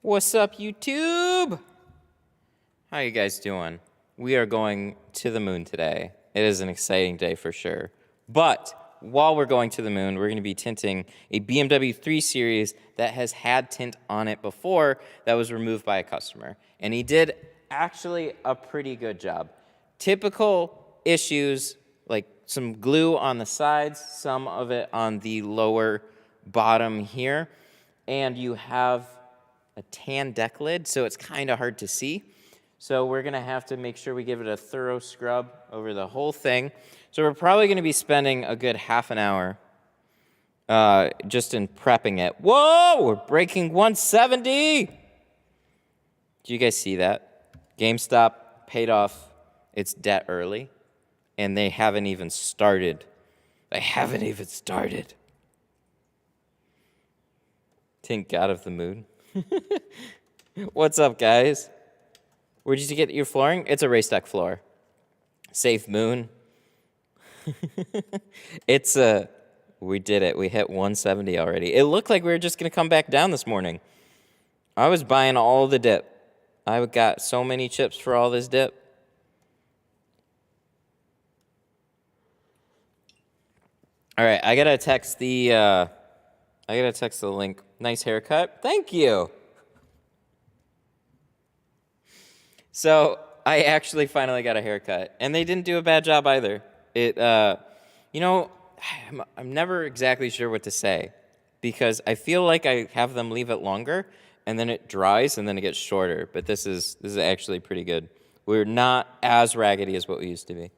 What's up, YouTube? How you guys doing? We are going to the moon today. It is an exciting day for sure. But while we're going to the moon, we're going to be tinting a BMW 3 Series that has had tint on it before that was removed by a customer. And he did actually a pretty good job. Typical issues, like some glue on the sides, some of it on the lower bottom here, and you have a tan deck lid, so it's kind of hard to see. So we're going to have to make sure we give it a thorough scrub over the whole thing. So we're probably going to be spending a good half an hour just in prepping it. Whoa, we're breaking 170. Do you guys see that? GameStop paid off its debt early, and they haven't even started. They haven't even started. Tint got of the moon. What's up, guys? Where'd you get your flooring? It's a race deck floor. Safe moon. We did it. We hit 170 already. It looked like we were just going to come back down this morning. I was buying all the dip. I got so many chips for all this dip. All right, I got to text the link. Nice haircut. Thank you. So I actually finally got a haircut, and they didn't do a bad job either. I'm never exactly sure what to say because I feel like I have them leave it longer, and then it dries, and then it gets shorter. But this is actually pretty good. We're not as raggedy as what we used to be.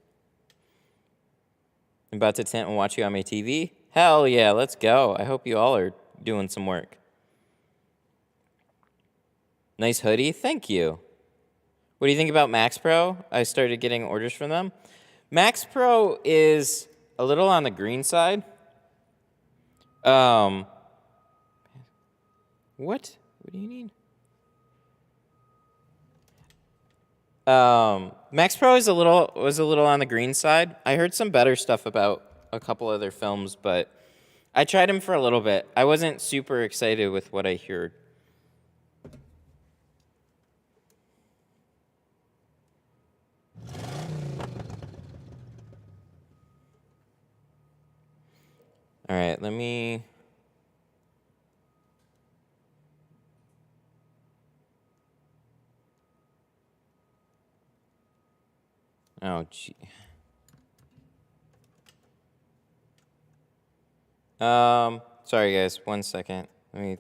I'm about to tint and watch you on my TV. Hell yeah, let's go. I hope you all are doing some work. Nice hoodie. Thank you. What do you think about Max Pro? I started getting orders from them. Max Pro is a little on the green side. What? What do you need? Max Pro was a little on the green side. I heard some better stuff about a couple other films, but I tried them for a little bit. I wasn't super excited with what I heard. All right, let me... Oh, gee. Sorry, guys. 1 second. Let me...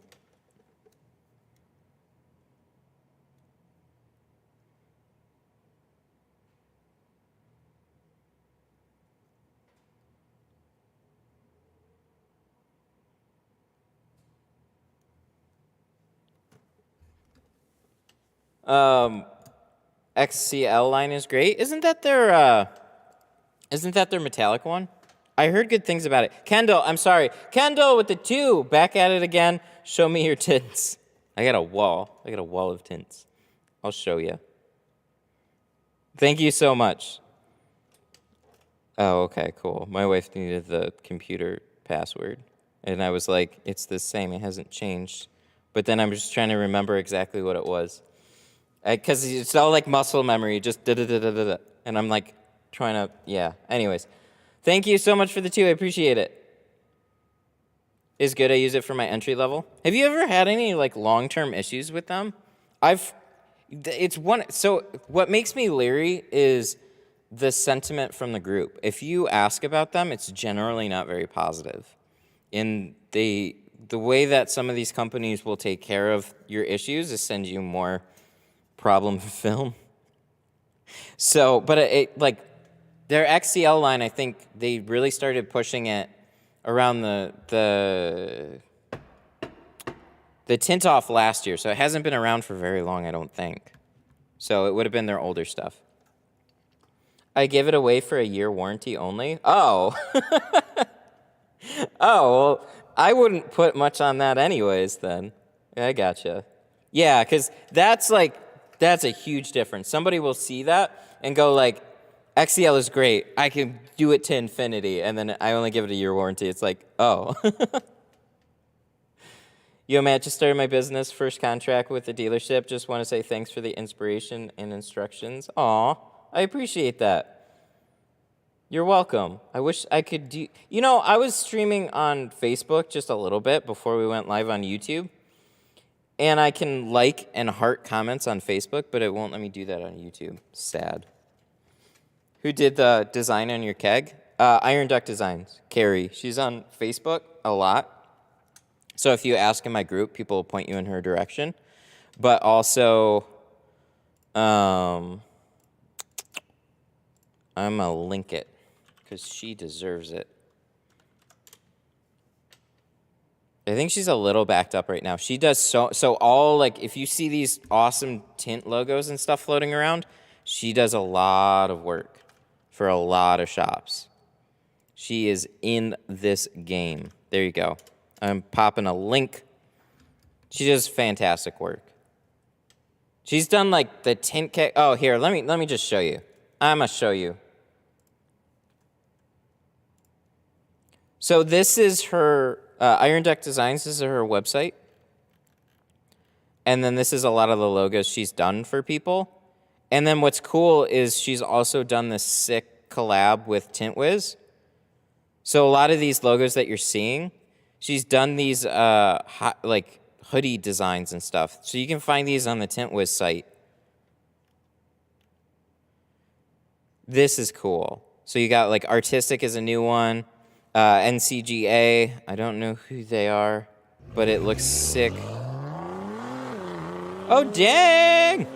XCL line is great. Isn't that their metallic one? I heard good things about it. Kendall, I'm sorry. Kendall with the 2, back at it again. Show me your tints. I got a wall of tints. I'll show you. Thank you so much. Oh, okay, cool. My wife needed the computer password, and I was like, it's the same. It hasn't changed. But then I'm just trying to remember exactly what it was. Because it's all like muscle memory, just da-da-da-da-da-da. And I'm like trying to, yeah. Anyways, thank you so much for the 2. I appreciate it. Is good. I use it for my entry level. Have you ever had any like long-term issues with them? So what makes me leery is the sentiment from the group. If you ask about them, it's generally not very positive. In the way that some of these companies will take care of your issues is send you more problem film. So, but like their XCL line, I think they really started pushing it around the tint off last year. So it hasn't been around for very long, I don't think. So it would have been their older stuff. I give it away for a year warranty only. Oh. Oh, well, I wouldn't put much on that anyways then. I gotcha. Yeah, because that's a huge difference. Somebody will see that and go like, XCL is great. I can do it to infinity, and then I only give it a year warranty. It's like, oh. Yo, Matt, just started my business, first contract with the dealership. Just want to say thanks for the inspiration and instructions. Aw, I appreciate that. You're welcome. I wish I could do... You know, I was streaming on Facebook just a little bit before we went live on YouTube. And I can like and heart comments on Facebook, but it won't let me do that on YouTube. Sad. Who did the design on your keg? Iron Duck Designs, Carrie. She's on Facebook a lot. So if you ask in my group, people will point you in her direction. But also, I'm going to link it because she deserves it. I think she's a little backed up right now. She does so all, like, if you see these awesome tint logos and stuff floating around, she does a lot of work for a lot of shops. She is in this game. There you go. I'm popping a link. She does fantastic work. She's done like the tint keg. Oh, here, let me just show you. I'm gonna show you. So this is her Iron Duck Designs. This is her website, and then this is a lot of the logos she's done for people. And then what's cool is she's also done this sick collab with Tint Wiz. So a lot of these logos that you're seeing, she's done these like hoodie designs and stuff. So you can find these on the Tint Wiz site. This is cool. So you got like Artistic is a new one. NCGA, I don't know who they are, but it looks sick. Oh, dang!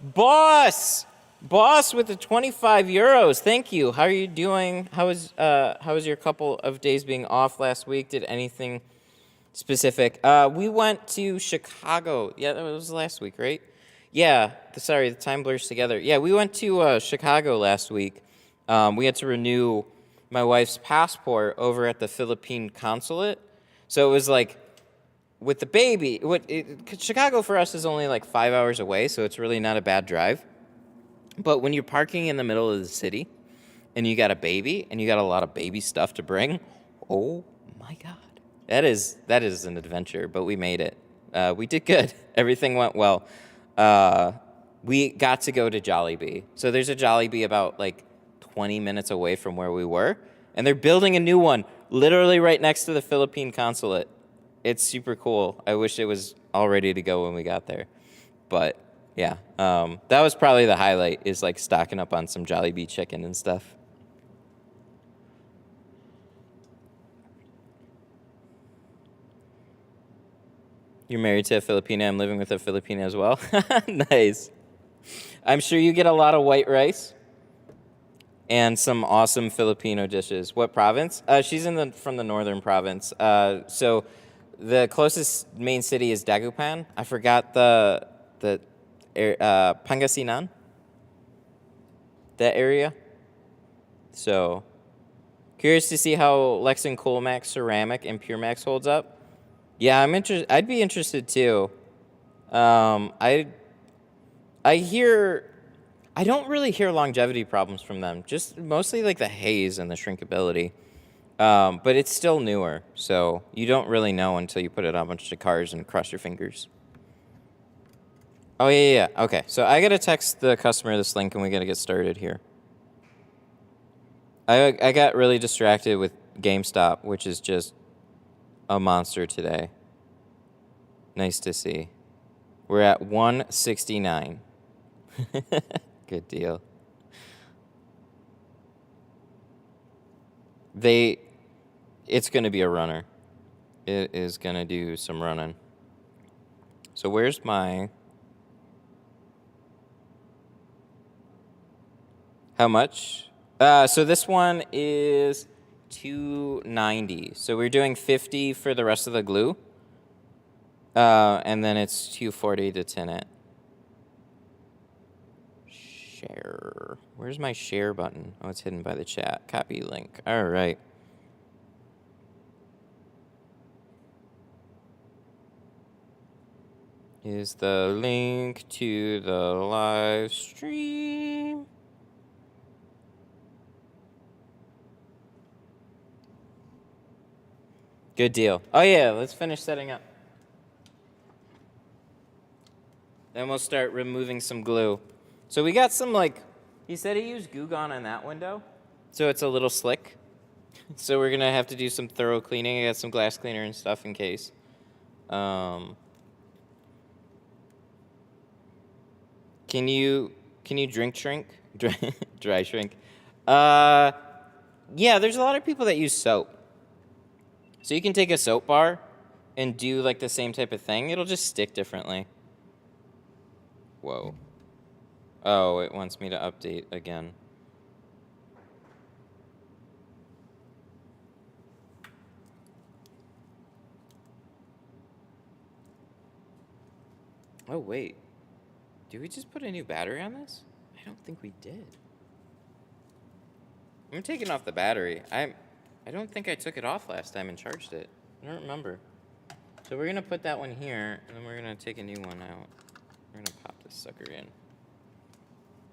Boss with the 25 euros. Thank you. How are you doing? How was your couple of days being off last week? Did anything specific? We went to Chicago. Yeah, that was last week, right? Yeah. Sorry, the time blurs together. Yeah, we went to Chicago last week. We had to renew my wife's passport over at the Philippine consulate. So it was like with the baby. Chicago for us is only like 5 hours away, so it's really not a bad drive. But when you're parking in the middle of the city and you got a baby and you got a lot of baby stuff to bring, oh my God. That is an adventure, but we made it. We did good. Everything went well. We got to go to Jollibee. So there's a Jollibee about like 20 minutes away from where we were, and they're building a new one literally right next to the Philippine consulate. It's super cool. I wish it was all ready to go when we got there. But yeah, that was probably the highlight, is like stocking up on some Jollibee chicken and stuff. You're married to a Filipina. I'm living with a Filipina as well. Nice. I'm sure you get a lot of white rice and some awesome Filipino dishes. What province? She's from the northern province. So the closest main city is Dagupan. I forgot the Pangasinan, that area. So curious to see how Lex and Coolmax Ceramic and Pure Max holds up. Yeah, I'd be interested too. I don't really hear longevity problems from them. Just mostly like the haze and the shrinkability. But it's still newer, so you don't really know until you put it on a bunch of cars and cross your fingers. Oh, yeah. Okay, so I got to text the customer this link, and we got to get started here. I got really distracted with GameStop, which is just a monster today. Nice to see. We're at 169. Good deal. It's going to be a runner. It is going to do some running. So where's my... How much? So this one is $290. So we're doing $50 for the rest of the glue. And then it's $240 to tin it. Share. Where's my share button? Oh, it's hidden by the chat. Copy link. All right. Is the link to the live stream. Good deal. Oh, yeah, let's finish setting up. Then we'll start removing some glue. So we got some, like, he said he used Goo Gone on that window, so it's a little slick. So we're going to have to do some thorough cleaning. I got some glass cleaner and stuff in case. Can you drink shrink? Dry shrink? Yeah, there's a lot of people that use soap. So you can take a soap bar and do like the same type of thing. It'll just stick differently. Whoa. Oh, it wants me to update again. Oh, wait. Did we just put a new battery on this? I don't think we did. I'm taking off the battery. I don't think I took it off last time and charged it. I don't remember. So we're going to put that one here, and then we're going to take a new one out. We're going to pop this sucker in.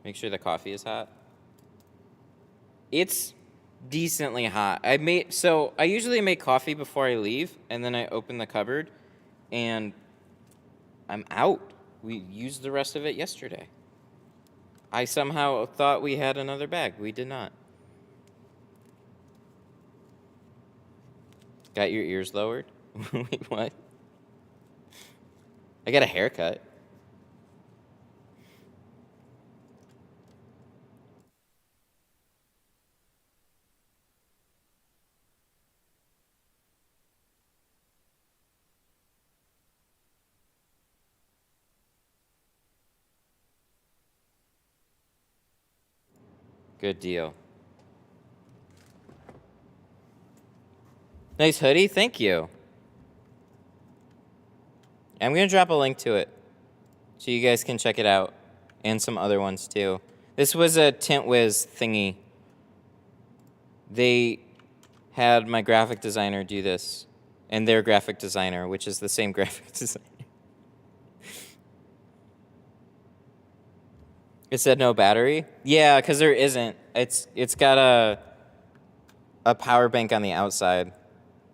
Make sure the coffee is hot. It's decently hot. I usually make coffee before I leave, and then I open the cupboard, and I'm out. We used the rest of it yesterday. I somehow thought we had another bag. We did not. Got your ears lowered? Wait, what? I got a haircut. Good deal. Nice hoodie, thank you. I'm going to drop a link to it so you guys can check it out, and some other ones too. This was a Tint Wiz thingy. They had my graphic designer do this, and their graphic designer, which is the same graphic designer. It said no battery? Yeah, because there isn't. It's got a power bank on the outside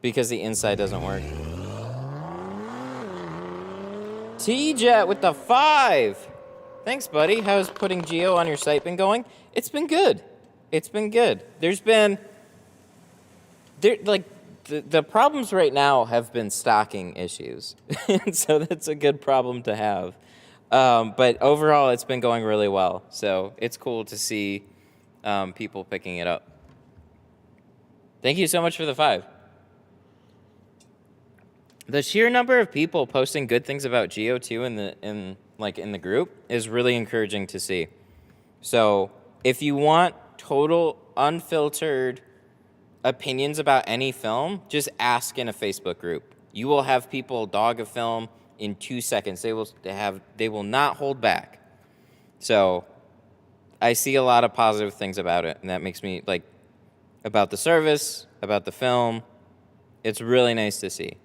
because the inside doesn't work. T-Jet with the 5. Thanks, buddy. How's putting Geo on your site been going? It's been good. It's been good. The problems right now have been stocking issues. So that's a good problem to have. But overall, it's been going really well. So it's cool to see people picking it up. Thank you so much for the 5. The sheer number of people posting good things about Geo too in the group is really encouraging to see. So if you want total unfiltered opinions about any film, just ask in a Facebook group. You will have people dog a film in 2 seconds. They will not hold back. So I see a lot of positive things about it, and that makes me about the service, about the film. It's really nice to see.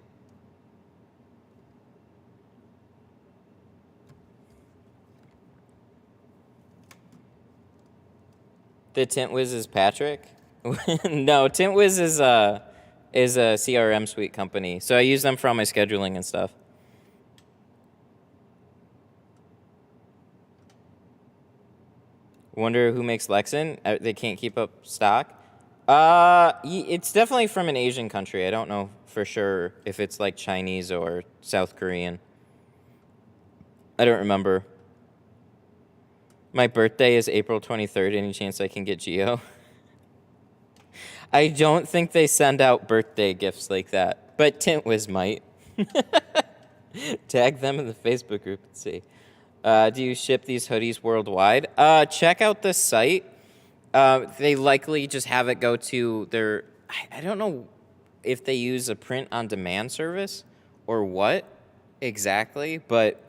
The Tint Wiz is Patrick? No, Tint Wiz is a CRM suite company. So I use them for all my scheduling and stuff. Wonder who makes Lexan? They can't keep up stock. It's definitely from an Asian country. I don't know for sure if it's like Chinese or South Korean. I don't remember. My birthday is April 23rd. Any chance I can get Geo? I don't think they send out birthday gifts like that, but Tint Wiz might. Tag them in the Facebook group and see. Do you ship these hoodies worldwide? Check out the site. They likely just have it go to their... I don't know if they use a print-on-demand service or what exactly, but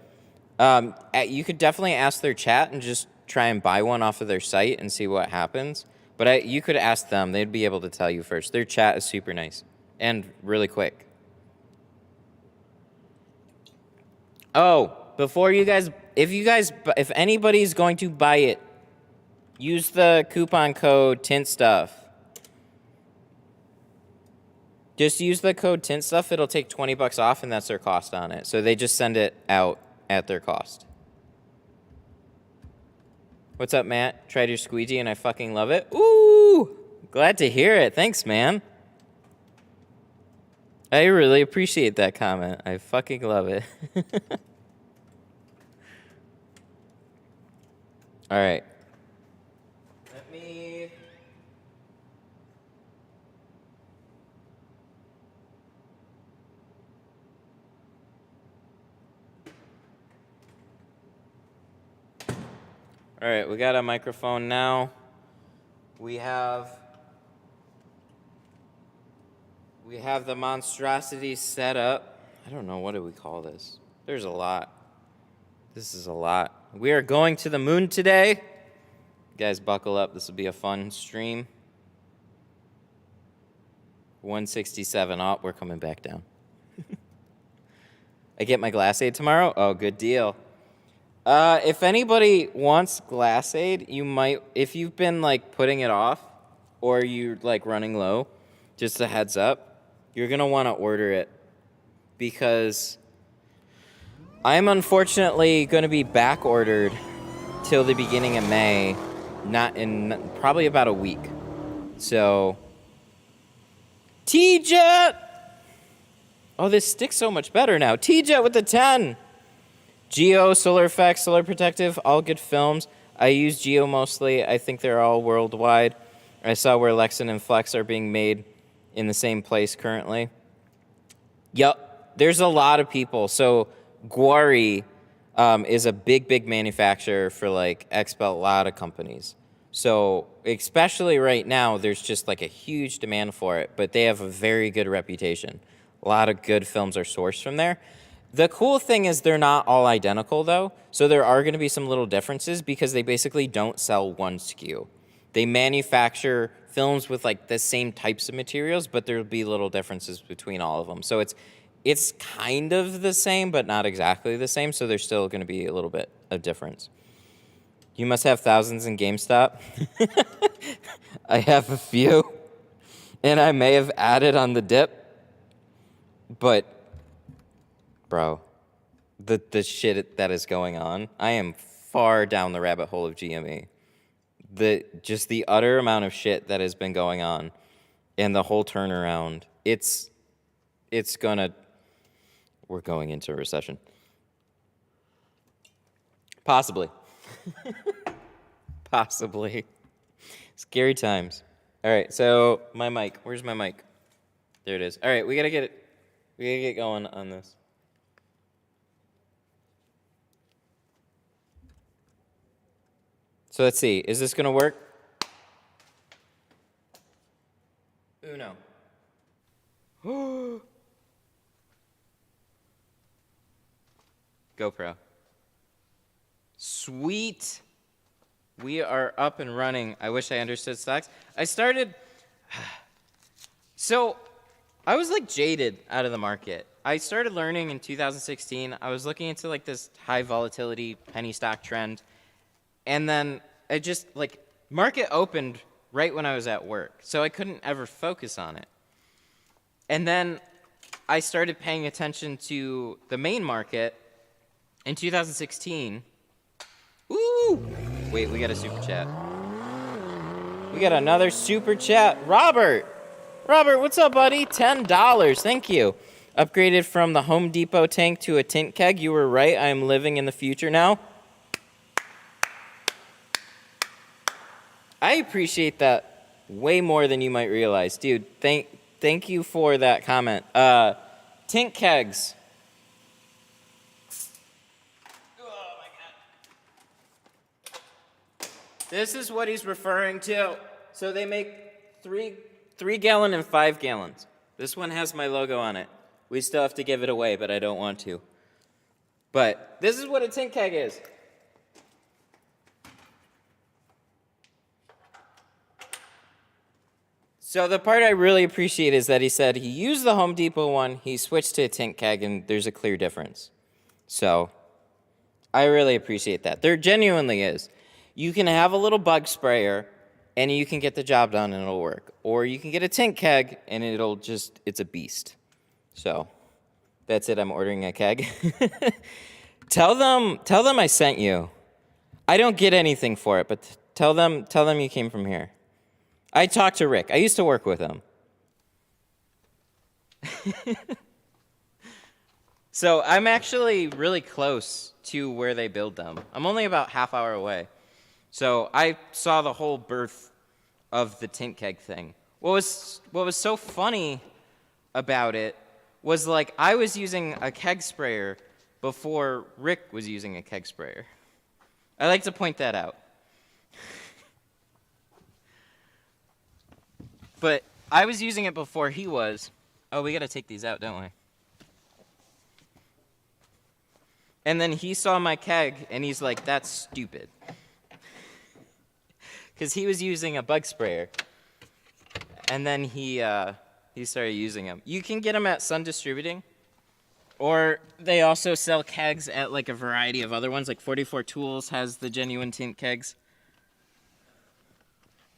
you could definitely ask their chat and just try and buy one off of their site and see what happens. But you could ask them. They'd be able to tell you first. Their chat is super nice and really quick. Oh, before you guys... If anybody's going to buy it, use the coupon code TINTSTUFF. Just use the code TINT stuff. It'll take $20 off, and that's their cost on it. So they just send it out at their cost. What's up, Matt? Tried your squeegee, and I fucking love it. Ooh! Glad to hear it. Thanks, man. I really appreciate that comment. I fucking love it. All right. Let me... All right, we got a microphone now. We have the monstrosity set up. I don't know, what do we call this? There's a lot. This is a lot. We are going to the moon today. You guys buckle up. This will be a fun stream. 167. Oh, we're coming back down. I get my glass aid tomorrow? Oh, good deal. If anybody wants glass aid, you might, if you've been like putting it off or you're like running low, just a heads up, you're going to want to order it because I'm unfortunately going to be back ordered till the beginning of May, not in probably about a week. So, T-Jet! Oh, this sticks so much better now. T-Jet with the 10. Geo, Solar Effects, Solar Protective, all good films. I use Geo mostly. I think they're all worldwide. I saw where Lexan and Flex are being made in the same place currently. Yep, there's a lot of people. So Guari is a big manufacturer for like XPEL, a lot of companies. So especially right now, there's just like a huge demand for it, but they have a very good reputation. A lot of good films are sourced from there. The cool thing is they're not all identical, though, so there are going to be some little differences because they basically don't sell one SKU. They manufacture films with, like, the same types of materials, but there'll be little differences between all of them. So it's kind of the same, but not exactly the same, so there's still going to be a little bit of difference. You must have thousands in GameStop. I have a few, and I may have added on the dip, but... Bro, the shit that is going on, I am far down the rabbit hole of GME. Just the utter amount of shit that has been going on and the whole turnaround, we're going into a recession. Possibly. Possibly. Scary times. All right, so my mic, where's my mic? There it is. All right, we gotta get going on this. So let's see, is this gonna work? Uno. GoPro. Sweet. We are up and running. I wish I understood stocks. So I was like jaded out of the market. I started learning in 2016. I was looking into like this high volatility penny stock trend. And then I just, like, market opened right when I was at work, so I couldn't ever focus on it. And then I started paying attention to the main market in 2016. Ooh! Wait, we got a super chat. We got another super chat. Robert! Robert, what's up, buddy? $10. Thank you. Upgraded from the Home Depot tank to a tint keg. You were right. I am living in the future now. I appreciate that way more than you might realize. Dude, thank you for that comment. Tint kegs. Oh, my God. This is what he's referring to. So they make 3-gallon and 5 gallons. This one has my logo on it. We still have to give it away, but I don't want to. But this is what a tint keg is. So the part I really appreciate is that he said he used the Home Depot one, he switched to a tint keg, and there's a clear difference. So I really appreciate that. There genuinely is. You can have a little bug sprayer, and you can get the job done and it'll work. Or you can get a tint keg and it's a beast. So that's it, I'm ordering a keg. Tell them I sent you. I don't get anything for it, but tell them you came from here. I talked to Rick. I used to work with him. So I'm actually really close to where they build them. I'm only about half hour away. So I saw the whole birth of the tint keg thing. What was so funny about it was, like, I was using a keg sprayer before Rick was using a keg sprayer. I like to point that out. But I was using it before he was. Oh, we gotta take these out, don't we? And then he saw my keg, and he's like, that's stupid. Because he was using a bug sprayer. And then he started using them. You can get them at Sun Distributing. Or they also sell kegs at, like, a variety of other ones. Like 44 Tools has the genuine tint kegs.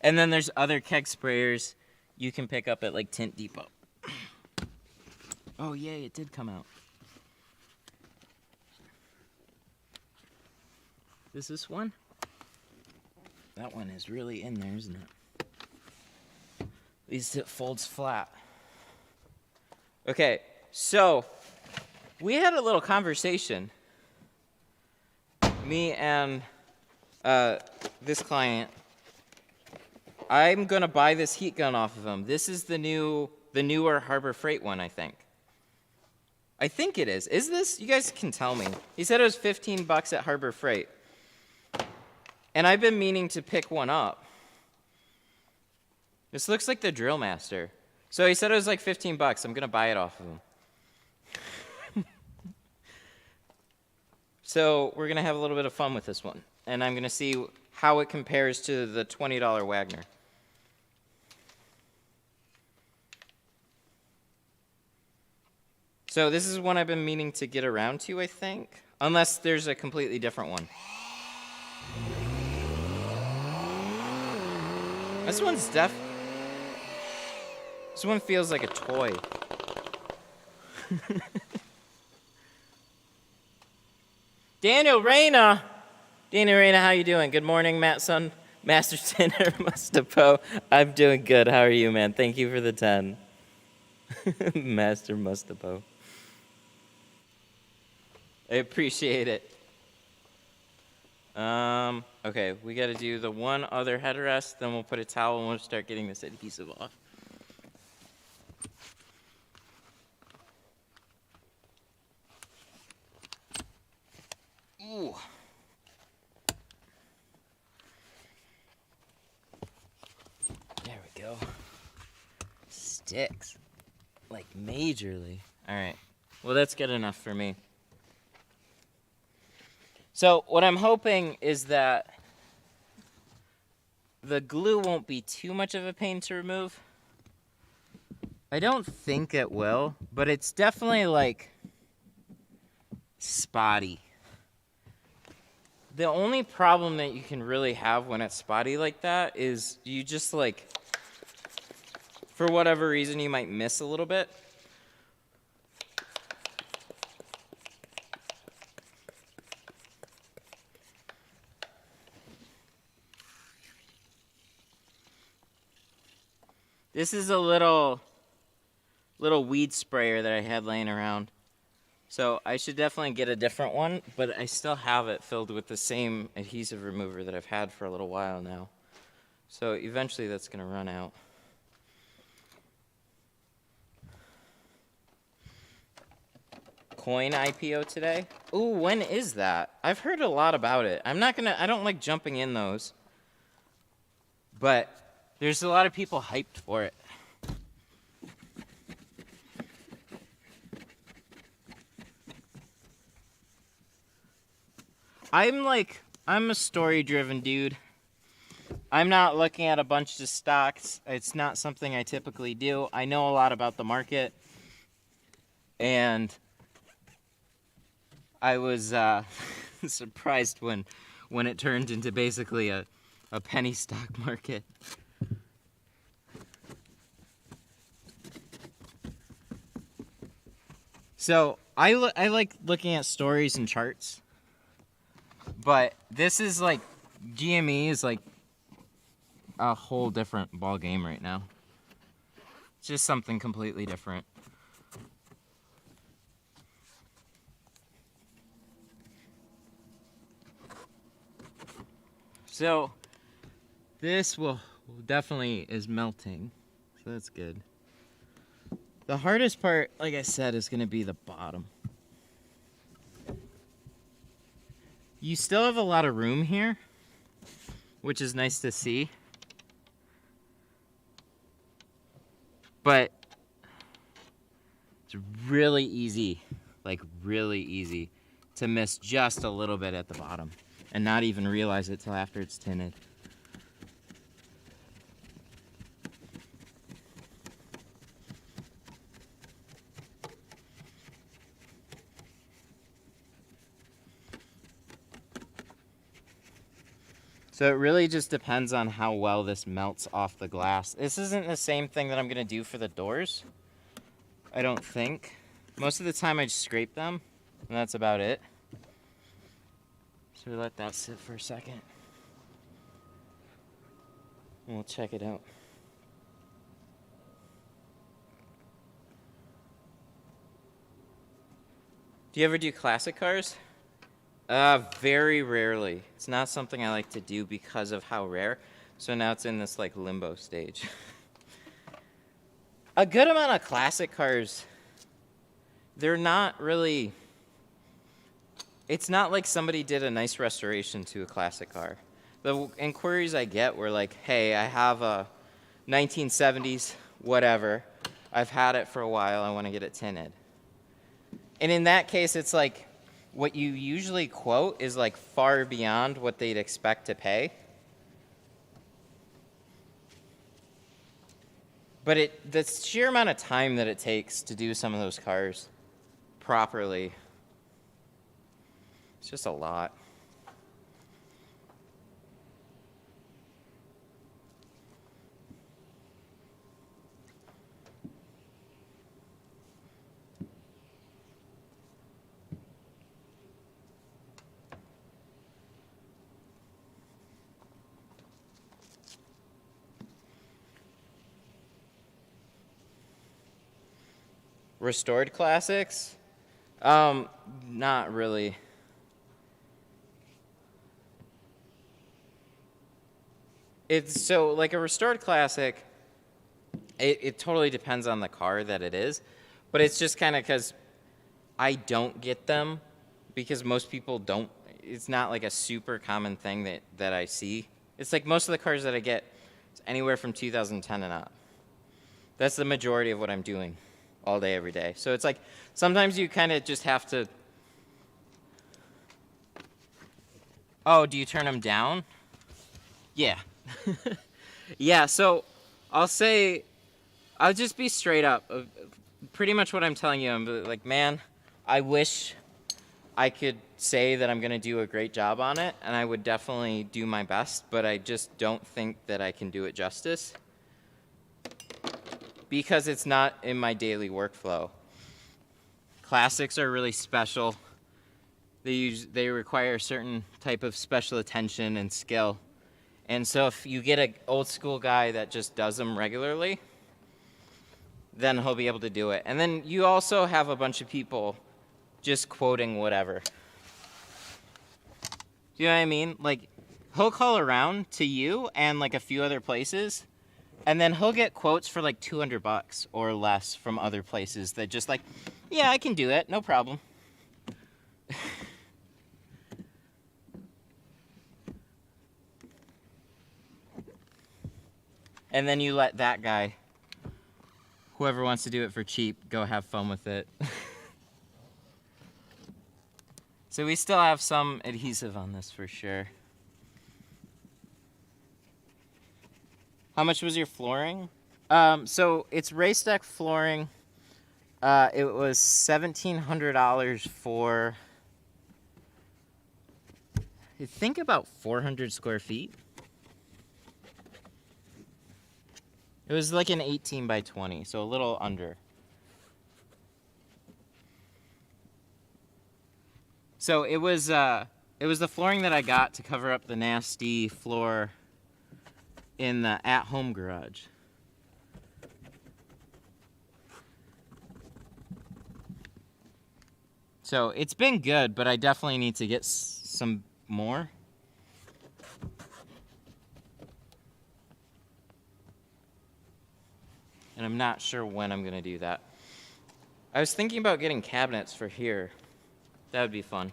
And then there's other keg sprayers you can pick up at, like, Tint Depot. Oh, yay, it did come out. Is this one? That one is really in there, isn't it? At least it folds flat. Okay, so we had a little conversation. Me and this client. I'm gonna buy this heat gun off of him. This is the newer Harbor Freight one, I think. I think it is. Is this? You guys can tell me. He said it was $15 at Harbor Freight. And I've been meaning to pick one up. This looks like the Drill Master. So he said it was like $15. I'm gonna buy it off of him. So we're gonna have a little bit of fun with this one. And I'm gonna see how it compares to the $20 Wagner. So this is one I've been meaning to get around to, I think. Unless there's a completely different one. This one feels like a toy. Daniel Reyna, how you doing? Good morning, Master Tinter Mustapo. I'm doing good. How are you, man? Thank you for the 10. Master Mustapo. I appreciate it. Okay, we gotta do the one other headrest, then we'll put a towel and we'll start getting this adhesive off. Ooh. There we go. Sticks. Like, majorly. Alright. Well, that's good enough for me. So what I'm hoping is that the glue won't be too much of a pain to remove. I don't think it will, but it's definitely, like, spotty. The only problem that you can really have when it's spotty like that is you just, like, for whatever reason, you might miss a little bit. This is a little weed sprayer that I had laying around. So I should definitely get a different one, but I still have it filled with the same adhesive remover that I've had for a little while now. So eventually that's gonna run out. Coin IPO today? Ooh, when is that? I've heard a lot about it. I don't like jumping in those. But there's a lot of people hyped for it. I'm a story-driven dude. I'm not looking at a bunch of stocks. It's not something I typically do. I know a lot about the market. And I was surprised when it turned into basically a a penny stock market. So I like looking at stories and charts, but this is like, GME is like a whole different ball game right now. It's just something completely different. So this will definitely is melting, so that's good. The hardest part, like I said, is going to be the bottom. You still have a lot of room here, which is nice to see. But it's really easy, like really easy, to miss just a little bit at the bottom and not even realize it till after it's tinted. So it really just depends on how well this melts off the glass. This isn't the same thing that I'm gonna do for the doors, I don't think. Most of the time I just scrape them, and that's about it. So we let that sit for a second. And we'll check it out. Do you ever do classic cars? Very rarely. It's not something I like to do because of how rare. So now it's in this like limbo stage. A good amount of classic cars, they're not really, it's not like somebody did a nice restoration to a classic car. The inquiries I get were like, hey, I have a 1970s, whatever. I've had it for a while, I want to get it tinted. And in that case, it's like, what you usually quote is like far beyond what they'd expect to pay. But the sheer amount of time that it takes to do some of those cars properly, it's just a lot. Restored classics? Not really. It's so like a restored classic, it totally depends on the car that it is, but it's just kind of because I don't get them because most people don't. It's not like a super common thing that I see. It's like most of the cars that I get, it's anywhere from 2010 and up. That's the majority of what I'm doing all day, every day. So it's like, sometimes you kind of just have to, oh, do you turn them down? Yeah. Yeah, so I'll just be straight up. Pretty much what I'm telling you, I'm like, man, I wish I could say that I'm going to do a great job on it, and I would definitely do my best, but I just don't think that I can do it justice because it's not in my daily workflow. Classics are really special. They require a certain type of special attention and skill. And so if you get an old school guy that just does them regularly, then he'll be able to do it. And then you also have a bunch of people just quoting whatever. Do you know what I mean? Like, he'll call around to you and like a few other places, and then he'll get quotes for like $200 or less from other places that just like, yeah, I can do it, no problem. And then you let that guy, whoever wants to do it for cheap, go have fun with it. So we still have some adhesive on this for sure. How much was your flooring? So it's race deck flooring. It was $1,700 for, I think, about 400 square feet. It was like an 18 by 20, so a little under. So it was the flooring that I got to cover up the nasty floor in the at-home garage. So it's been good, but I definitely need to get some more. And I'm not sure when I'm gonna do that. I was thinking about getting cabinets for here. That would be fun.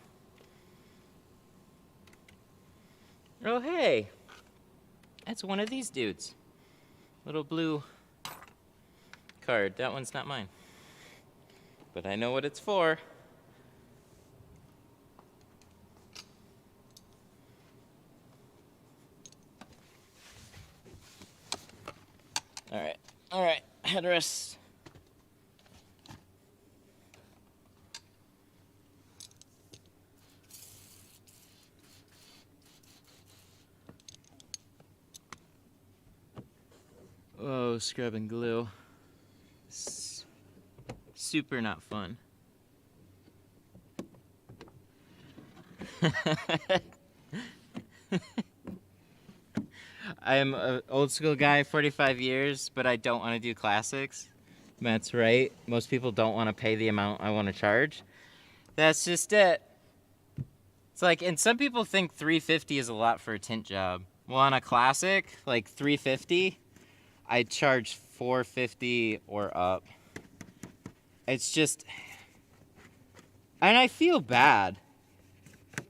Oh, hey. That's one of these dudes. Little blue card. That one's not mine. But I know what it's for. All right, headrest. Oh, scrub and glue. Super not fun. I'm an old school guy, 45 years, but I don't want to do classics. That's right. Most people don't want to pay the amount I want to charge. That's just it. It's like, and some people think $350 is a lot for a tint job. Well, on a classic, like $350, I charge $450 or up. It's just, and I feel bad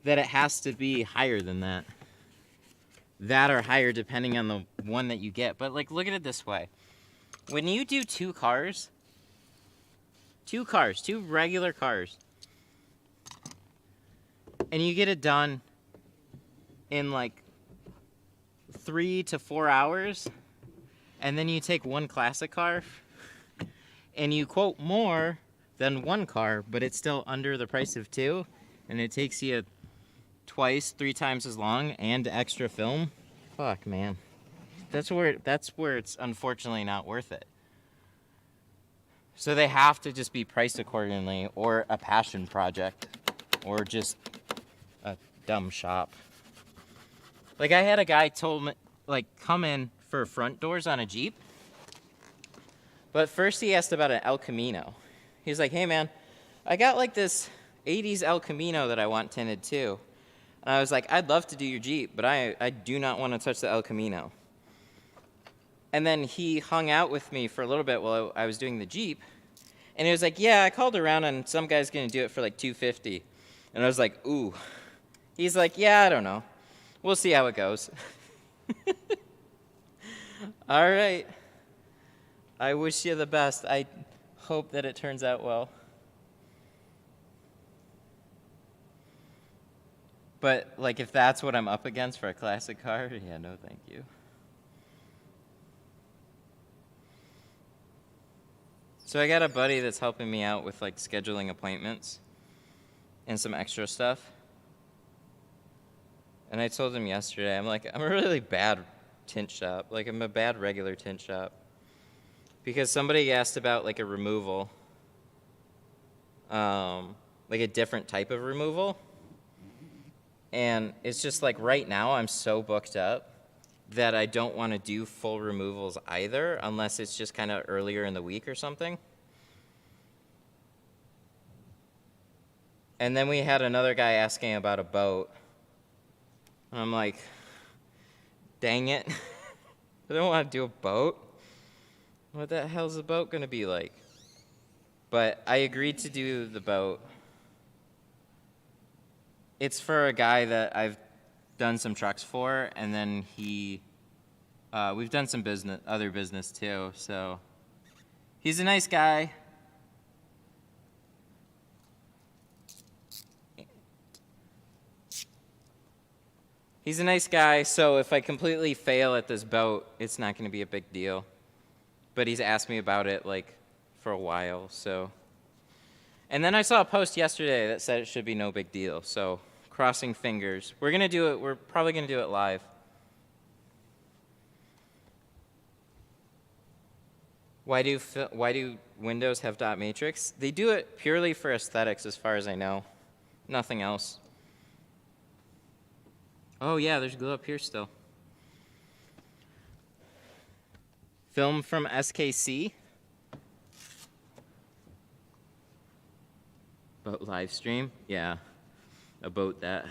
that it has to be higher than that. That or higher depending on the one that you get. But like, look at it this way. When you do two regular cars, and you get it done in like 3 to 4 hours, and then you take one classic car, and you quote more than one car, but it's still under the price of two, and it takes you twice, 3 times as long, and extra film. Fuck, man. That's where it's unfortunately not worth it. So they have to just be priced accordingly, or a passion project, or just a dumb shop. Like, I had a guy told me, like, come in for front doors on a Jeep. But first he asked about an El Camino. He's like, hey man, I got like this 80s El Camino that I want tinted too. And I was like, I'd love to do your Jeep, but I do not want to touch the El Camino. And then he hung out with me for a little bit while I was doing the Jeep. And he was like, yeah, I called around and some guy's going to do it for like $250. And I was like, ooh. He's like, yeah, I don't know. We'll see how it goes. All right. I wish you the best. I hope that it turns out well. But, like, if that's what I'm up against for a classic car, yeah, no thank you. So I got a buddy that's helping me out with, like, scheduling appointments and some extra stuff. And I told him yesterday, I'm like, I'm a really bad tint shop. Like, I'm a bad regular tint shop. Because somebody asked about, like, a removal. Like, a different type of removal. And it's just like right now I'm so booked up that I don't want to do full removals either unless it's just kind of earlier in the week or something. And then we had another guy asking about a boat. And I'm like, dang it. I don't want to do a boat. What the hell's the boat going to be like? But I agreed to do the boat. It's for a guy that I've done some trucks for, and then we've done some other business too, so he's a nice guy. He's a nice guy, so if I completely fail at this boat, it's not going to be a big deal. But he's asked me about it, like, for a while, so. And then I saw a post yesterday that said it should be no big deal, so crossing fingers. We're going to do it. We're probably going to do it live. Why do windows have dot matrix? They do it purely for aesthetics, as far as I know. Nothing else. Oh yeah, there's glue up here still. Film from SKC. Boat live stream? Yeah, a boat that.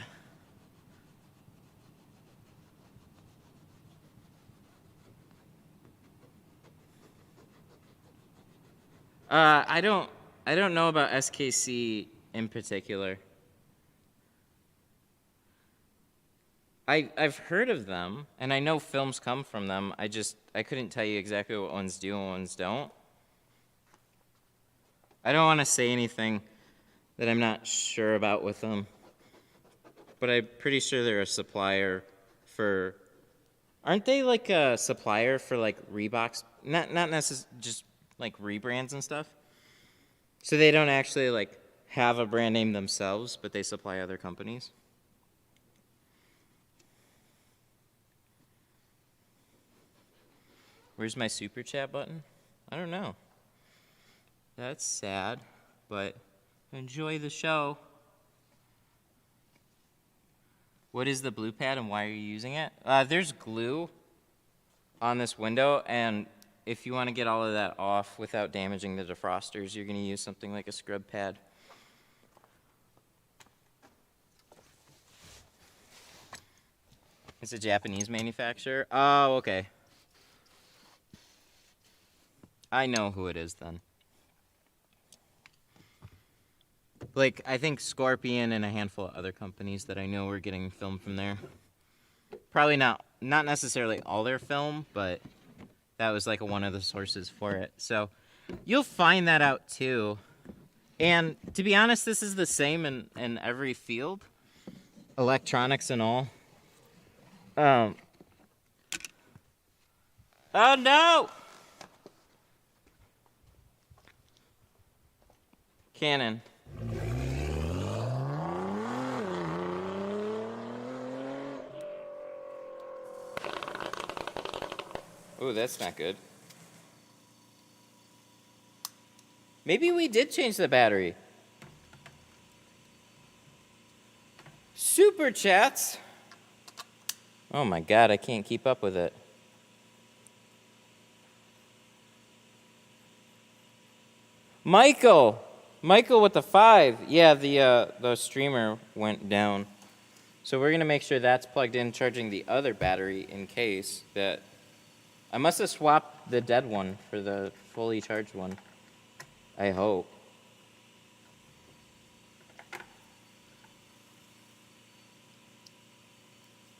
I don't know about SKC in particular. I've heard of them, and I know films come from them. I couldn't tell you exactly what ones do and ones don't. I don't want to say anything that I'm not sure about with them, but I'm pretty sure they're a supplier for. Aren't they like a supplier for like Reeboks? Not necessarily just like rebrands and stuff. So they don't actually like have a brand name themselves, but they supply other companies. Where's my super chat button? I don't know. That's sad, but enjoy the show. What is the blue pad and why are you using it? There's glue on this window, and if you want to get all of that off without damaging the defrosters, you're going to use something like a scrub pad. It's a Japanese manufacturer? Oh, okay. I know who it is then. Like, I think Scorpion and a handful of other companies that I know were getting film from there. Probably not necessarily all their film, but that was like one of the sources for it. So you'll find that out too. And to be honest, this is the same in every field. Electronics and all. Oh no! Canon. Oh, that's not good. Maybe we did change the battery. Super chats. Oh my God, I can't keep up with it. Michael with the 5. Yeah, the streamer went down. So we're gonna make sure that's plugged in, charging the other battery in case that. I must have swapped the dead one for the fully charged one. I hope.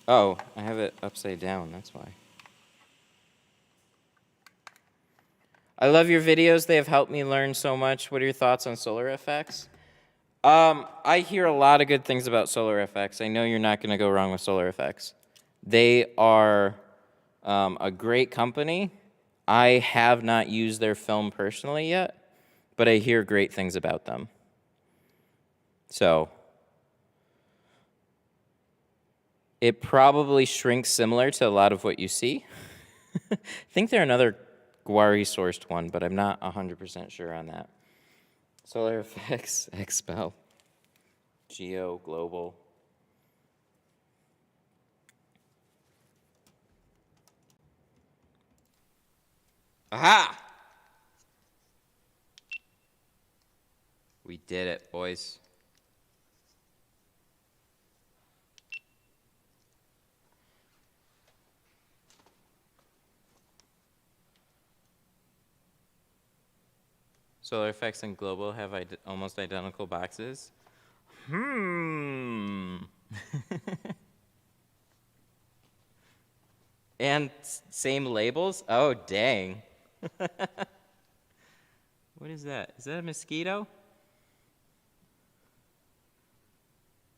Oh, I have it upside down, that's why. I love your videos. They have helped me learn so much. What are your thoughts on solar effects? I hear a lot of good things about solar effects. I know you're not going to go wrong with solar effects. They are a great company. I have not used their film personally yet, but I hear great things about them. So it probably shrinks similar to a lot of what you see. I think they're another Guari-sourced one, but I'm not 100% sure on that. Solar Effects, Expel, Geo, Global. Aha! We did it, boys. Solar Effects and Global have almost identical boxes. And same labels? Oh, dang. What is that? Is that a mosquito?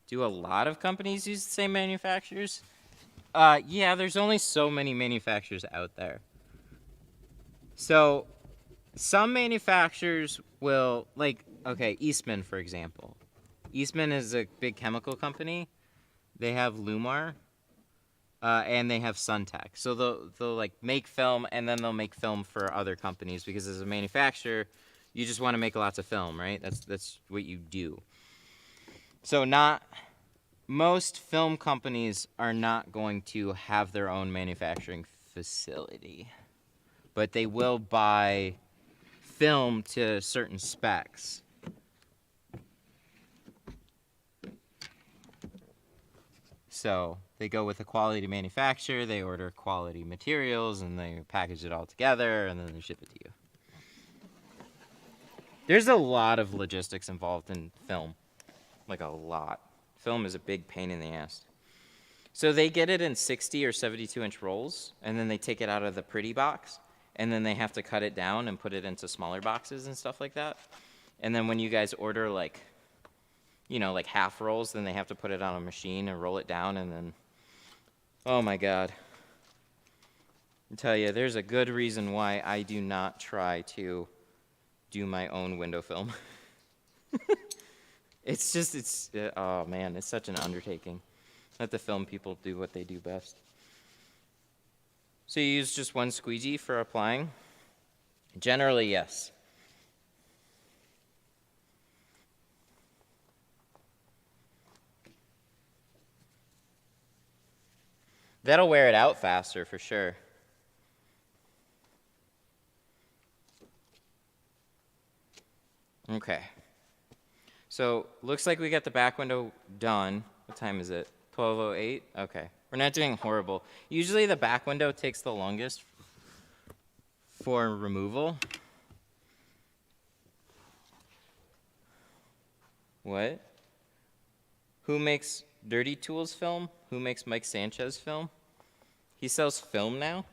Do a lot of companies use the same manufacturers? Yeah, there's only so many manufacturers out there. So some manufacturers will, like, okay, Eastman, for example. Eastman is a big chemical company. They have Lumar. and they have Suntech. So they'll like make film, and then they'll make film for other companies, because as a manufacturer, you just want to make lots of film, right? That's what you do. So most film companies are not going to have their own manufacturing facility, but they will buy film to certain specs. So they go with a quality manufacturer, they order quality materials, and they package it all together, and then they ship it to you. There's a lot of logistics involved in film, like a lot. Film is a big pain in the ass. So they get it in 60 or 72-inch rolls, and then they take it out of the pretty box, and then they have to cut it down and put it into smaller boxes and stuff like that. And then when you guys order like half rolls, then they have to put it on a machine and roll it down, and then, oh my God. I tell you, there's a good reason why I do not try to do my own window film. Oh man, it's such an undertaking. Let the film people do what they do best. So you use just one squeegee for applying? Generally, yes. That'll wear it out faster for sure. Okay. So looks like we got the back window done. What time is it? 12:08? Okay. We're not doing horrible. Usually the back window takes the longest for removal. What? Who makes Dirty Tools film? Who makes Mike Sanchez film? He sells film now?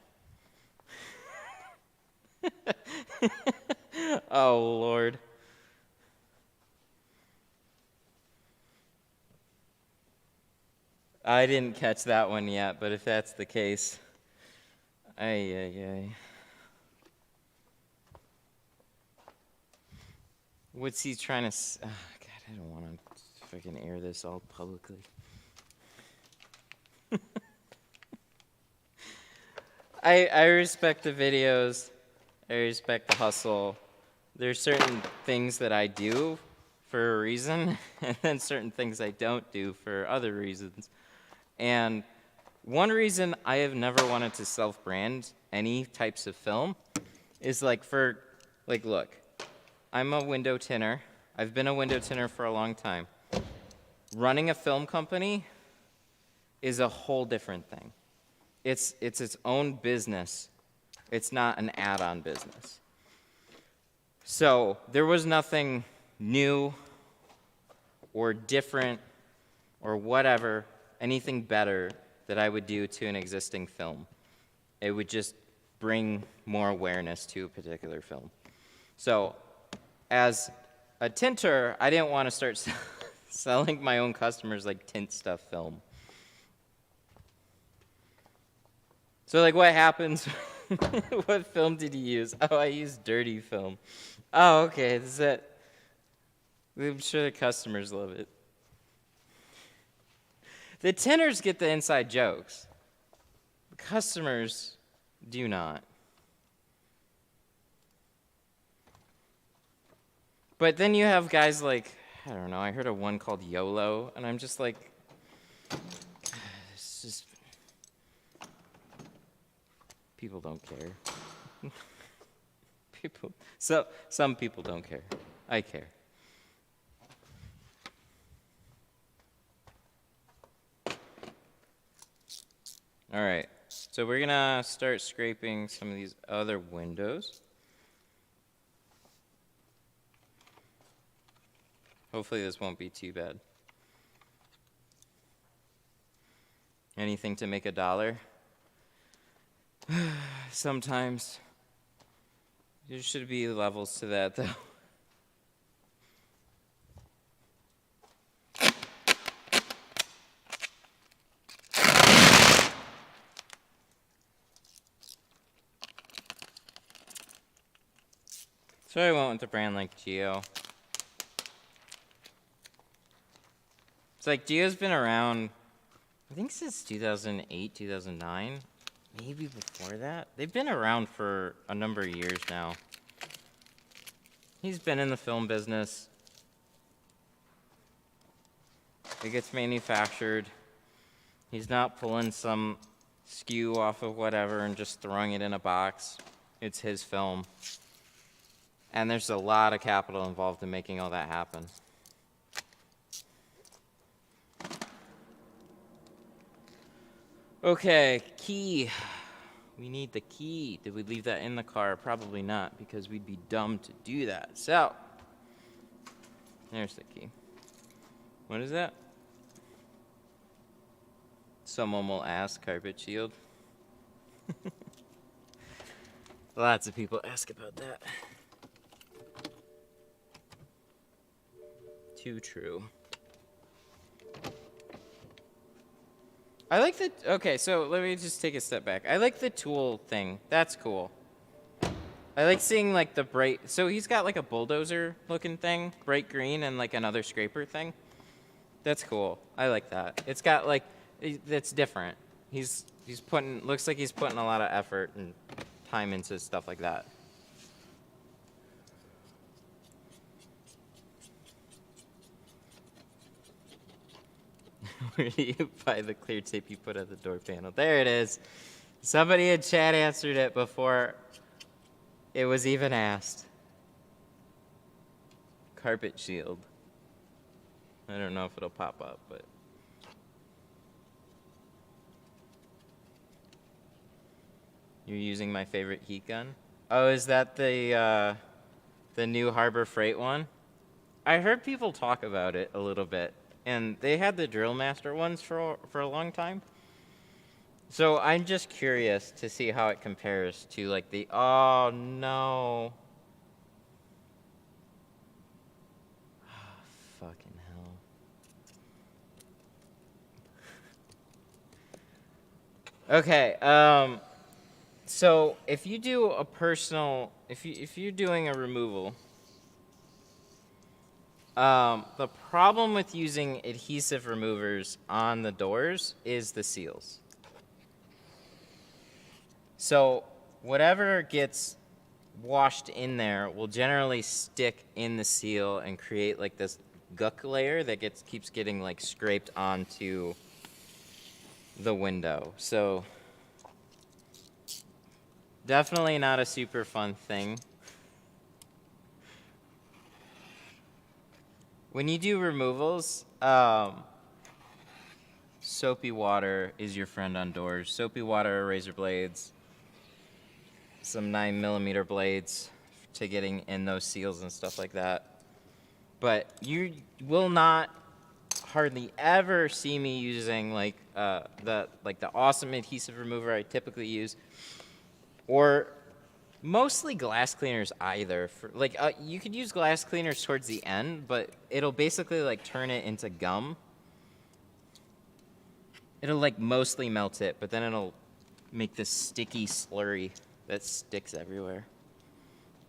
Oh, Lord. I didn't catch that one yet, but if that's the case, ay. What's he trying to God, I don't want to freaking air this all publicly. I respect the videos. I respect the hustle. There's certain things that I do for a reason, and then certain things I don't do for other reasons. And one reason I have never wanted to self-brand any types of film is look, I'm a window tinner. I've been a window tinner for a long time. Running a film company is a whole different thing. It's its own business. It's not an add-on business. So there was nothing new or different or whatever, anything better that I would do to an existing film. It would just bring more awareness to a particular film. So as a tinter, I didn't want to start selling my own customers like tint stuff film. So what happens? What film did you use? Oh, I used dirty film. Oh, okay, that's it. I'm sure the customers love it. The tinters get the inside jokes. The customers do not. But then you have guys like, I don't know, I heard of one called YOLO, and I'm just like, it's just, people don't care. Some people don't care. I care. All right, so we're gonna start scraping some of these other windows. Hopefully this won't be too bad. Anything to make $1? Sometimes. There should be levels to that, though. So I went with a brand like Geo. It's like Geo's been around I think since 2008, 2009, maybe before that. They've been around for a number of years now. He's been in the film business. It gets manufactured. He's not pulling some SKU off of whatever and just throwing it in a box. It's his film. And there's a lot of capital involved in making all that happen. Okay, key. We need the key. Did we leave that in the car? Probably not, because we'd be dumb to do that. So, there's the key. What is that? Someone will ask, carpet shield. Lots of people ask about that. Too true. I like the, okay, so let me just take a step back. I like the tool thing. That's cool. I like seeing like the bright, so he's got like a bulldozer looking thing, bright green, and like another scraper thing. That's cool. I like that. It's got like, it's different. He's putting, looks like he's putting a lot of effort and time into stuff like that. Where do you buy the clear tape you put at the door panel? There it is. Somebody in chat answered it before it was even asked. Carpet shield. I don't know if it'll pop up, but. You're using my favorite heat gun? Oh, is that the new Harbor Freight one? I heard people talk about it a little bit. And they had the Drill Master ones for a long time. So I'm just curious to see how it compares to like the, oh no. Oh, fucking hell. Okay, so if you do a personal, if you're doing a removal, the problem with using adhesive removers on the doors is the seals. So whatever gets washed in there will generally stick in the seal and create like this guck layer that keeps getting like scraped onto the window. So definitely not a super fun thing. When you do removals, soapy water is your friend on doors. Soapy water, razor blades, some 9mm blades to getting in those seals and stuff like that. But you will not hardly ever see me using like the awesome adhesive remover I typically use, or mostly glass cleaners either. For, like you could use glass cleaners towards the end, but it'll basically like turn it into gum. It'll like mostly melt it, but then it'll make this sticky slurry that sticks everywhere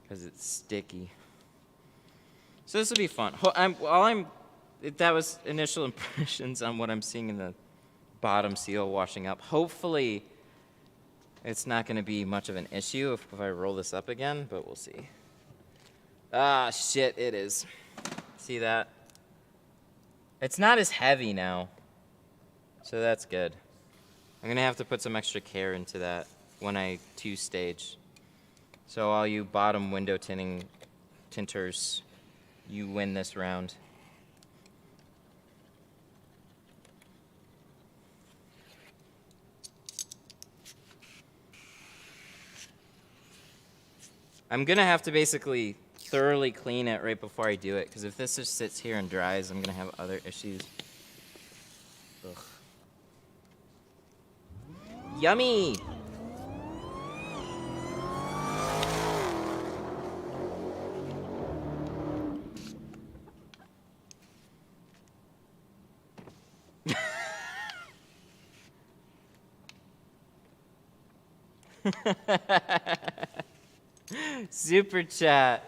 because it's sticky. So this will be fun. That was initial impressions on what I'm seeing in the bottom seal washing up. Hopefully it's not going to be much of an issue if I roll this up again, but we'll see. Ah, shit, it is. See that? It's not as heavy now, so that's good. I'm going to have to put some extra care into that when I two-stage. So all you bottom window tinting tinters, you win this round. I'm gonna have to basically thoroughly clean it right before I do it, because if this just sits here and dries, I'm gonna have other issues. Ugh. Yummy! Super chat,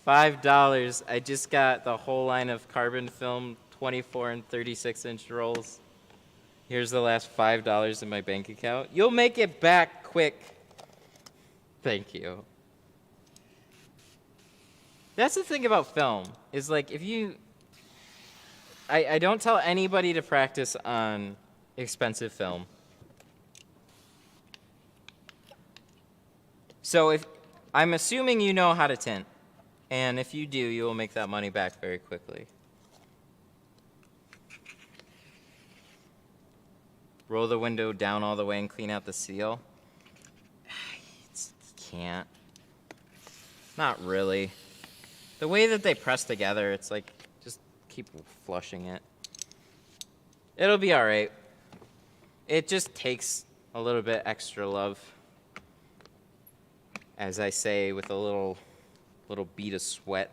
$5. I just got the whole line of carbon film 24 and 36-inch rolls. Here's the last $5 in my bank account. You'll make it back quick. Thank you. That's the thing about film, is like if you... I don't tell anybody to practice on expensive film. So if I'm assuming you know how to tint, and if you do, you will make that money back very quickly. Roll the window down all the way and clean out the seal. Can't. Not really. The way that they press together, it's like, just keep flushing it. It'll be all right. It just takes a little bit extra love. As I say, with a little bead of sweat.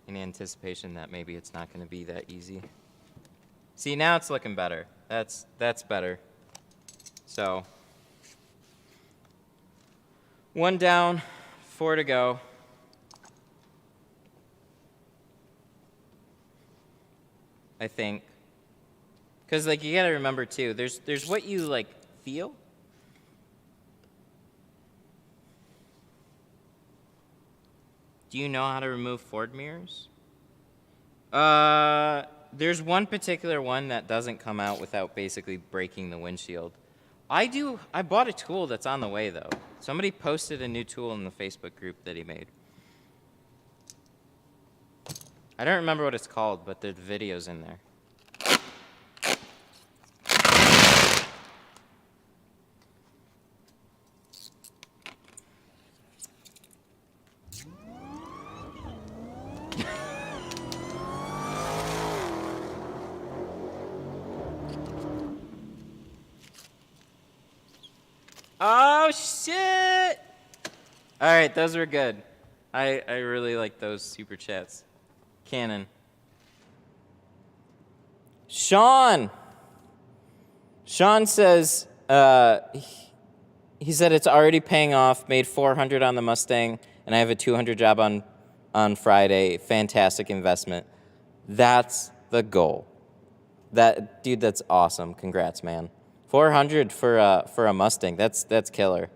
In anticipation that maybe it's not going to be that easy. See, now it's looking better. That's better. So, 1 down, 4 to go. I think. Because, like, you gotta remember, too, there's what you, like, feel. Do you know how to remove Ford mirrors? There's one particular one that doesn't come out without basically breaking the windshield. I bought a tool that's on the way, though. Somebody posted a new tool in the Facebook group that he made. I don't remember what it's called, but the video's in there. Oh, shit! All right, those were good. I really like those super chats. Canon. Sean says, he said it's already paying off, made $400 on the Mustang, and I have a $200 job on Friday. Fantastic investment. That's the goal. Dude, that's awesome. Congrats, man. $400 for a Mustang. That's killer.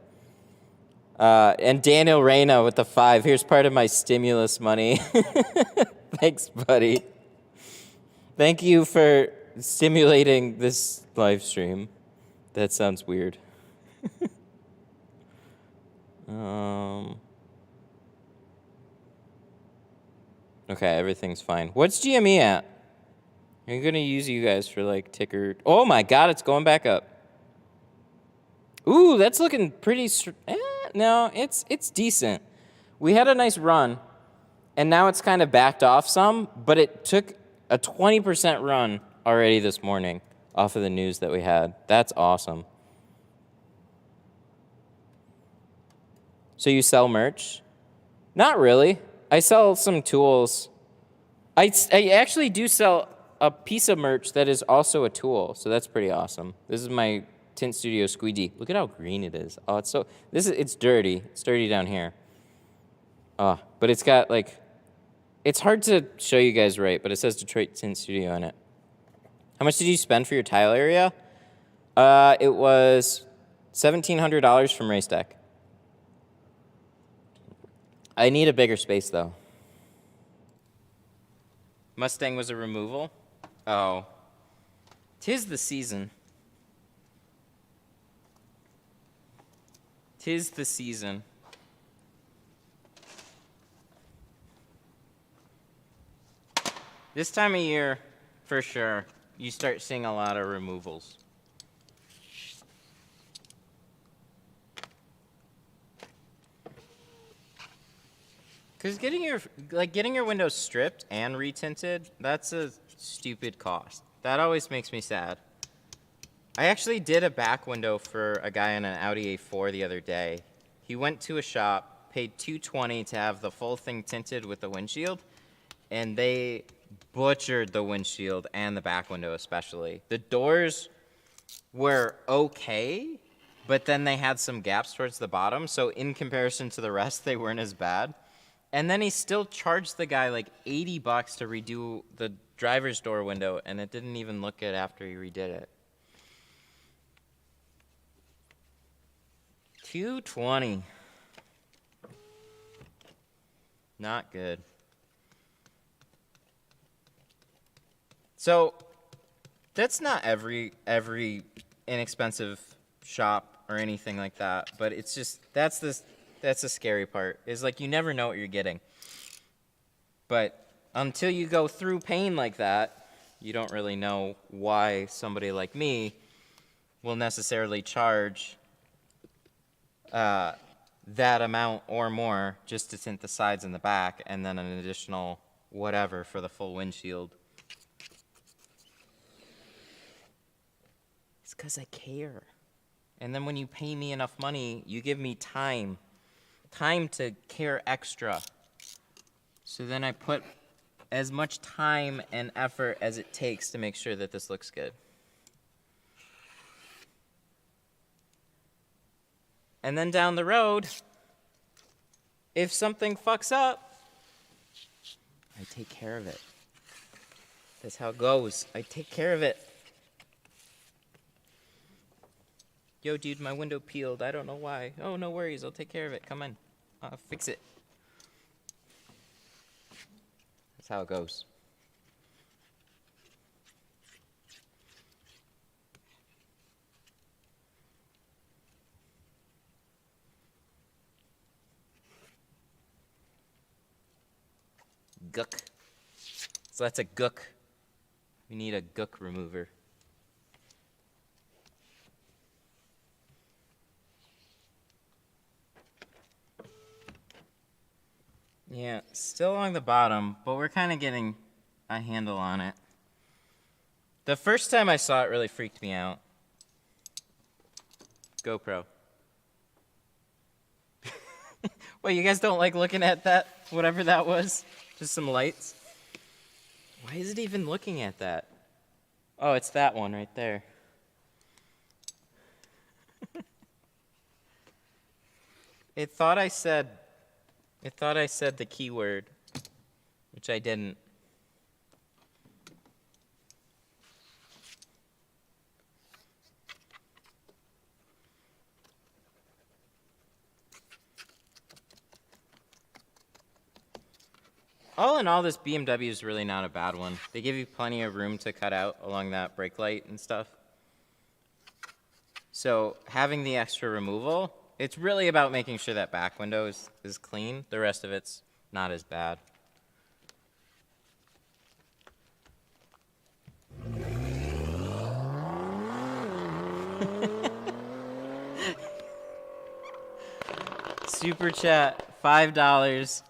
And Daniel Reyna with the 5. Here's part of my stimulus money. Thanks, buddy. Thank you for stimulating this live stream. That sounds weird. Okay, everything's fine. What's GME at? I'm going to use you guys for, like, ticker. Oh, my God, it's going back up. Ooh, that's looking pretty... no, it's decent. We had a nice run, and now it's kind of backed off some, but it took a 20% run already this morning off of the news that we had. That's awesome. So you sell merch? Not really. I sell some tools. I actually do sell a piece of merch that is also a tool, so that's pretty awesome. This is my Tint Studio Squeegee. Look at how green it is. Oh, it's dirty. It's dirty down here. Oh, but it's got, like, it's hard to show you guys right, but it says Detroit Tint Studio on it. How much did you spend for your tile area? It was $1,700 from Racetech. I need a bigger space, though. Mustang was a removal? Oh. 'Tis the season. 'Tis the season. This time of year, for sure, you start seeing a lot of removals. Because getting your windows stripped and retinted, that's a stupid cost. That always makes me sad. I actually did a back window for a guy in an Audi A4 the other day. He went to a shop, paid $220 to have the full thing tinted with the windshield, and they butchered the windshield and the back window especially. The doors were okay, but then they had some gaps towards the bottom, so in comparison to the rest, they weren't as bad. And then he still charged the guy like $80 to redo the driver's door window, and it didn't even look good after he redid it. $220. Not good. So that's not every inexpensive shop or anything like that, but it's just that's the scary part. Is like you never know what you're getting. But until you go through pain like that, you don't really know why somebody like me will necessarily charge that amount or more just to tint the sides and the back, and then an additional whatever for the full windshield. It's because I care. And then when you pay me enough money, you give me time to care extra. So then I put as much time and effort as it takes to make sure that this looks good. And then down the road, if something fucks up, I take care of it. That's how it goes. I take care of it. Yo, dude, my window peeled. I don't know why. Oh, no worries. I'll take care of it. Come in. I'll fix it. That's how it goes. Gook. So that's a gook. We need a gook remover. Yeah, still along the bottom, but we're kind of getting a handle on it. The first time I saw it really freaked me out. GoPro. Wait, you guys don't like looking at that, whatever that was? Just some lights? Why is it even looking at that? Oh, it's that one right there. It thought I said the keyword, which I didn't. All in all, this BMW is really not a bad one. They give you plenty of room to cut out along that brake light and stuff. So having the extra removal, it's really about making sure that back window is clean. The rest of it's not as bad. Super chat, $5.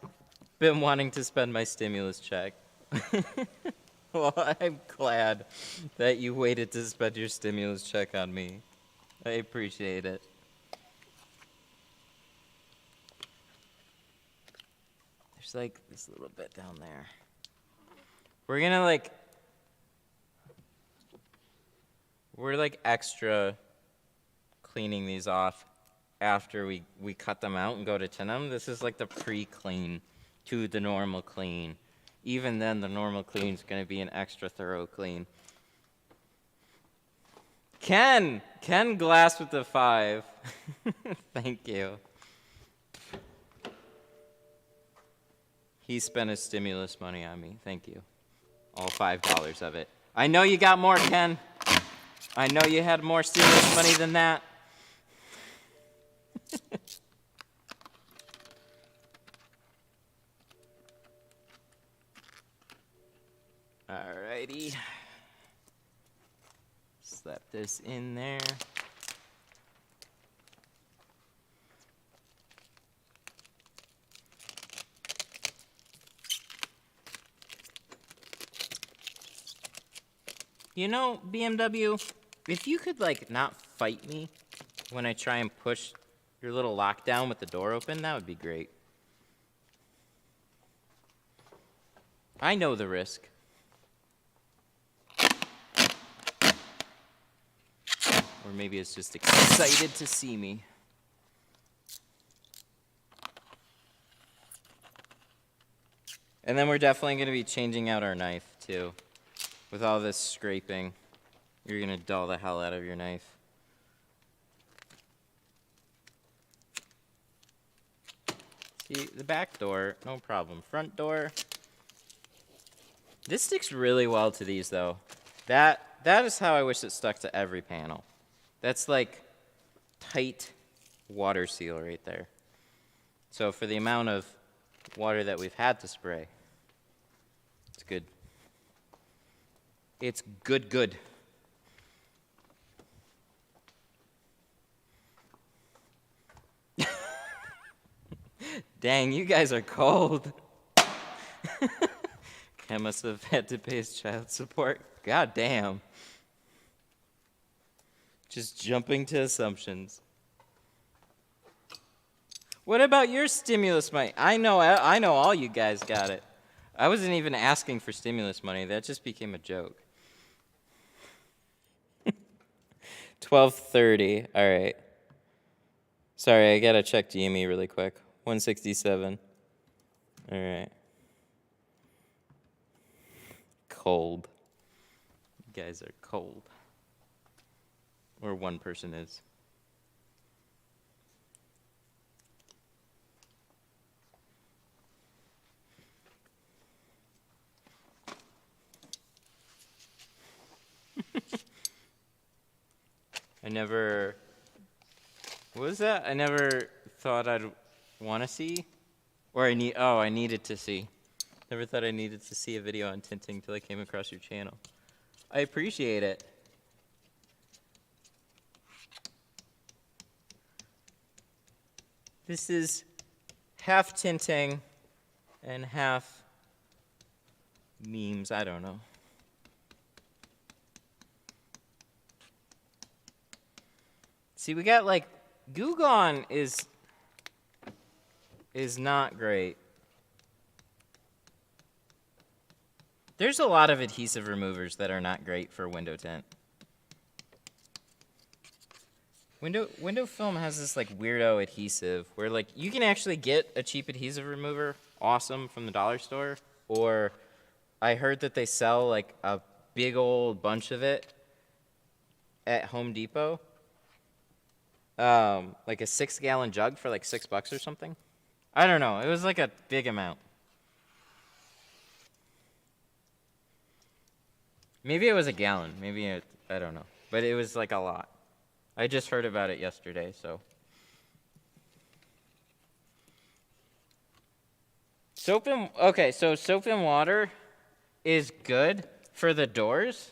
Been wanting to spend my stimulus check. Well, I'm glad that you waited to spend your stimulus check on me. I appreciate it. There's like this little bit down there. We're extra cleaning these off after we cut them out and go to tint them. This is like the pre-clean to the normal clean. Even then, the normal clean is going to be an extra thorough clean. Ken Glass with the 5. Thank you. He spent his stimulus money on me. Thank you. All $5 of it. I know you got more, Ken. I know you had more stimulus money than that. Alrighty. Slap this in there. You know, BMW, if you could like not fight me when I try and push your little lockdown with the door open, that would be great. I know the risk. Or maybe it's just excited to see me. And then we're definitely going to be changing out our knife, too. With all this scraping, you're going to dull the hell out of your knife. See, the back door, no problem. Front door. This sticks really well to these, though. That is how I wish it stuck to every panel. That's like tight water seal right there. So for the amount of water that we've had to spray, it's good. It's good. Dang, you guys are cold. I must have had to pay his child support. God damn. Just jumping to assumptions. What about your stimulus money? I know all you guys got it. I wasn't even asking for stimulus money. That just became a joke. 12:30. All right. Sorry, I gotta check GME really quick. 167. All right. Cold. You guys are cold. Or one person is. What was that? I never thought I'd want to see, or I needed to see. Never thought I needed to see a video on tinting till I came across your channel. I appreciate it. This is half tinting and half memes, I don't know. See, we got like, Goo Gone is not great. There's a lot of adhesive removers that are not great for window tint. Window film has this like weirdo adhesive where like you can actually get a cheap adhesive remover, awesome, from the dollar store, or I heard that they sell like a big old bunch of it at Home Depot. Like a 6-gallon jug for like $6 or something. I don't know. It was like a big amount. Maybe it was a gallon. I don't know. But it was like a lot. I just heard about it yesterday, so. So soap and water is good for the doors.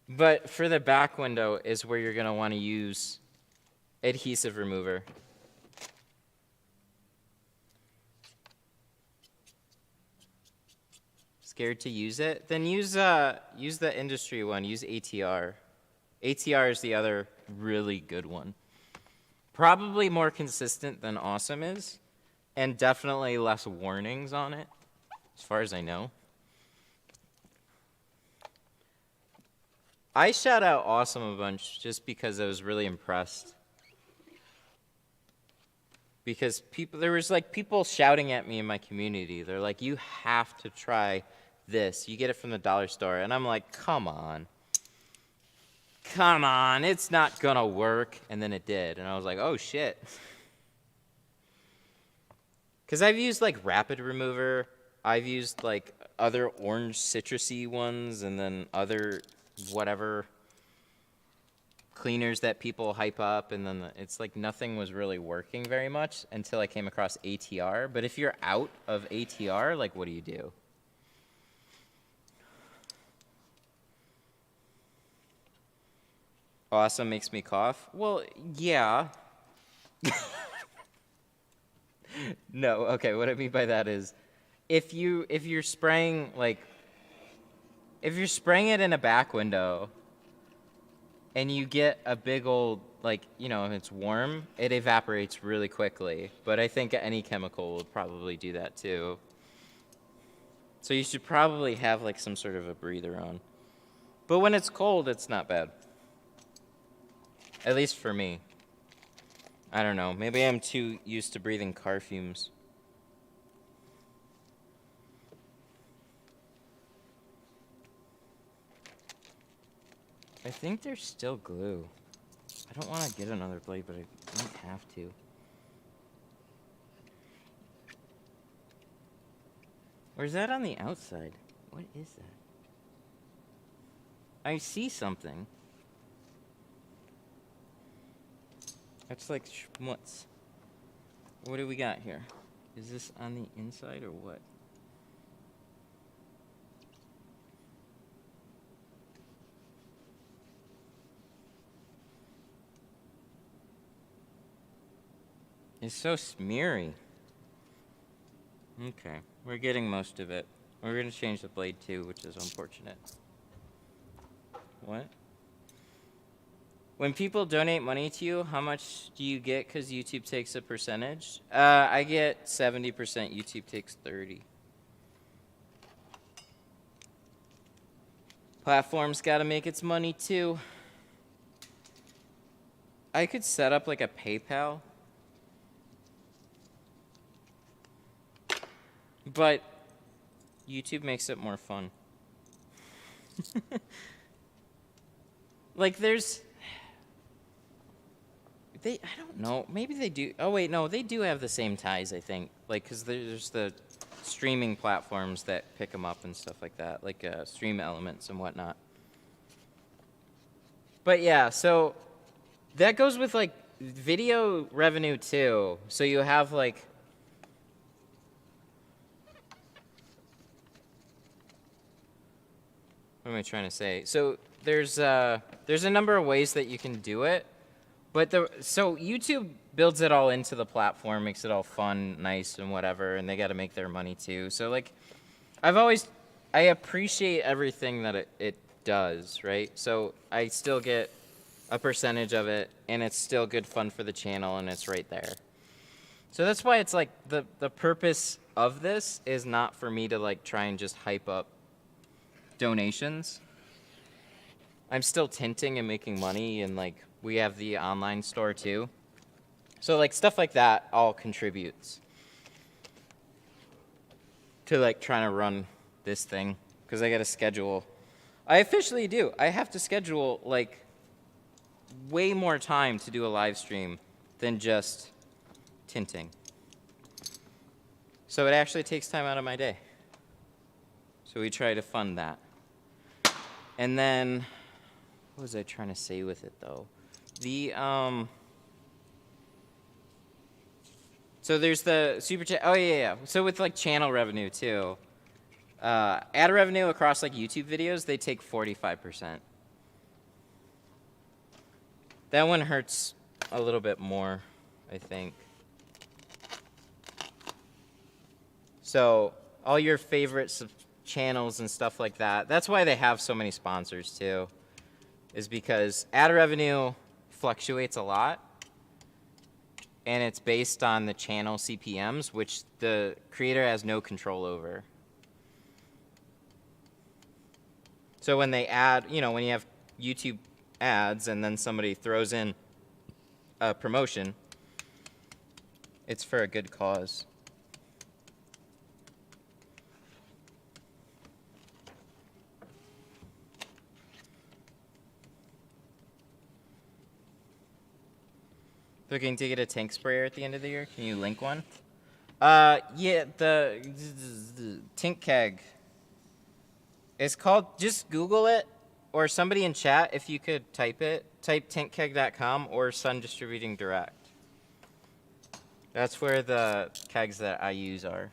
But for the back window is where you're going to want to use adhesive remover. Scared to use it? Then use the industry one. Use ATR. ATR is the other really good one. Probably more consistent than Awesome is, and definitely less warnings on it, as far as I know. I shout out Awesome a bunch just because I was really impressed. Because there was like people shouting at me in my community. They're like, you have to try this. You get it from the dollar store. And I'm like, come on. Come on, it's not gonna work. And then it did. And I was like, oh shit. Because I've used like Rapid Remover. I've used like other orange citrusy ones and then other whatever cleaners that people hype up, and then it's like nothing was really working very much until I came across ATR. But if you're out of ATR, like what do you do? Awesome makes me cough. Well, yeah. No, okay, what I mean by that is if you're spraying it in a back window and you get a big old, like, you know, if it's warm, it evaporates really quickly. But I think any chemical will probably do that too. So you should probably have like some sort of a breather on. But when it's cold, it's not bad. At least for me. I don't know. Maybe I'm too used to breathing car fumes. I think there's still glue. I don't want to get another blade, but I might have to. Or is that on the outside? What is that? I see something. That's like schmutz. What do we got here? Is this on the inside or what? It's so smeary. Okay, we're getting most of it. We're gonna change the blade too, which is unfortunate. What? When people donate money to you, how much do you get because YouTube takes a percentage? I get 70%, YouTube takes 30%. Platform's gotta make its money too. I could set up like a PayPal. But YouTube makes it more fun. Like I don't know, maybe they do. Oh wait, no, they do have the same ties, I think. Like, because there's the streaming platforms that pick them up and stuff like that, like Stream Elements and whatnot. But yeah, so that goes with like video revenue too. So you have like, what am I trying to say? So there's a number of ways that you can do it, but so YouTube builds it all into the platform, makes it all fun, nice, and whatever, and they got to make their money too. So like, I appreciate everything that it does, right? So I still get a percentage of it, and it's still good fun for the channel, and it's right there. So that's why it's like the purpose of this is not for me to like try and just hype up donations. I'm still tinting and making money, and like we have the online store too. So like stuff like that all contributes to like trying to run this thing, because I got to schedule. I officially do. I have to schedule like way more time to do a live stream than just tinting. So it actually takes time out of my day. So we try to fund that. And then, what was I trying to say with it though? So there's the super chat. Oh yeah. So with like channel revenue too. Ad revenue across like YouTube videos, they take 45%. That one hurts a little bit more, I think. So all your favorite channels and stuff like that, that's why they have so many sponsors too, is because ad revenue fluctuates a lot, and it's based on the channel CPMs, which the creator has no control over. So when they add, when you have YouTube ads and then somebody throws in a promotion, it's for a good cause. Looking to get a tank sprayer at the end of the year? Can you link one? Yeah, the tint keg. It's called, just Google it, or somebody in chat, if you could type it, type tintkeg.com or Sun Distributing Direct. That's where the kegs that I use are.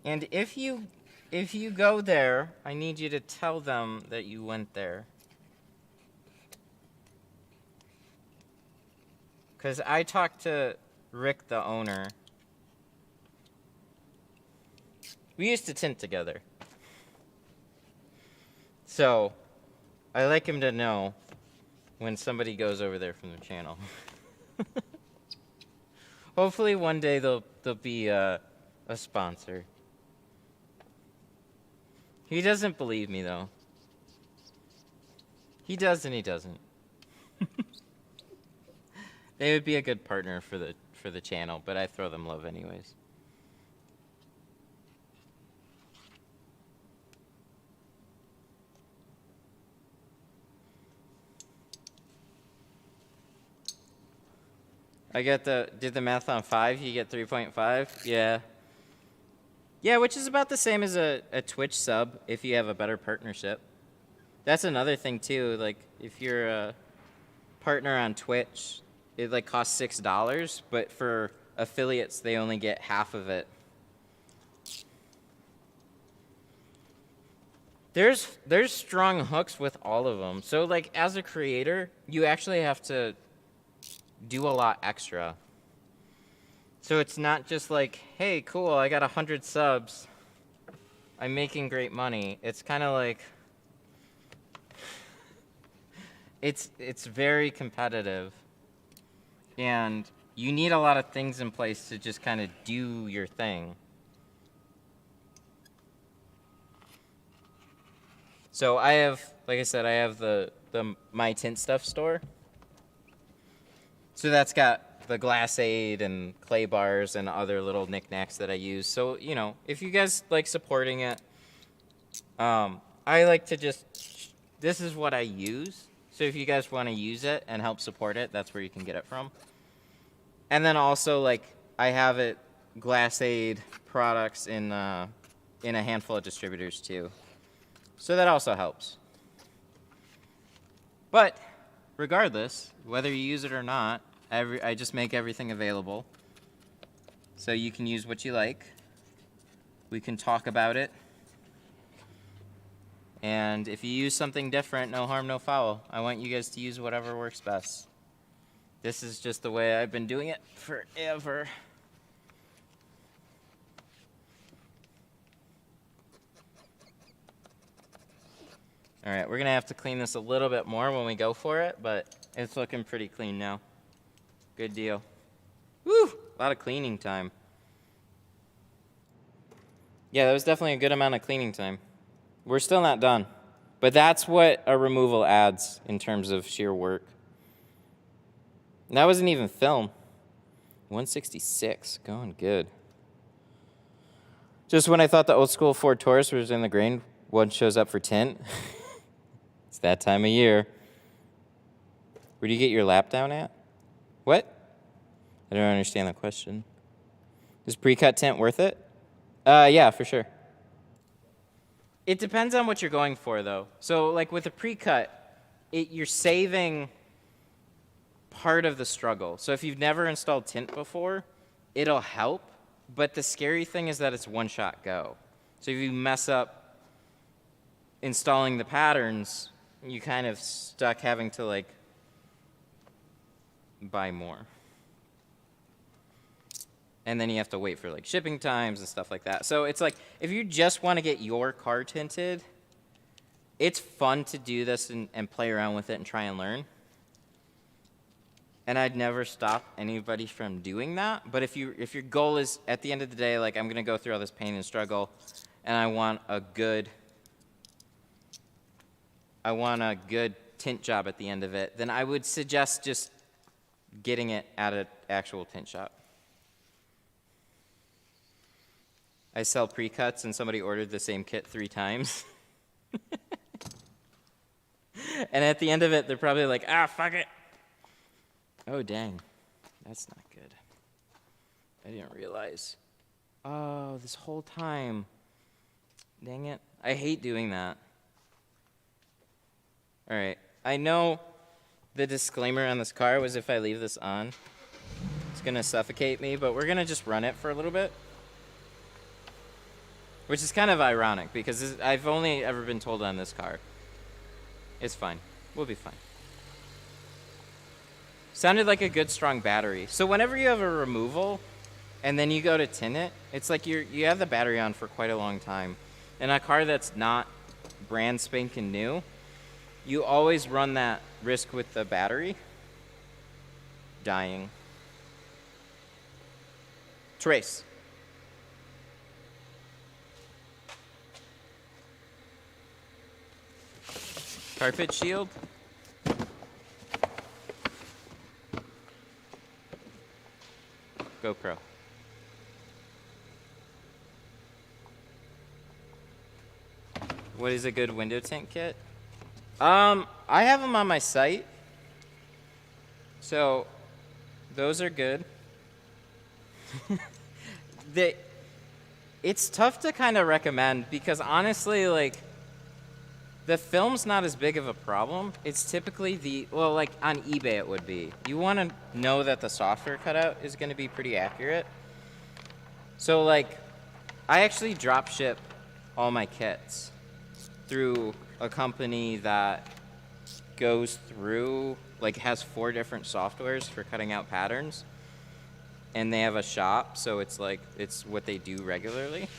And if you go there, I need you to tell them that you went there. Because I talked to Rick, the owner. We used to tint together. So I like him to know when somebody goes over there from the channel. Hopefully one day they'll be a sponsor. He doesn't believe me though. He does and he doesn't. They would be a good partner for the channel, but I throw them love anyways. I did the math on 5, you get 3.5? Yeah. Yeah, which is about the same as a Twitch sub if you have a better partnership. That's another thing too, like if you're a partner on Twitch, it like costs $6, but for affiliates they only get half of it. There's strong hooks with all of them. So like as a creator, you actually have to do a lot extra. So it's not just like, hey, cool, I got 100 subs. I'm making great money. It's kind of like, it's very competitive. And you need a lot of things in place to just kind of do your thing. So I have, like I said, I have the My Tint Stuff store. So that's got the glass aid and clay bars and other little knickknacks that I use. So, you know, if you guys like supporting it, I like to just, this is what I use. So if you guys want to use it and help support it, that's where you can get it from. And then also, like, I have it glass aid products in a handful of distributors too. So that also helps. But regardless, whether you use it or not, I just make everything available. So you can use what you like. We can talk about it. And if you use something different, no harm, no foul. I want you guys to use whatever works best. This is just the way I've been doing it forever. All right, we're gonna have to clean this a little bit more when we go for it, but it's looking pretty clean now. Good deal. Woo! A lot of cleaning time. Yeah, that was definitely a good amount of cleaning time. We're still not done, but that's what a removal adds in terms of sheer work. And that wasn't even film. 166, going good. Just when I thought the old school Ford Taurus was in the grain, one shows up for tint. It's that time of year. Where do you get your lap down at? What? I don't understand the question. Is pre-cut tint worth it? Yeah, for sure. It depends on what you're going for, though. So, like with a pre-cut, you're saving part of the struggle. So if you've never installed tint before, it'll help. But the scary thing is that it's one-shot go. So if you mess up installing the patterns, you kind of stuck having to, like, buy more. And then you have to wait for like shipping times and stuff like that. So it's like, if you just want to get your car tinted, it's fun to do this and play around with it and try and learn. And I'd never stop anybody from doing that. But if your goal is, at the end of the day, like, I'm going to go through all this pain and struggle, and I want a good tint job at the end of it, then I would suggest just getting it at an actual tint shop. I sell pre-cuts, and somebody ordered the same kit 3 times. And at the end of it, they're probably like, ah, fuck it. Oh, dang. That's not good. I didn't realize. Oh, this whole time. Dang it. I hate doing that. All right. I know the disclaimer on this car was if I leave this on, it's going to suffocate me, but we're going to just run it for a little bit. Which is kind of ironic, because I've only ever been told on this car. It's fine. We'll be fine. Sounded like a good, strong battery. So whenever you have a removal, and then you go to tint it, it's like you have the battery on for quite a long time. In a car that's not brand spanking new, you always run that risk with the battery dying. Trace. Carpet shield. GoPro. What is a good window tint kit? I have them on my site. So those are good. It's tough to kind of recommend because honestly, like, the film's not as big of a problem. It's typically well, like on eBay it would be. You want to know that the software cutout is going to be pretty accurate. So like, I actually drop ship all my kits through a company that goes through, like, has 4 different softwares for cutting out patterns. And they have a shop, so it's like, it's what they do regularly.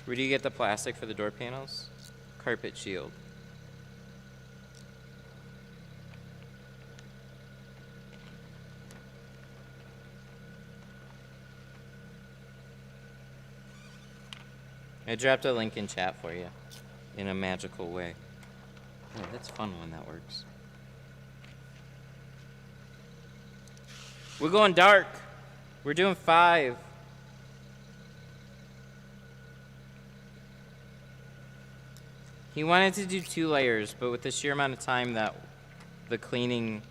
Where do you get the plastic for the door panels? Carpet Shield. I dropped a link in chat for you in a magical way. Oh, that's fun when that works. We're going dark. We're doing 5. He wanted to do 2 layers, but with the sheer amount of time that the cleaning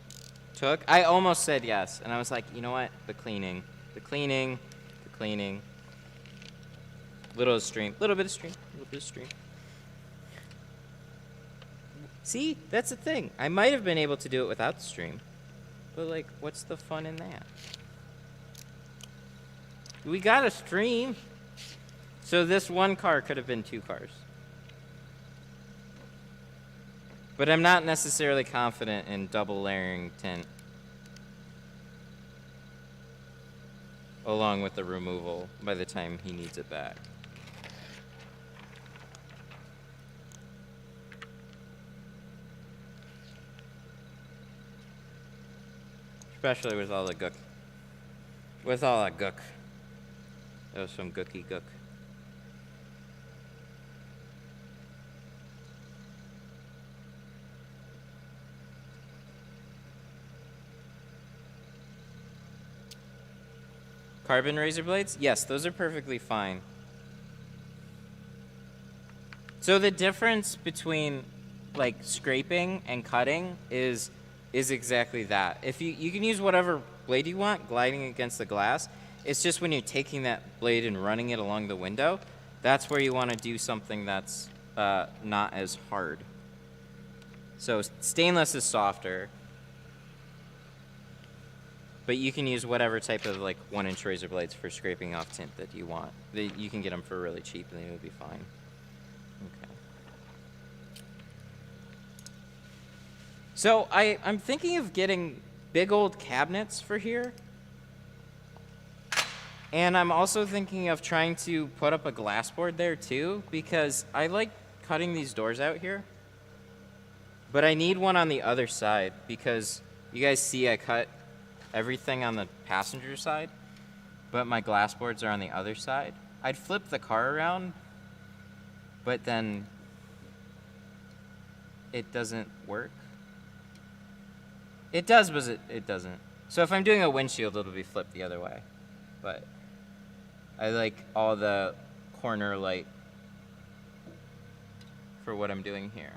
took, I almost said yes. And I was like, you know what? The cleaning. Little stream. Little bit of stream. See? That's the thing. I might have been able to do it without the stream. But, like, what's the fun in that? We got a stream. So this one car could have been 2 cars. But I'm not necessarily confident in double layering tint along with the removal by the time he needs it back. Especially with all the gook. With all that gook. That was some gooky gook. Carbon razor blades? Yes, those are perfectly fine. So the difference between, like, scraping and cutting is exactly that. If you can use whatever blade you want, gliding against the glass. It's just when you're taking that blade and running it along the window, that's where you want to do something that's not as hard. So stainless is softer, but you can use whatever type of, like, 1-inch razor blades for scraping off tint that you want. You can get them for really cheap and they will be fine. Okay. So I'm thinking of getting big old cabinets for here. And I'm also thinking of trying to put up a glass board there too, because I like cutting these doors out here. But I need one on the other side because you guys see I cut everything on the passenger side, but my glass boards are on the other side. I'd flip the car around, but then it doesn't work. It does, but it doesn't. So if I'm doing a windshield, it'll be flipped the other way. But I like all the corner light for what I'm doing here.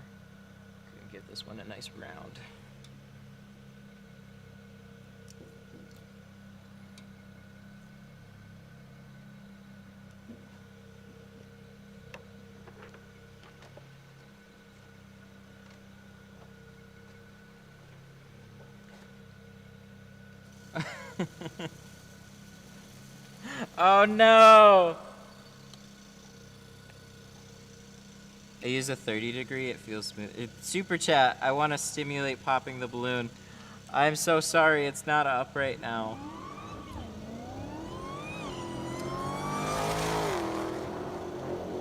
Gonna give this one a nice round. Oh no! I use a 30 degree, it feels smooth. Super chat, I want to stimulate popping the balloon. I'm so sorry, it's not up right now.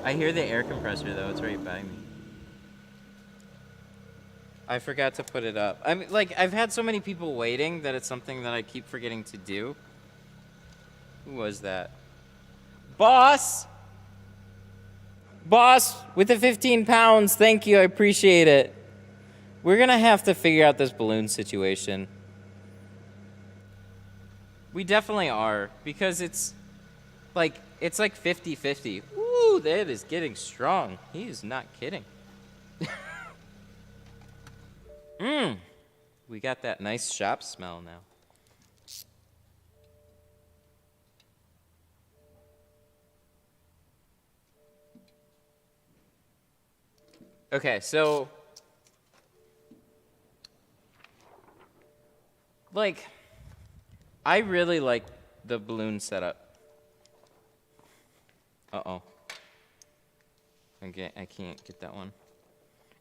I hear the air compressor though, it's right by me. I forgot to put it up. I mean, like, I've had so many people waiting that it's something that I keep forgetting to do. Who was that? Boss! Boss, with the 15 pounds, thank you, I appreciate it. We're going to have to figure out this balloon situation. We definitely are, because it's like 50-50. Ooh, that is getting strong. He is not kidding. We got that nice shop smell now. Okay, so like I really like the balloon setup. Uh-oh. Okay, I can't get that one.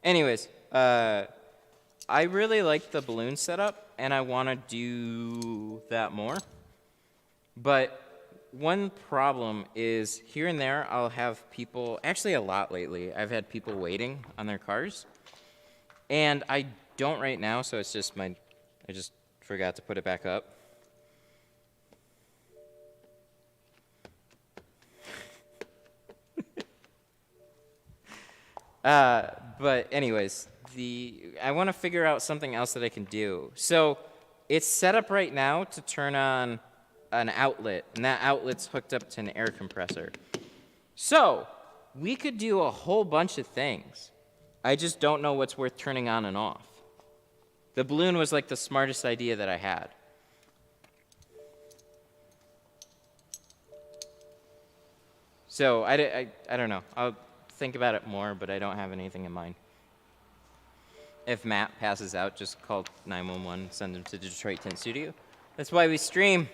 Anyways, I really like the balloon setup, and I want to do that more. But one problem is here and there I'll have people, actually a lot lately, I've had people waiting on their cars. And I don't right now, so it's just I just forgot to put it back up. But anyways, I want to figure out something else that I can do. So it's set up right now to turn on an outlet, and that outlet's hooked up to an air compressor. So we could do a whole bunch of things. I just don't know what's worth turning on and off. The balloon was like the smartest idea that I had. So I don't know. I'll think about it more, but I don't have anything in mind. If Matt passes out, just call 911, send him to the Detroit Tint Studio. That's why we stream.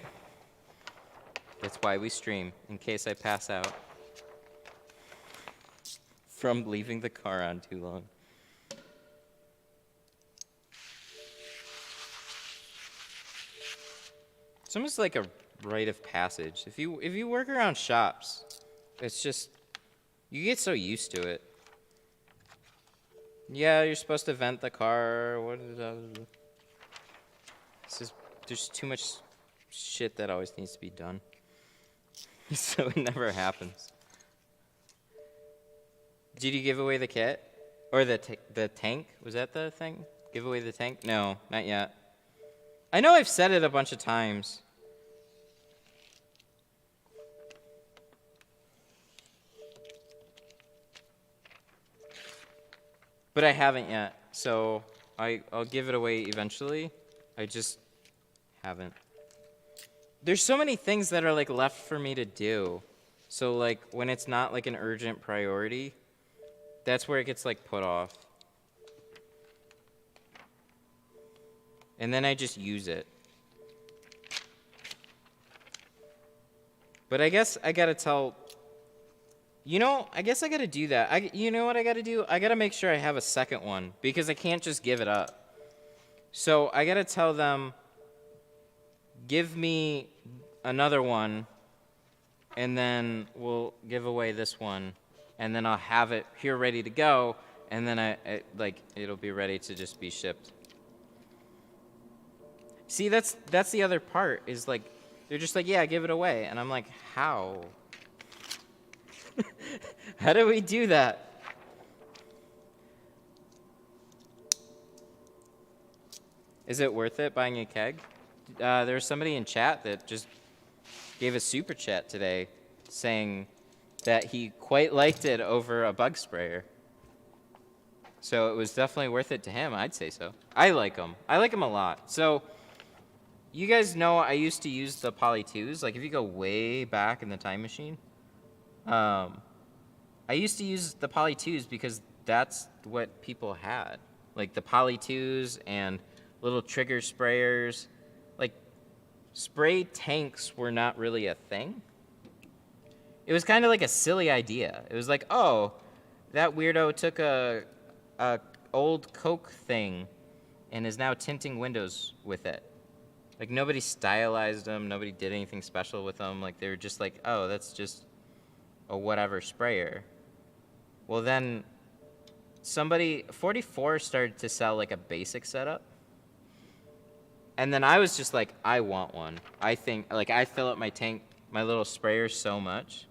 That's why we stream, in case I pass out from leaving the car on too long. It's almost like a rite of passage. If you work around shops, it's just, you get so used to it. Yeah, you're supposed to vent the car. What is that? It's just, there's too much shit that always needs to be done. So it never happens. Did you give away the kit? Or the tank? Was that the thing? Give away the tank? No, not yet. I know I've said it a bunch of times. But I haven't yet, so I'll give it away eventually. I just haven't. There's so many things that are like left for me to do. So like when it's not like an urgent priority, that's where it gets like put off. And then I just use it. But I guess I gotta tell, I guess I gotta do that. You know what I gotta do? I gotta make sure I have a second one, because I can't just give it up. So I gotta tell them, give me another one, and then we'll give away this one, and then I'll have it here ready to go, and then it'll be ready to just be shipped. See, that's the other part, is like, they're just like, yeah, give it away, and I'm like, how? How do we do that? Is it worth it buying a keg? There was somebody in chat that just gave a super chat today saying that he quite liked it over a bug sprayer. So it was definitely worth it to him. I'd say so. I like them. I like them a lot. So you guys know I used to use the Poly 2s. Like if you go way back in the time machine, I used to use the Poly 2s because that's what people had. Like the Poly 2s and little trigger sprayers. Like spray tanks were not really a thing. It was kind of like a silly idea. It was like, oh, that weirdo took a old Coke thing and is now tinting windows with it. Like nobody stylized them, nobody did anything special with them. Like they were just like, oh, that's just a whatever sprayer. Well then, 44 started to sell like a basic setup. And then I was just like, I want one. I think, like I fill up my tank, my little sprayer so much.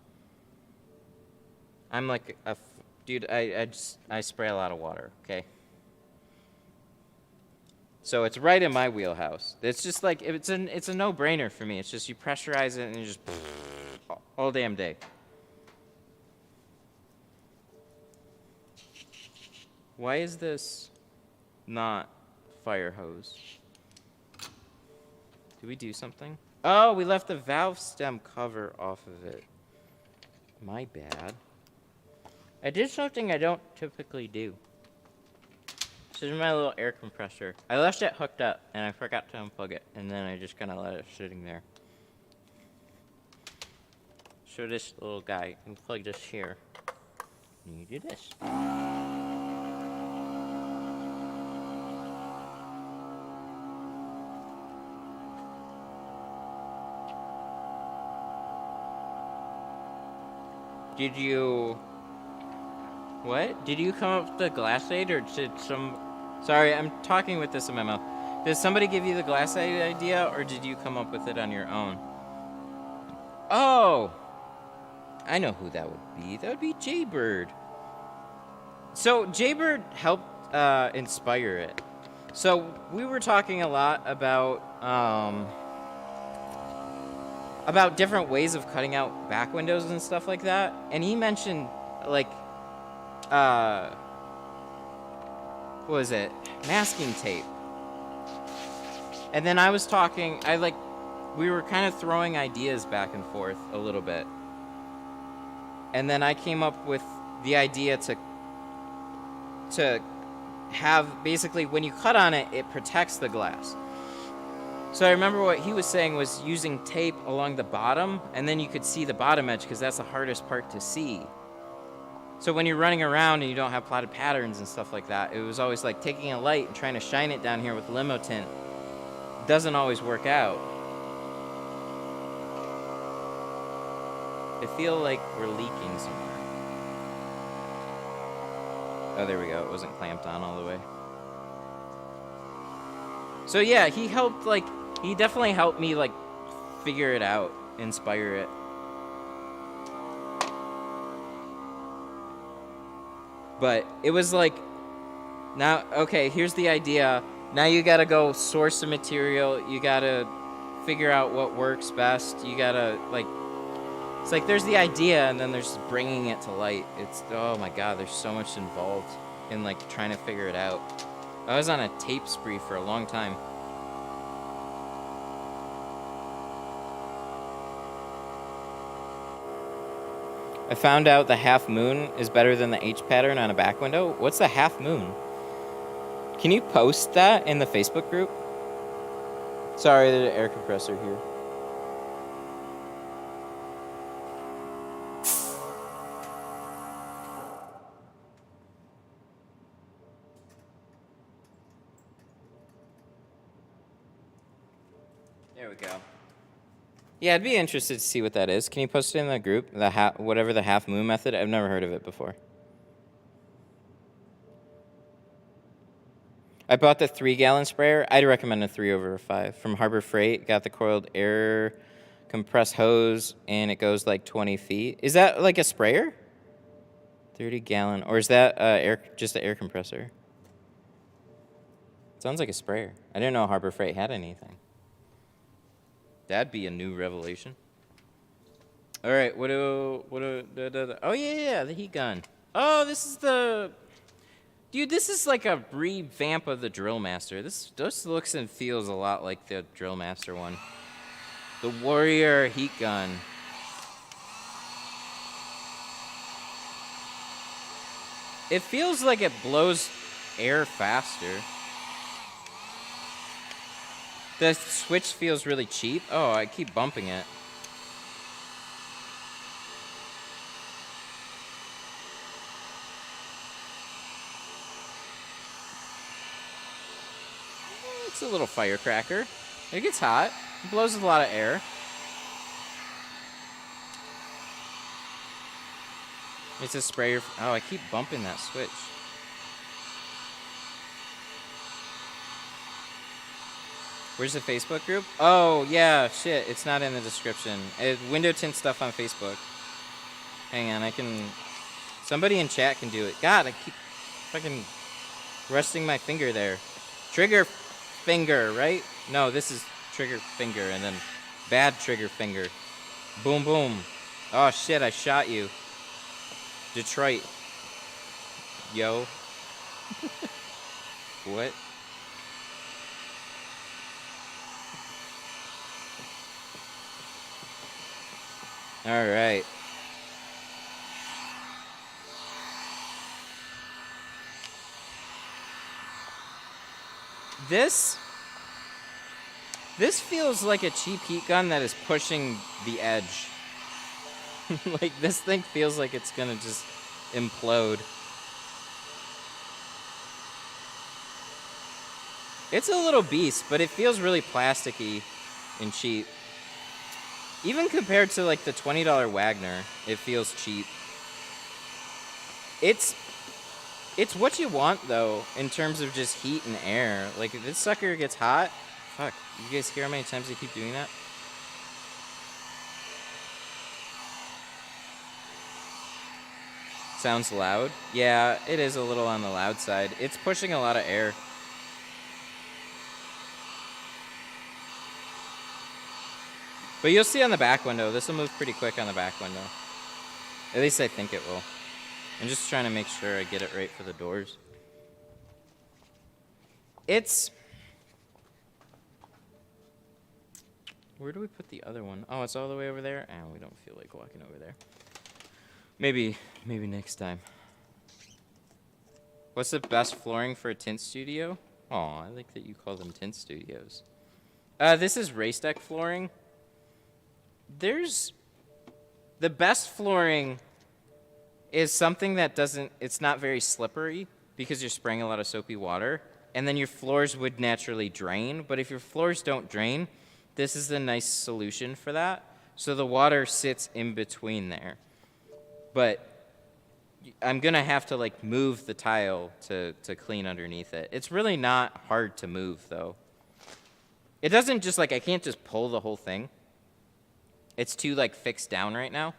I'm like, dude, I spray a lot of water, okay? So it's right in my wheelhouse. It's just like, it's a no-brainer for me. It's just you pressurize it and you just all damn day. Why is this not fire hose? Did we do something? Oh, we left the valve stem cover off of it. My bad. I did something I don't typically do. This is my little air compressor. I left it hooked up, and I forgot to unplug it, and then I just kind of let it sitting there. So this little guy, you plug this here, and you do this. Did you... What? Did you come up with the glass aid, or did some... Sorry, I'm talking with this in my mouth. Did somebody give you the glass aid idea, or did you come up with it on your own? Oh! I know who that would be. That would be Jaybird. So, Jaybird helped inspire it. So, we were talking a lot about different ways of cutting out back windows and stuff like that. And he mentioned, like, what was it? Masking tape. And then I was talking, we were kind of throwing ideas back and forth a little bit. And then I came up with the idea to have, basically, when you cut on it, it protects the glass. So I remember what he was saying was using tape along the bottom, and then you could see the bottom edge, because that's the hardest part to see. So when you're running around and you don't have plotted patterns and stuff like that, it was always like taking a light and trying to shine it down here with limo tint. Doesn't always work out. I feel like we're leaking somewhere. Oh, there we go. It wasn't clamped on all the way. So yeah, he helped, like, he definitely helped me, like, figure it out, inspire it. But it was like, now, okay, here's the idea. Now you gotta go source the material. You gotta figure out what works best. You gotta, like, it's like there's the idea, and then there's bringing it to light. It's, oh my God, there's so much involved in, like, trying to figure it out. I was on a tape spree for a long time. I found out the half moon is better than the H pattern on a back window. What's the half moon? Can you post that in the Facebook group? Sorry, there's an air compressor here. There we go. Yeah, I'd be interested to see what that is. Can you post it in the group? Whatever the half moon method? I've never heard of it before. I bought the 3-gallon sprayer. I'd recommend a 3 over a 5 from Harbor Freight. Got the coiled air compressed hose, and it goes like 20 feet. Is that like a sprayer? 30-gallon, or is that just an air compressor? Sounds like a sprayer. I didn't know Harbor Freight had anything. That'd be a new revelation. All right, oh yeah, the heat gun. Oh, this is the, dude, this is like a revamp of the Drill Master. This looks and feels a lot like the Drill Master one. The Warrior heat gun. It feels like it blows air faster. The switch feels really cheap. Oh, I keep bumping it. It's a little firecracker. It gets hot. It blows a lot of air. It's a sprayer. Oh, I keep bumping that switch. Where's the Facebook group? Oh, yeah, shit. It's not in the description. Window tint stuff on Facebook. Hang on, somebody in chat can do it. God, I keep fucking resting my finger there. Trigger finger, right? No, this is trigger finger and then bad trigger finger. Boom, boom. Oh, shit, I shot you. Detroit. Yo. What? All right. This feels like a cheap heat gun that is pushing the edge. Like, this thing feels like it's gonna just implode. It's a little beast, but it feels really plasticky and cheap. Even compared to like the $20 Wagner, it feels cheap. It's what you want though, in terms of just heat and air. Like if this sucker gets hot, fuck, you guys hear how many times they keep doing that? Sounds loud. Yeah, it is a little on the loud side. It's pushing a lot of air. But you'll see on the back window, this will move pretty quick on the back window. At least I think it will. I'm just trying to make sure I get it right for the doors. Where do we put the other one? Oh, it's all the way over there? Oh, we don't feel like walking over there. Maybe next time. What's the best flooring for a tint studio? Oh, I like that you call them tint studios. This is race deck flooring. The best flooring is something that it's not very slippery because you're spraying a lot of soapy water, and then your floors would naturally drain. But if your floors don't drain, this is a nice solution for that. So the water sits in between there. But I'm gonna have to like move the tile to clean underneath it. It's really not hard to move though. It doesn't just like, I can't just pull the whole thing. It's too like fixed down right now.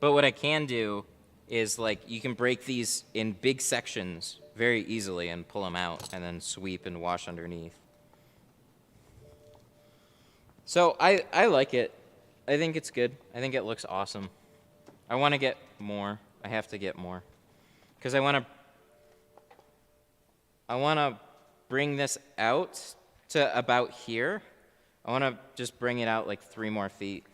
But what I can do is like, you can break these in big sections very easily and pull them out and then sweep and wash underneath. So I like it. I think it's good. I think it looks awesome. I want to get more. I have to get more. Because I want to bring this out to about here. I want to just bring it out like 3 more feet.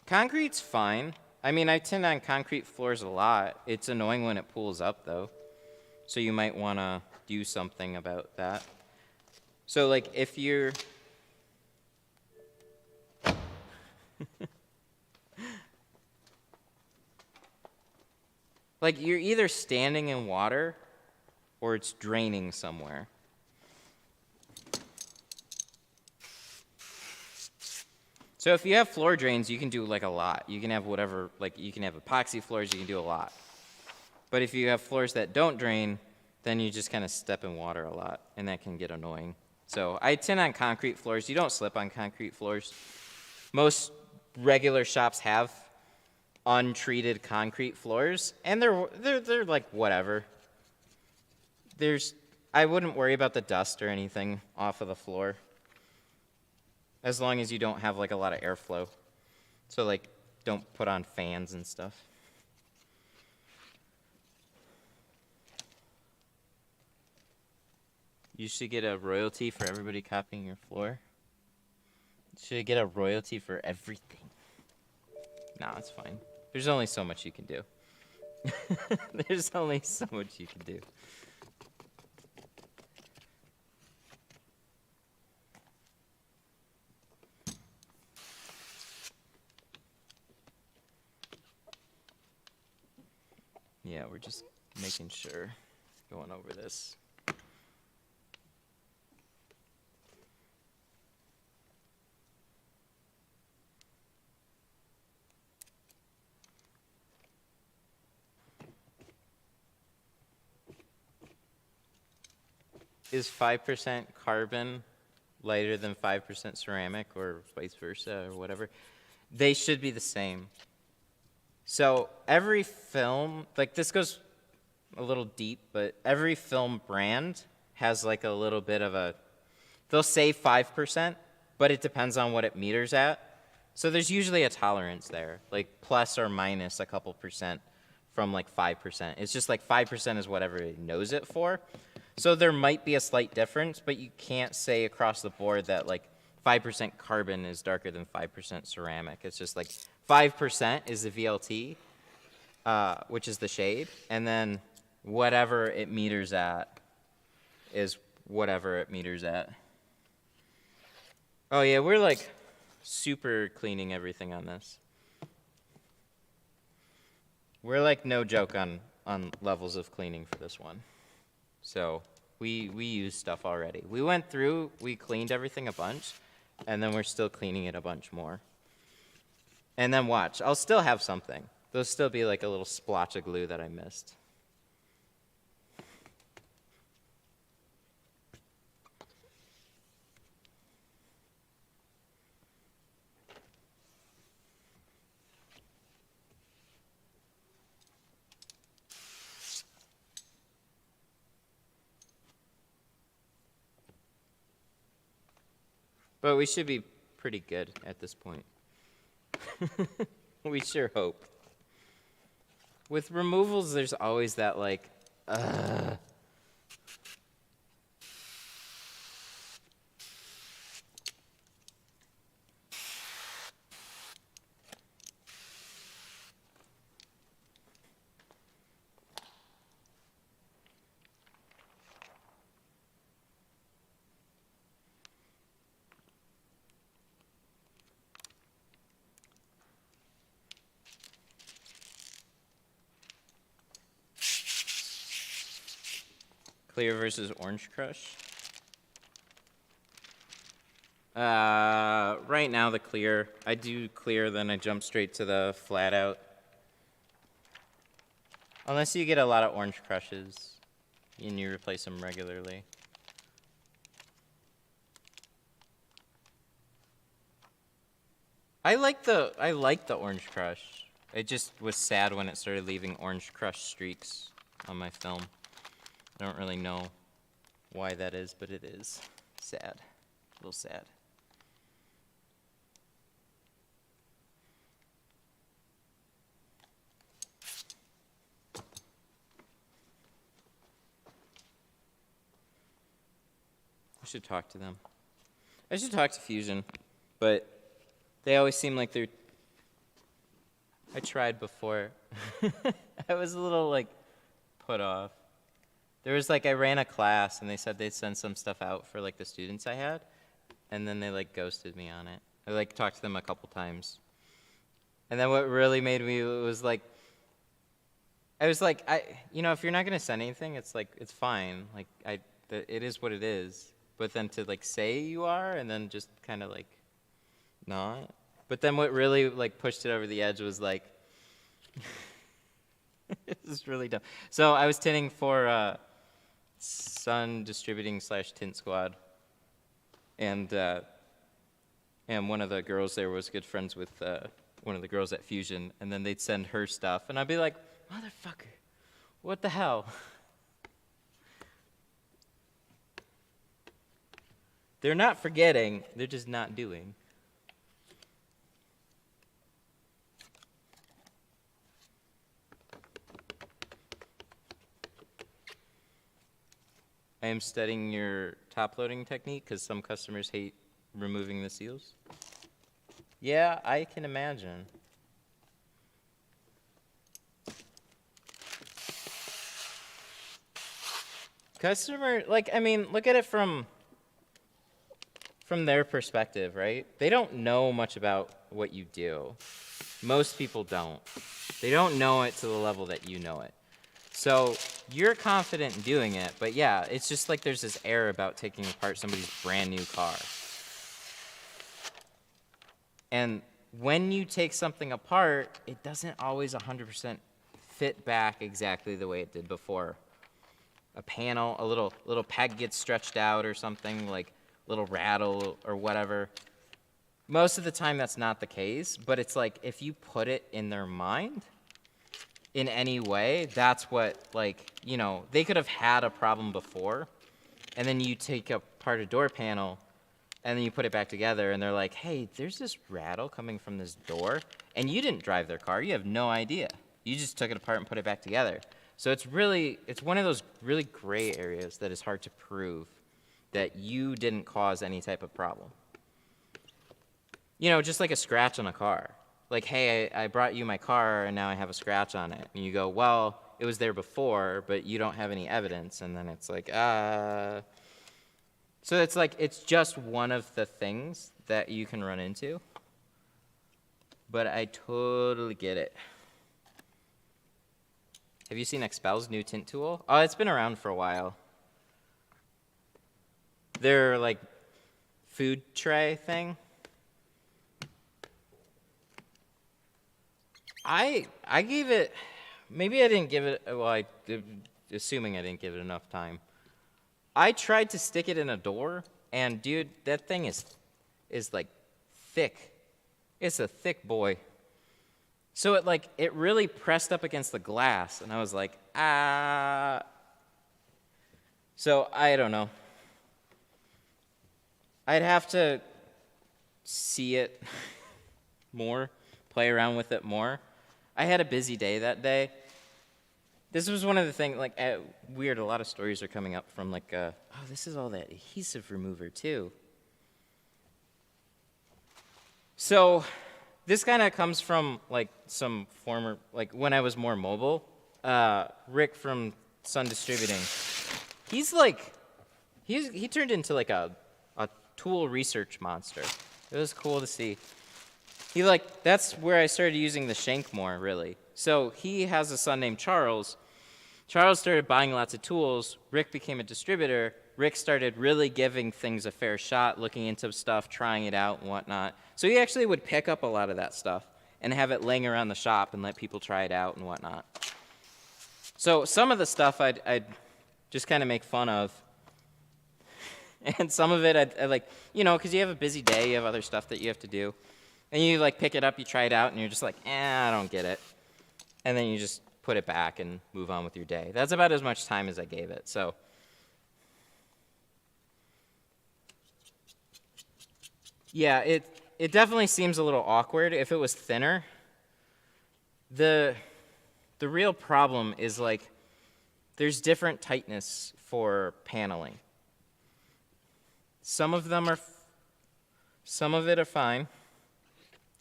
Concrete's fine. I mean, I tend on concrete floors a lot. It's annoying when it pulls up, though. So you might want to do something about that. So, like, if you're... like, you're either standing in water or it's draining somewhere. So if you have floor drains, you can do like a lot. You can have whatever, like you can have epoxy floors, you can do a lot. But if you have floors that don't drain, then you just kind of step in water a lot, and that can get annoying. So I tend on concrete floors. You don't slip on concrete floors. Most regular shops have untreated concrete floors, and they're like whatever. I wouldn't worry about the dust or anything off of the floor, as long as you don't have like a lot of airflow. So like, don't put on fans and stuff. You should get a royalty for everybody copying your floor. You should get a royalty for everything. No, it's fine. There's only so much you can do. There's only so much you can do. Yeah, we're just making sure, going over this. Is 5% carbon lighter than 5% ceramic, or vice versa, or whatever? They should be the same. So every film, like this goes a little deep, but every film brand has like a little bit of a, they'll say 5%, but it depends on what it meters at. So there's usually a tolerance there, like plus or minus a couple percent from like 5%. It's just like 5% is whatever it knows it for. So there might be a slight difference, but you can't say across the board that like 5% carbon is darker than 5% ceramic. It's just like 5% is the VLT, which is the shade, and then whatever it meters at is whatever it meters at. Oh yeah, we're like super cleaning everything on this. We're like no joke on levels of cleaning for this one. So we use stuff already. We went through, we cleaned everything a bunch, and then we're still cleaning it a bunch more. And then watch, I'll still have something. There'll still be like a little splotch of glue that I missed. But we should be pretty good at this point. We sure hope. With removals, there's always that like, Clear versus Orange Crush. Right now the clear. I do clear, then I jump straight to the flat out. Unless you get a lot of Orange Crushes and you replace them regularly. I like the Orange Crush. I just was sad when it started leaving Orange Crush streaks on my film. I don't really know why that is, but it is sad. A little sad. I should talk to them. I should talk to Fusion, but they always seem like they're... I tried before. I was a little, like, put off. There was, like, I ran a class, and they said they'd send some stuff out for, like, the students I had, and then they, like, ghosted me on it. I, like, talked to them a couple times. And then what really made me was, like, I was like, you know, if you're not going to send anything, it's, like, it's fine. Like, it is what it is. But then to, like, say you are, and then just kind of, like, not. But then what really, like, pushed it over the edge was, like, this is really dumb. So I was tinting for Sun Distributing / Tint Squad. And one of the girls there was good friends with one of the girls at Fusion. And then they'd send her stuff. And I'd be like, motherfucker, what the hell? They're not forgetting, they're just not doing. I am studying your top loading technique because some customers hate removing the seals. Yeah, I can imagine. Customer, like, I mean, look at it from their perspective, right? They don't know much about what you do. Most people don't. They don't know it to the level that you know it. So you're confident in doing it, but yeah, it's just like there's this air about taking apart somebody's brand new car. And when you take something apart, it doesn't always 100% fit back exactly the way it did before. A panel, a little peg gets stretched out or something, like little rattle or whatever. Most of the time that's not the case, but it's like if you put it in their mind, in any way, that's what, like, you know, they could have had a problem before, and then you take apart a door panel, and then you put it back together, and they're like, hey, there's this rattle coming from this door, and you didn't drive their car. You have no idea. You just took it apart and put it back together. So it's one of those really gray areas that is hard to prove that you didn't cause any type of problem. You know, just like a scratch on a car. Like, hey, I brought you my car, and now I have a scratch on it. And you go, well, it was there before, but you don't have any evidence. And then it's like, So it's like, it's just one of the things that you can run into. But I totally get it. Have you seen Expel's new tint tool? Oh, it's been around for a while. Their, like, food tray thing. I gave it, maybe I didn't give it, well, assuming I didn't give it enough time. I tried to stick it in a door, and dude, that thing is like thick. It's a thick boy. So it really pressed up against the glass, and I was like, ah. So I don't know. I'd have to see it more, play around with it more. I had a busy day that day. This was one of the things, like, weird, a lot of stories are coming up from, like, oh, this is all that adhesive remover, too. So this kind of comes from, like, some former, like, when I was more mobile. Rick from Sun Distributing, he's, like, he turned into, like, a tool research monster. It was cool to see. That's where I started using the shank more, really. So he has a son named Charles. Charles started buying lots of tools. Rick became a distributor. Rick started really giving things a fair shot, looking into stuff, trying it out and whatnot. So he actually would pick up a lot of that stuff and have it laying around the shop and let people try it out and whatnot. So some of the stuff I'd just kind of make fun of. And some of it I'd like, you know, because you have a busy day, you have other stuff that you have to do. And you, like, pick it up, you try it out, and you're just like, I don't get it. And then you just put it back and move on with your day. That's about as much time as I gave it, so. Yeah, it definitely seems a little awkward. If it was thinner, the real problem is, like, there's different tightness for paneling. Some of it are fine.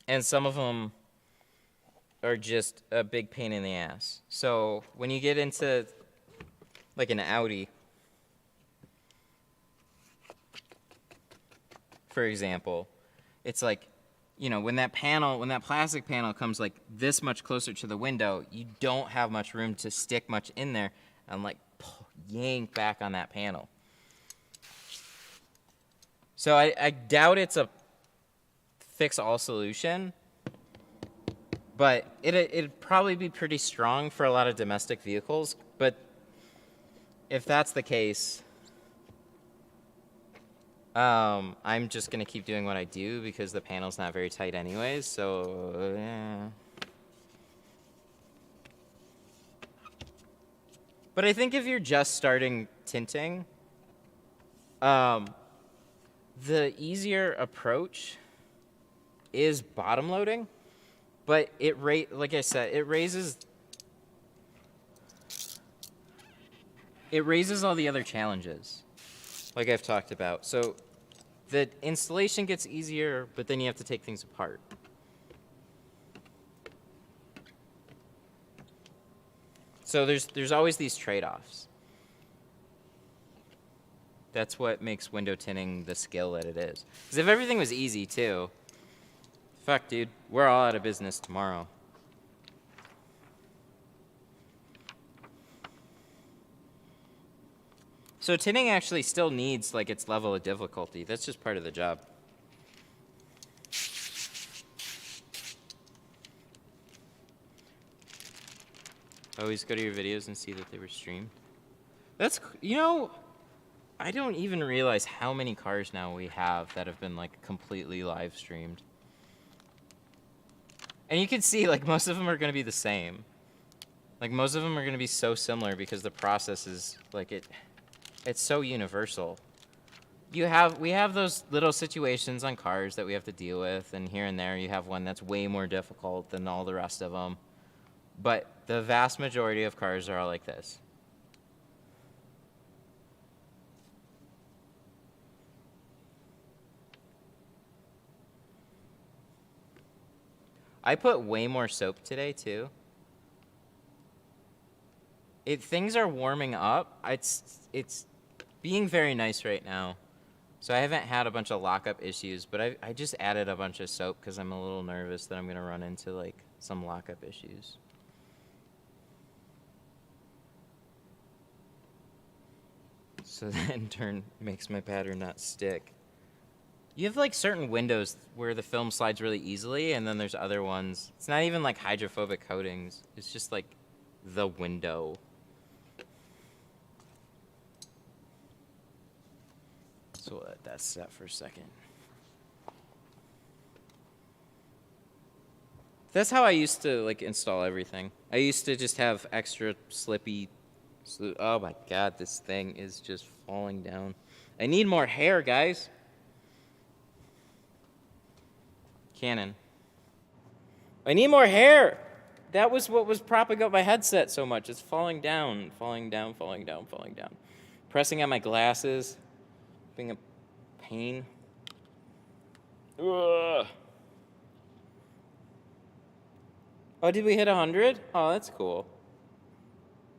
And some of them are just a big pain in the ass. So when you get into, like, an Audi, for example, it's like, you know, when that plastic panel comes, like, this much closer to the window, you don't have much room to stick much in there and, like, yank back on that panel. So I doubt it's a fix-all solution, but it'd probably be pretty strong for a lot of domestic vehicles. But if that's the case, I'm just gonna keep doing what I do because the panel's not very tight anyways, so yeah. But I think if you're just starting tinting, the easier approach is bottom loading, but like I said, it raises all the other challenges, like I've talked about. So the installation gets easier, but then you have to take things apart. So there's always these trade-offs. That's what makes window tinting the skill that it is. Because if everything was easy, too, fuck, dude, we're all out of business tomorrow. So tinting actually still needs, like, its level of difficulty. That's just part of the job. Always go to your videos and see that they were streamed. That's, you know, I don't even realize how many cars now we have that have been, like, completely live streamed. And you can see, like, most of them are going to be the same. Like most of them are gonna be so similar because the process is like it's so universal. We have those little situations on cars that we have to deal with, and here and there you have one that's way more difficult than all the rest of them. But the vast majority of cars are all like this. I put way more soap today too. Things are warming up. It's being very nice right now. So I haven't had a bunch of lockup issues, but I just added a bunch of soap because I'm a little nervous that I'm gonna run into like some lockup issues. So that in turn makes my pattern not stick. You have like certain windows where the film slides really easily, and then there's other ones. It's not even like hydrophobic coatings. It's just like the window. So we'll let that set for a second. That's how I used to like install everything. I used to just have extra slippy. Oh my God, this thing is just falling down. I need more hair, guys. Canon. I need more hair. That was what was propping up my headset so much. It's falling down, falling down, falling down, falling down. Pressing on my glasses. Being a pain. Ugh. Oh, did we hit 100? Oh, that's cool.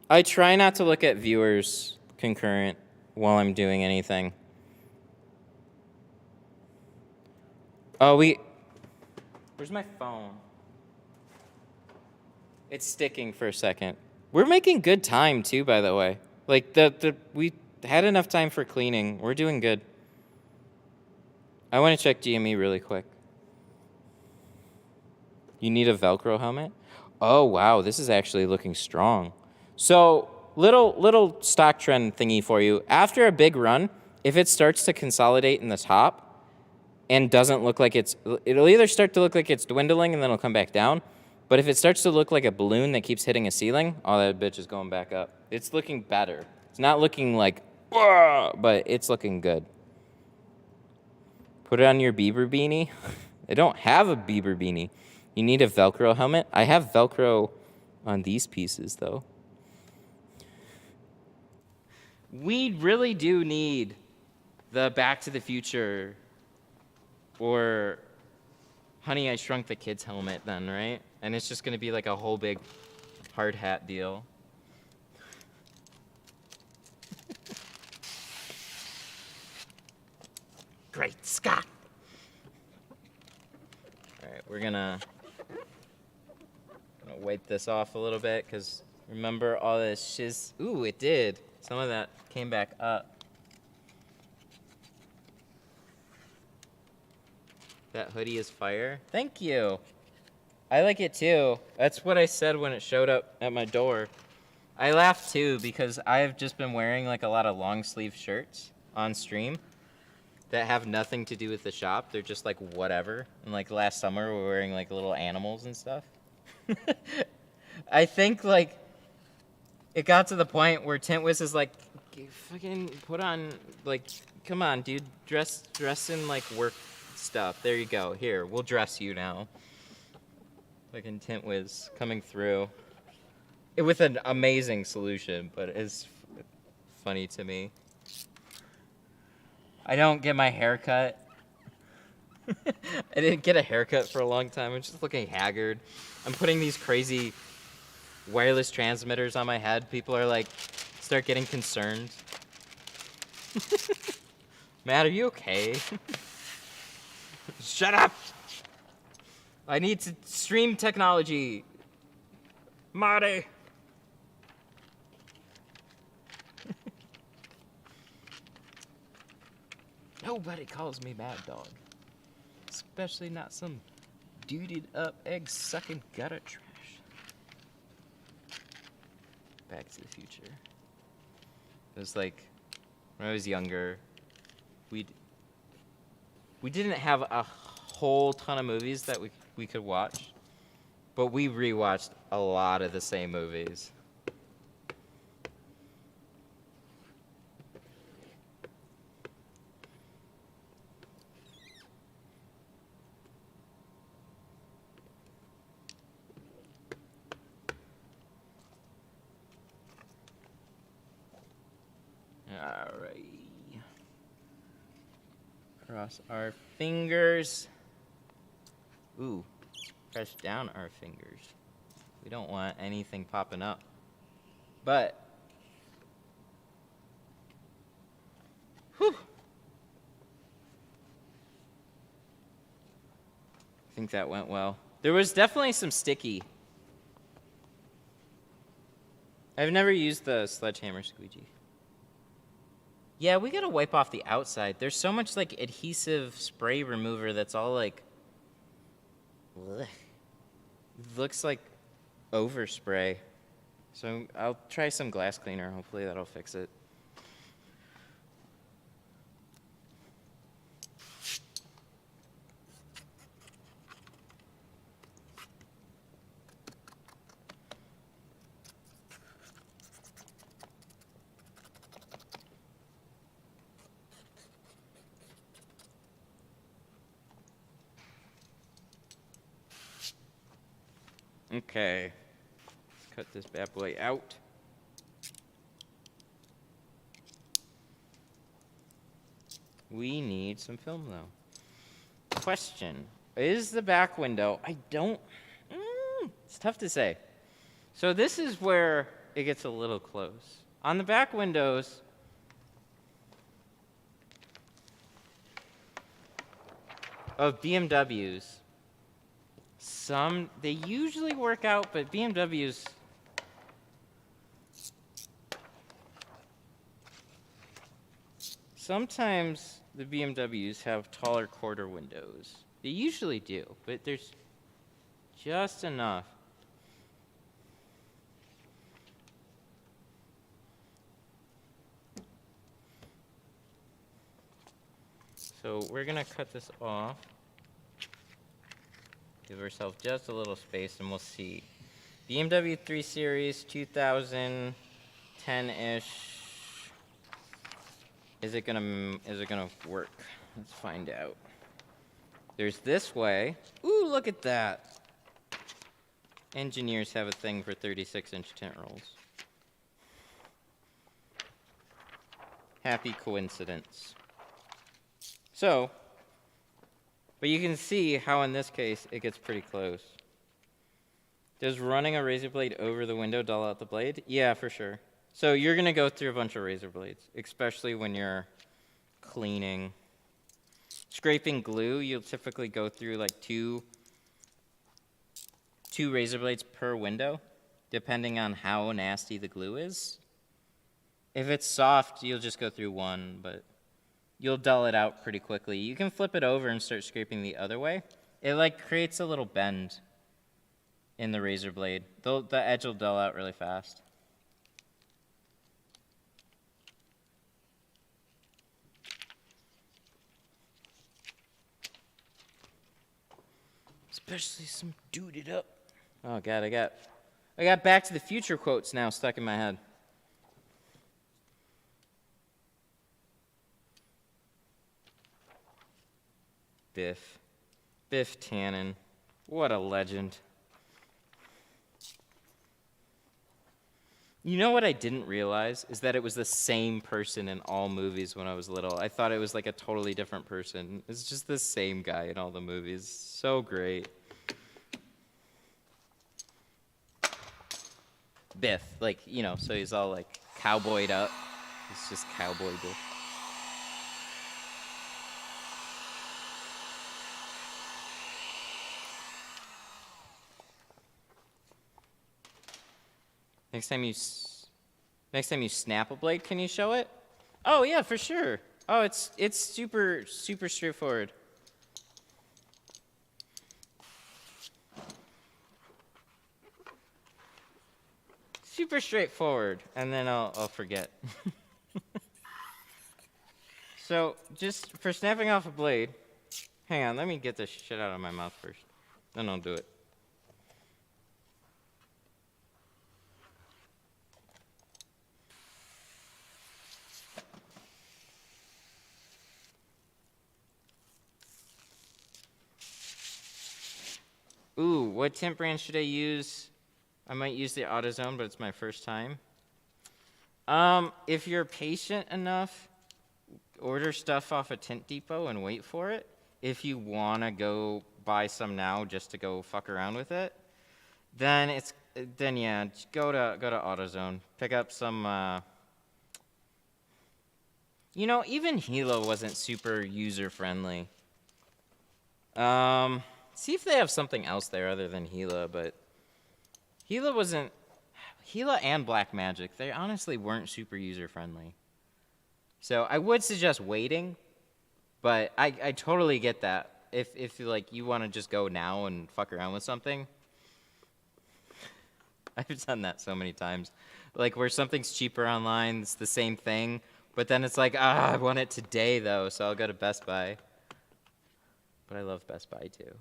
I try not to look at viewers concurrent while I'm doing anything. Oh, where's my phone? It's sticking for a second. We're making good time too, by the way. Like we had enough time for cleaning. We're doing good. I want to check GME really quick. You need a Velcro helmet? Oh, wow, this is actually looking strong. So, little stock trend thingy for you. After a big run, if it starts to consolidate in the top and doesn't look like it'll either start to look like it's dwindling and then it'll come back down. But if it starts to look like a balloon that keeps hitting a ceiling, oh, that bitch is going back up. It's looking better. It's not looking like, but it's looking good. Put it on your Bieber beanie. I don't have a Bieber beanie. You need a Velcro helmet? I have Velcro on these pieces, though. We really do need the Back to the Future or Honey, I Shrunk the Kids helmet then, right? And it's just going to be like a whole big hard hat deal. Great Scott! All right, we're gonna wipe this off a little bit because remember all this shiz. Ooh, it did. Some of that came back up. That hoodie is fire. Thank you. I like it too. That's what I said when it showed up at my door. I laughed too because I've just been wearing like a lot of long sleeve shirts on stream that have nothing to do with the shop. They're just like whatever. And like last summer we were wearing like little animals and stuff. I think like it got to the point where Tint Wiz is like, fucking put on like, come on, dude, dress in like work stuff. There you go. Here, we'll dress you now. Fucking Tint Wiz coming through with an amazing solution, but it's funny to me. I don't get my hair cut. I didn't get a haircut for a long time. I'm just looking haggard. I'm putting these crazy wireless transmitters on my head. People are like, start getting concerned. Matt, are you okay? Shut up! I need to stream technology. Marty! Nobody calls me Mad Dog. Especially not some duded up egg-sucking gutter trash. Back to the Future. It was like, when I was younger, we didn't have a whole ton of movies that we could watch. but we rewatched a lot of the same movies. Alright. Cross our fingers. Ooh, press down our fingers. We don't want anything popping up. But, whew. I think that went well. There was definitely some sticky. I've never used the sledgehammer squeegee. Yeah, we gotta wipe off the outside. There's so much like adhesive spray remover that's all like, blech. Looks like overspray. So I'll try some glass cleaner. Hopefully that'll fix it. Okay, let's cut this bad boy out. We need some film though. Question, is the back window, it's tough to say. So this is where it gets a little close. On the back windows, of BMWs, they usually work out, but BMWs, sometimes the BMWs have taller quarter windows. They usually do, but there's just enough. So we're gonna cut this off. Give ourselves just a little space and we'll see. BMW 3 Series 2010-ish. Is it gonna work? Let's find out. There's this way. Ooh, look at that. Engineers have a thing for 36-inch tint rolls. Happy coincidence. So, but you can see how in this case it gets pretty close. Does running a razor blade over the window dull out the blade? Yeah, for sure. So you're gonna go through a bunch of razor blades, especially when you're cleaning. Scraping glue, you'll typically go through like two razor blades per window, depending on how nasty the glue is. If it's soft, you'll just go through one, but you'll dull it out pretty quickly. You can flip it over and start scraping the other way. It like creates a little bend in the razor blade. The edge will dull out really fast. Especially some duded up. Oh God, I got Back to the Future quotes now stuck in my head. Biff Tannen. What a legend. You know what I didn't realize is that it was the same person in all movies when I was little. I thought it was like a totally different person. It's just the same guy in all the movies. So great. Biff, like, you know, so he's all like cowboyed up. It's just cowboy Biff. Next time you snap a blade, can you show it? Oh yeah, for sure. Oh, it's super straightforward. Super straightforward, and then I'll forget. So just for snapping off a blade, hang on, let me get this shit out of my mouth first. Then I'll do it. Ooh, what tint brand should I use? I might use the AutoZone, but it's my first time. If you're patient enough, order stuff off a Tint Depot and wait for it. If you want to go buy some now just to go fuck around with it, then yeah, just go to AutoZone. Pick up some, you know, even Hilo wasn't super user-friendly. See if they have something else there other than Hilo, but Hilo wasn't... Hilo and Blackmagic, they honestly weren't super user-friendly. So I would suggest waiting, but I totally get that. If like, you want to just go now and fuck around with something. I've done that so many times. Like, where something's cheaper online, it's the same thing, but then it's like, I want it today, though, so I'll go to Best Buy. But I love Best Buy, too.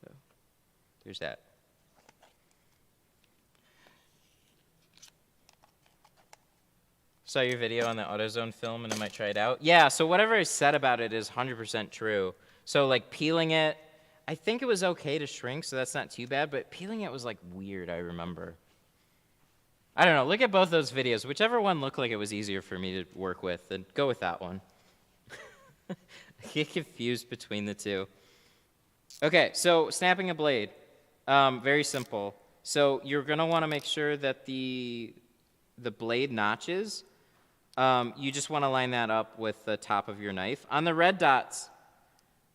So there's that. Saw your video on the AutoZone film, and I might try it out. Yeah, so whatever I said about it is 100% true. So, like, peeling it, I think it was okay to shrink, so that's not too bad, but peeling it was, like, weird, I remember. I don't know, look at both those videos. Whichever one looked like it was easier for me to work with, then go with that one. I get confused between the two. Okay, so snapping a blade, very simple. So you're gonna wanna make sure that the blade notches, you just wanna line that up with the top of your knife. On the red dots,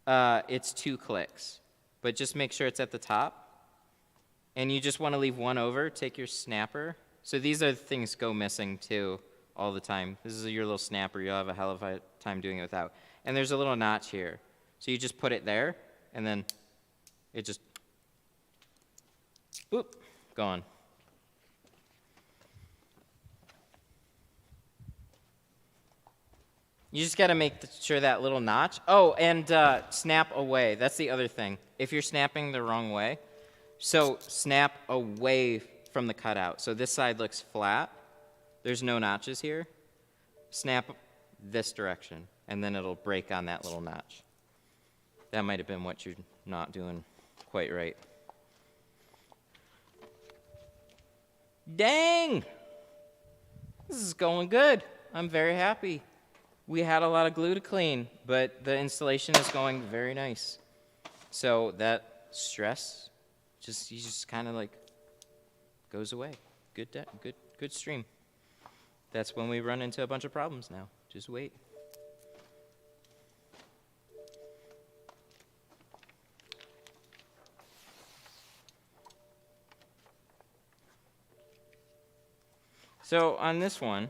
it's 2 clicks, but just make sure it's at the top. And you just wanna leave one over, take your snapper. So these are the things go missing too all the time. This is your little snapper, you'll have a hell of a time doing it without. And there's a little notch here. So you just put it there, and then it just, boop, gone. You just gotta make sure that little notch. Oh, and snap away, that's the other thing. If you're snapping the wrong way, so snap away from the cutout. So this side looks flat. There's no notches here. Snap this direction, and then it'll break on that little notch. That might have been what you're not doing quite right. Dang! This is going good. I'm very happy. We had a lot of glue to clean, but the installation is going very nice. So that stress just kind of like goes away. Good stream. That's when we run into a bunch of problems now. Just wait. So on this one,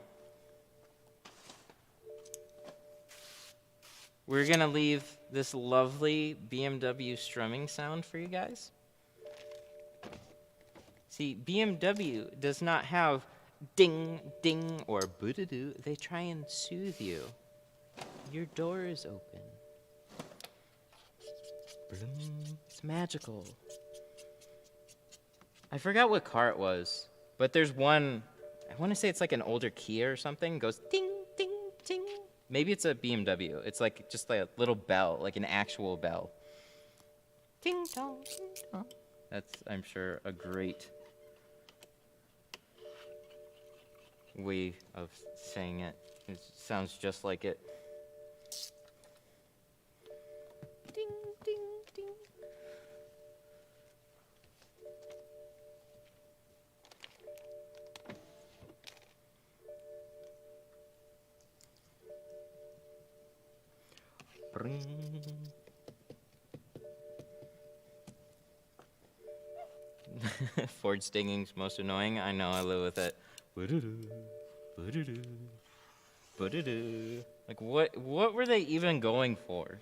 we're gonna leave this lovely BMW strumming sound for you guys. See, BMW does not have ding, ding, or boo-doo-doo. They try and soothe you. Your door is open. It's magical. I forgot what car it was, but there's one, I want to say it's like an older Kia or something, goes ding, ding, ding. Maybe it's a BMW. It's like just like a little bell, like an actual bell. Ding dong, ding dong. That's, I'm sure, a great way of saying it. It sounds just like it. Ding, ding, ding. Bring. Ford stinging's most annoying. I know, I live with it. Like, what were they even going for?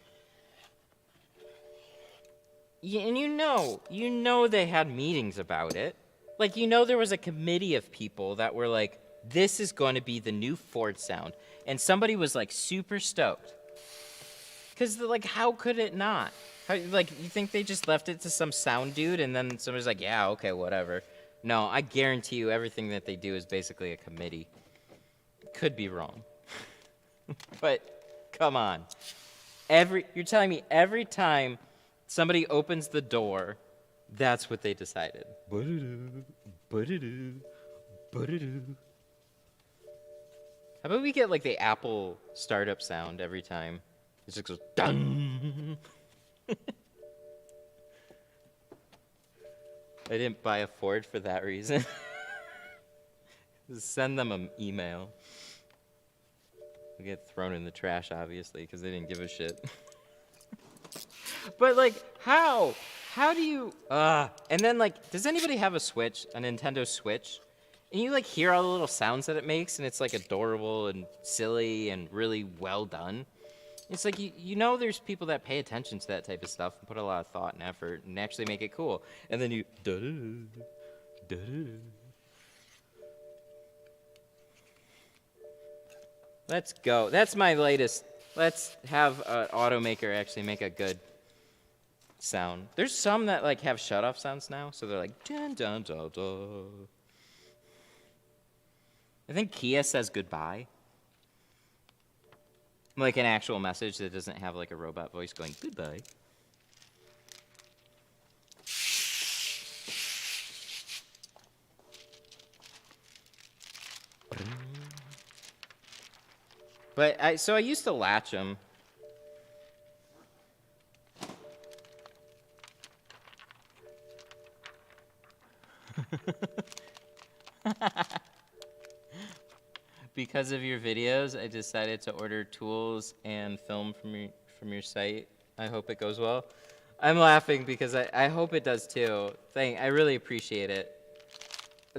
Yeah, and you know they had meetings about it. Like, you know there was a committee of people that were like, this is going to be the new Ford sound. And somebody was like super stoked. Because, like, how could it not? Like, you think they just left it to some sound dude and then somebody's like, yeah, okay, whatever. No, I guarantee you everything that they do is basically a committee. Could be wrong. But, come on. You're telling me every time somebody opens the door, That's what they decided. How about we get like the Apple startup sound every time? It just goes dun. I didn't buy a Ford for that reason. Just send them an email. We get thrown in the trash, obviously, because they didn't give a shit. But like, how? How do you? And then like, does anybody have a Switch, a Nintendo Switch? And you like hear all the little sounds that it makes, and it's like adorable and silly and really well done. It's like you know there's people that pay attention to that type of stuff and put a lot of thought and effort and actually make it cool. And then you Let's go. That's my latest. Let's have an automaker actually make a good sound. There's some that like have shut-off sounds now, so they're like dun dun dun dun. I think Kia says goodbye. Like an actual message that doesn't have like a robot voice going goodbye. But I used to latch them. Because of your videos, I decided to order tools and film from your site. I hope it goes well. I'm laughing because I hope it does too. I really appreciate it.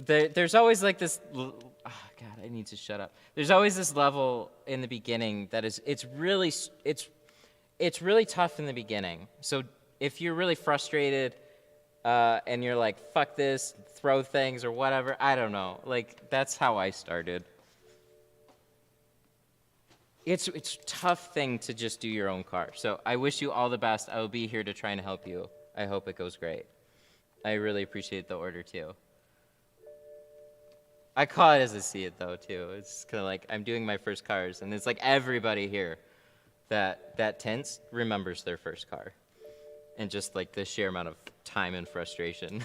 There's always like this. Oh God, I need to shut up. There's always this level in the beginning that is it's really tough in the beginning. So if you're really frustrated and you're like fuck this, throw things or whatever, I don't know. Like that's how I started. It's a tough thing to just do your own car. So I wish you all the best. I will be here to try and help you. I hope it goes great. I really appreciate the order too. I call it as I see it though too. It's kind of like I'm doing my first cars, and it's like everybody here that tints remembers their first car, and just like the sheer amount of time and frustration.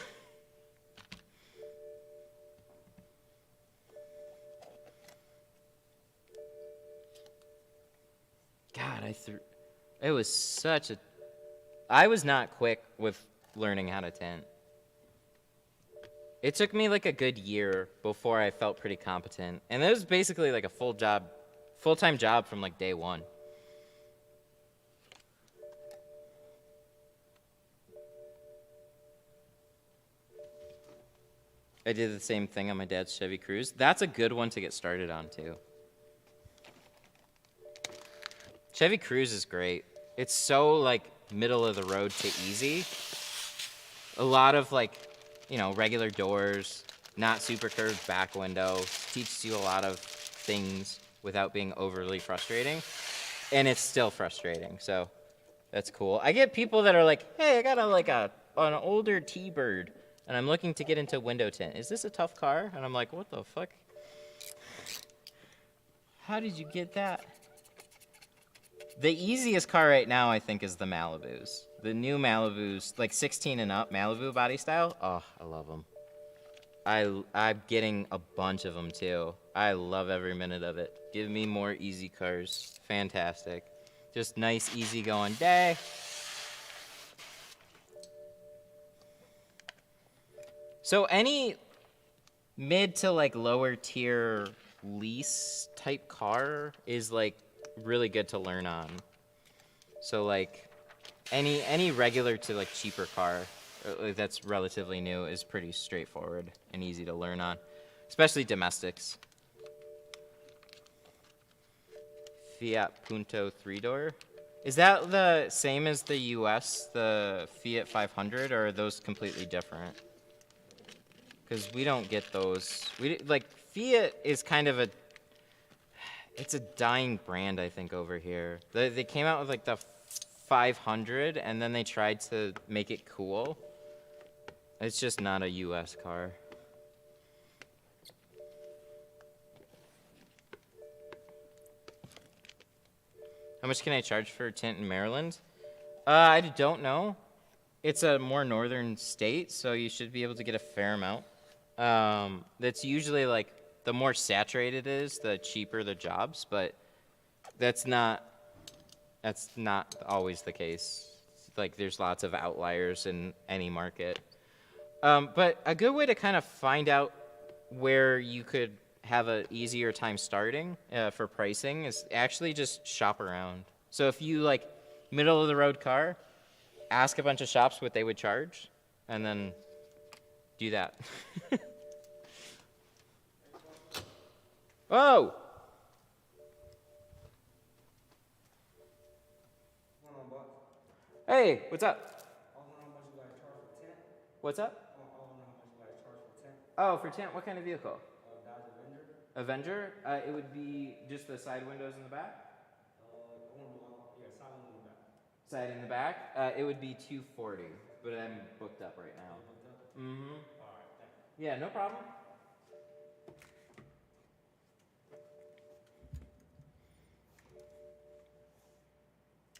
God, it was such a. I was not quick with learning how to tint. It took me like a good year before I felt pretty competent. And it was basically like a full-time job from like day one. I did the same thing on my dad's Chevy Cruze. That's a good one to get started on too. Chevy Cruze is great. It's so like middle of the road to easy. A lot of like, you know, regular doors, not super curved back window, teaches you a lot of things without being overly frustrating. And it's still frustrating, so that's cool. I get people that are like, hey, I got an older T-Bird, and I'm looking to get into window tint. Is this a tough car? And I'm like, what the fuck? How did you get that? The easiest car right now, I think, is the Malibus. The new Malibus, like 16 and up, Malibu body style. Oh, I love them. I'm getting a bunch of them, too. I love every minute of it. Give me more easy cars. Fantastic. Just nice, easy-going day. So any mid to, like, lower-tier lease-type car is, like, really good to learn on. So like any regular to like cheaper car that's relatively new is pretty straightforward and easy to learn on, especially domestics. Fiat Punto 3-door. Is that the same as the US, the Fiat 500, or are those completely different? Because we don't get those. Like Fiat is kind of it's a dying brand, I think, over here. They came out with like the 500, and then they tried to make it cool. It's just not a US car. How much can I charge for a tint in Maryland? I don't know. It's a more northern state, so you should be able to get a fair amount. That's usually like the more saturated it is, the cheaper the jobs, but that's not always the case. Like there's lots of outliers in any market. But a good way to kind of find out where you could have an easier time starting for pricing is actually just shop around. So if you like middle of the road car, ask a bunch of shops what they would charge, and then do that. Oh! Hey, what's up? What's up? Oh, for tint, what kind of vehicle? Avenger? It would be just the side windows in the back? Side in the back? It would be 240, but I'm booked up right now. Mm-hmm. Yeah, no problem.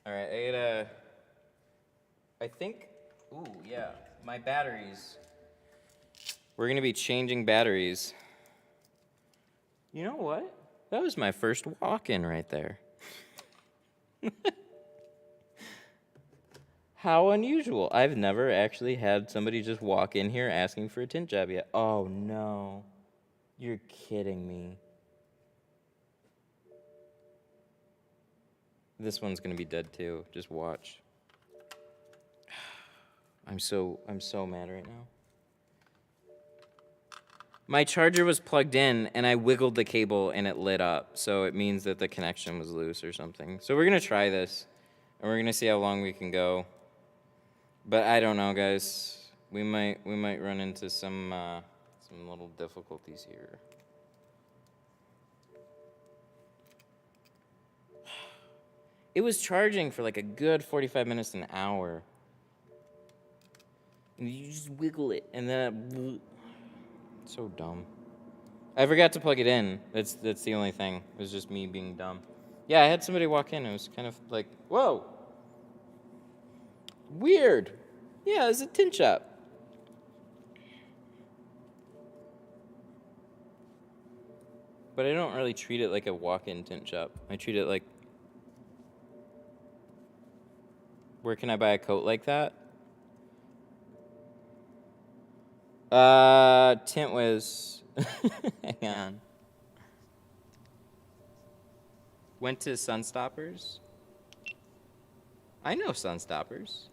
All right, I think, ooh, yeah, my batteries. We're gonna be changing batteries. You know what? That was my first walk-in right there. How unusual. I've never actually had somebody just walk in here asking for a tint job yet. Oh no, you're kidding me. This one's gonna be dead too, just watch. I'm so mad right now. My charger was plugged in and I wiggled the cable and it lit up. So it means that the connection was loose or something. So we're gonna try this and we're gonna see how long we can go. But I don't know, guys. We might run into some little difficulties here. It was charging for like a good 45 minutes to an hour. And you just wiggle it and then so dumb. I forgot to plug it in. That's the only thing. It was just me being dumb. Yeah, I had somebody walk in. It was kind of like, whoa. Weird. Yeah, it's a tint shop. But I don't really treat it like a walk-in tint shop. I treat it like, where can I buy a coat like that? Tint Wiz. Hang on. Went to Sunstoppers. I know Sunstoppers.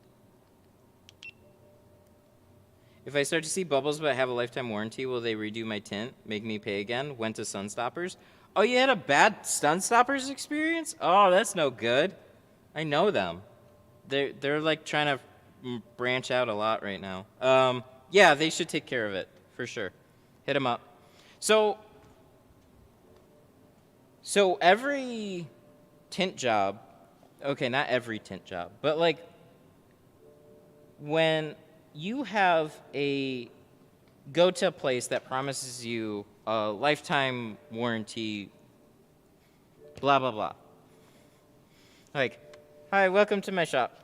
If I start to see bubbles but have a lifetime warranty, will they redo my tint? Make me pay again? Went to Sunstoppers. Oh, you had a bad Sunstoppers experience? Oh, that's no good. I know them. They're like trying to branch out a lot right now. Yeah, they should take care of it for sure. Hit them up. So every tint job, okay, not every tint job, but like when you have go to a place that promises you a lifetime warranty, blah, blah, blah. Like, hi, welcome to my shop.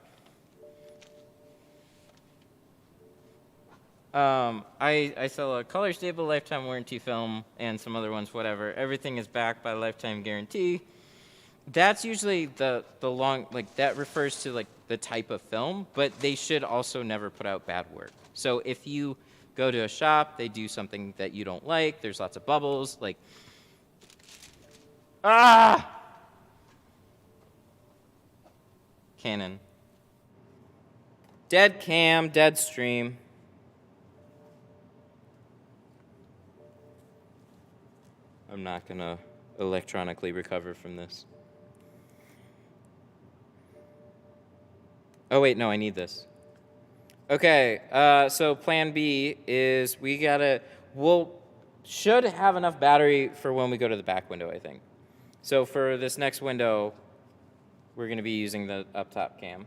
I sell a color stable lifetime warranty film and some other ones, whatever. Everything is backed by lifetime guarantee. That's usually the long, like that refers to like the type of film, but they should also never put out bad work. So if you go to a shop, they do something that you don't like, there's lots of bubbles, like, Canon. Dead cam, dead stream. I'm not gonna electronically recover from this. Oh wait, no, I need this. Okay, so plan B is should have enough battery for when we go to the back window, I think. So for this next window, we're gonna be using the up top cam.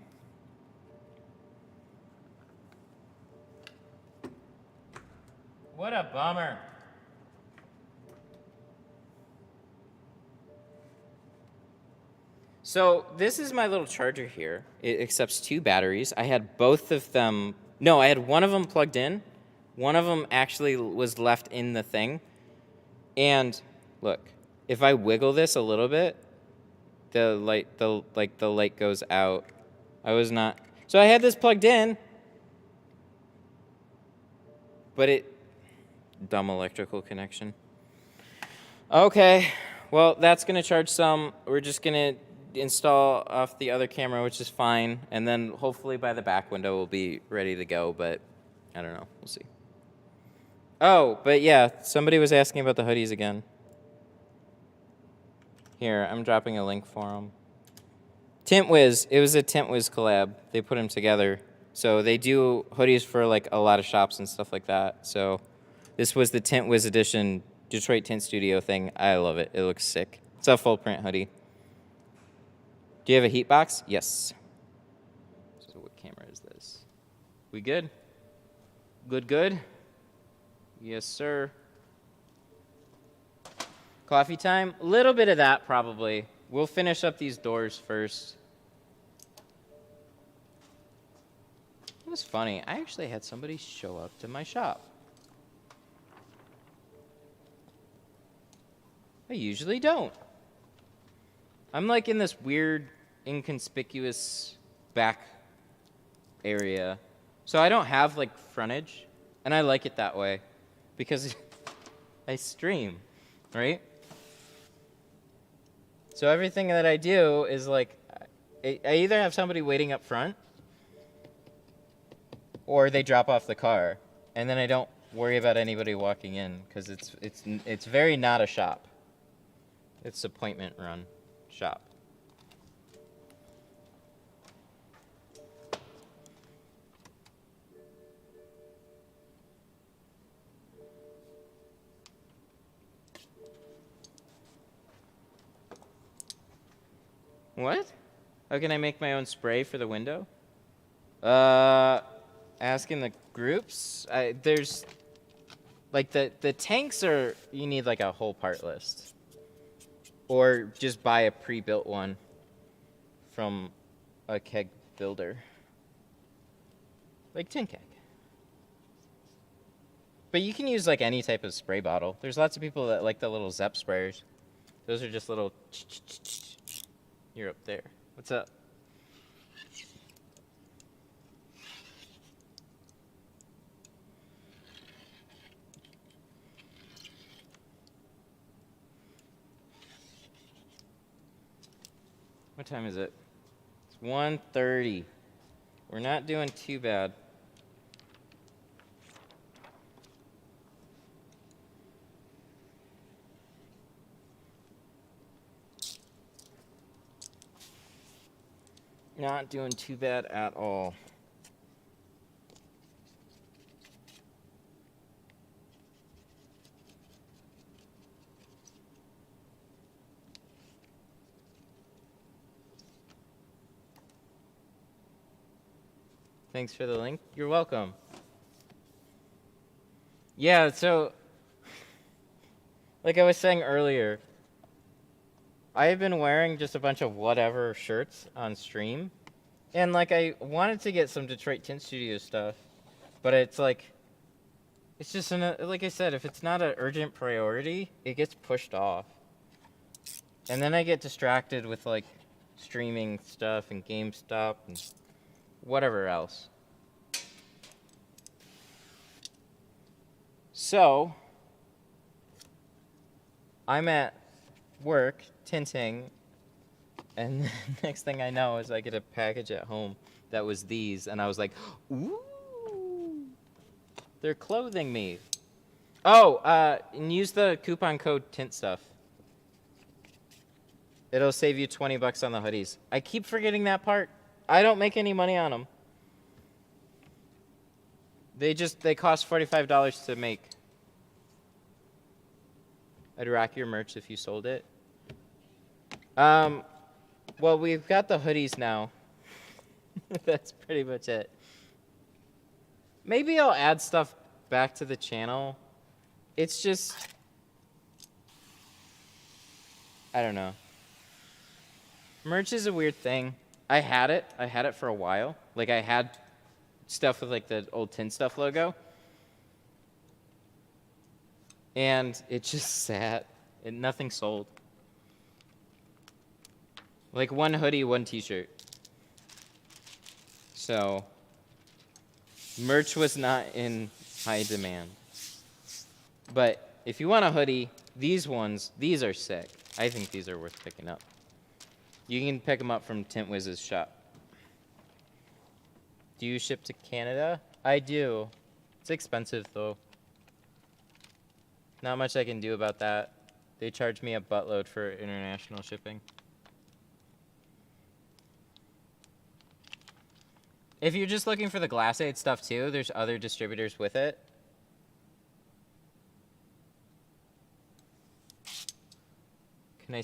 What a bummer. So this is my little charger here. It accepts 2 batteries. I had both of them. No, I had one of them plugged in. One of them actually was left in the thing. And look, if I wiggle this a little bit, the light goes out. So I had this plugged in, but dumb electrical connection. Okay, well, that's gonna charge some. We're just gonna install off the other camera, which is fine, and then hopefully by the back window we'll be ready to go, but I don't know, we'll see. Oh, but yeah, somebody was asking about the hoodies again. Here, I'm dropping a link for them. Tint Wiz, it was a Tint Wiz collab. They put them together. So they do hoodies for like a lot of shops and stuff like that. So this was the Tint Wiz edition Detroit Tint Studio thing. I love it. It looks sick. It's a full print hoodie. Do you have a heat box? Yes. So what camera is this? We good? Good? Yes, sir. Coffee time? A little bit of that, probably. We'll finish up these doors first. It was funny. I actually had somebody show up to my shop. I usually don't. I'm like in this weird, inconspicuous back area. So I don't have like frontage, and I like it that way because I stream, right? So everything that I do is like, I either have somebody waiting up front, or they drop off the car, and then I don't worry about anybody walking in because it's very not a shop. It's appointment run shop. What? How can I make my own spray for the window? Ask in the groups. There's like the tanks are, you need like a whole part list, or just buy a pre-built one from a keg builder, like Tin Keg. But you can use like any type of spray bottle. There's lots of people that like the little Zep sprayers. Those are just little. You're up there. What's up? What time is it? It's 1:30. We're not doing too bad. Not doing too bad at all. Thanks for the link. You're welcome. Yeah, so like I was saying earlier, I have been wearing just a bunch of whatever shirts on stream. And like I wanted to get some Detroit Tint Studio stuff, but it's like, it's just, like I said, if it's not an urgent priority, it gets pushed off. And then I get distracted with like streaming stuff and GameStop and whatever else. So, I'm at work tinting, and the next thing I know is I get a package at home that was these, and I was like, ooh, they're clothing me. Oh, and use the coupon code Tint Stuff. It'll save you 20 bucks on the hoodies. I keep forgetting that part. I don't make any money on them. They cost $45 to make. I'd rock your merch if you sold it. Well, we've got the hoodies now. That's pretty much it. Maybe I'll add stuff back to the channel. It's just, I don't know. Merch is a weird thing. I had it for a while. Like, I had stuff with, like, the old Tint Stuff logo. And it just sat. And nothing sold. Like, one hoodie, one t-shirt. So, merch was not in high demand. But if you want a hoodie, these are sick. I think these are worth picking up. You can pick them up from Tint Wiz's shop. Do you ship to Canada? I do. It's expensive, though. Not much I can do about that. They charge me a buttload for international shipping. If you're just looking for the Glass Aid stuff, too, there's other distributors with it. Can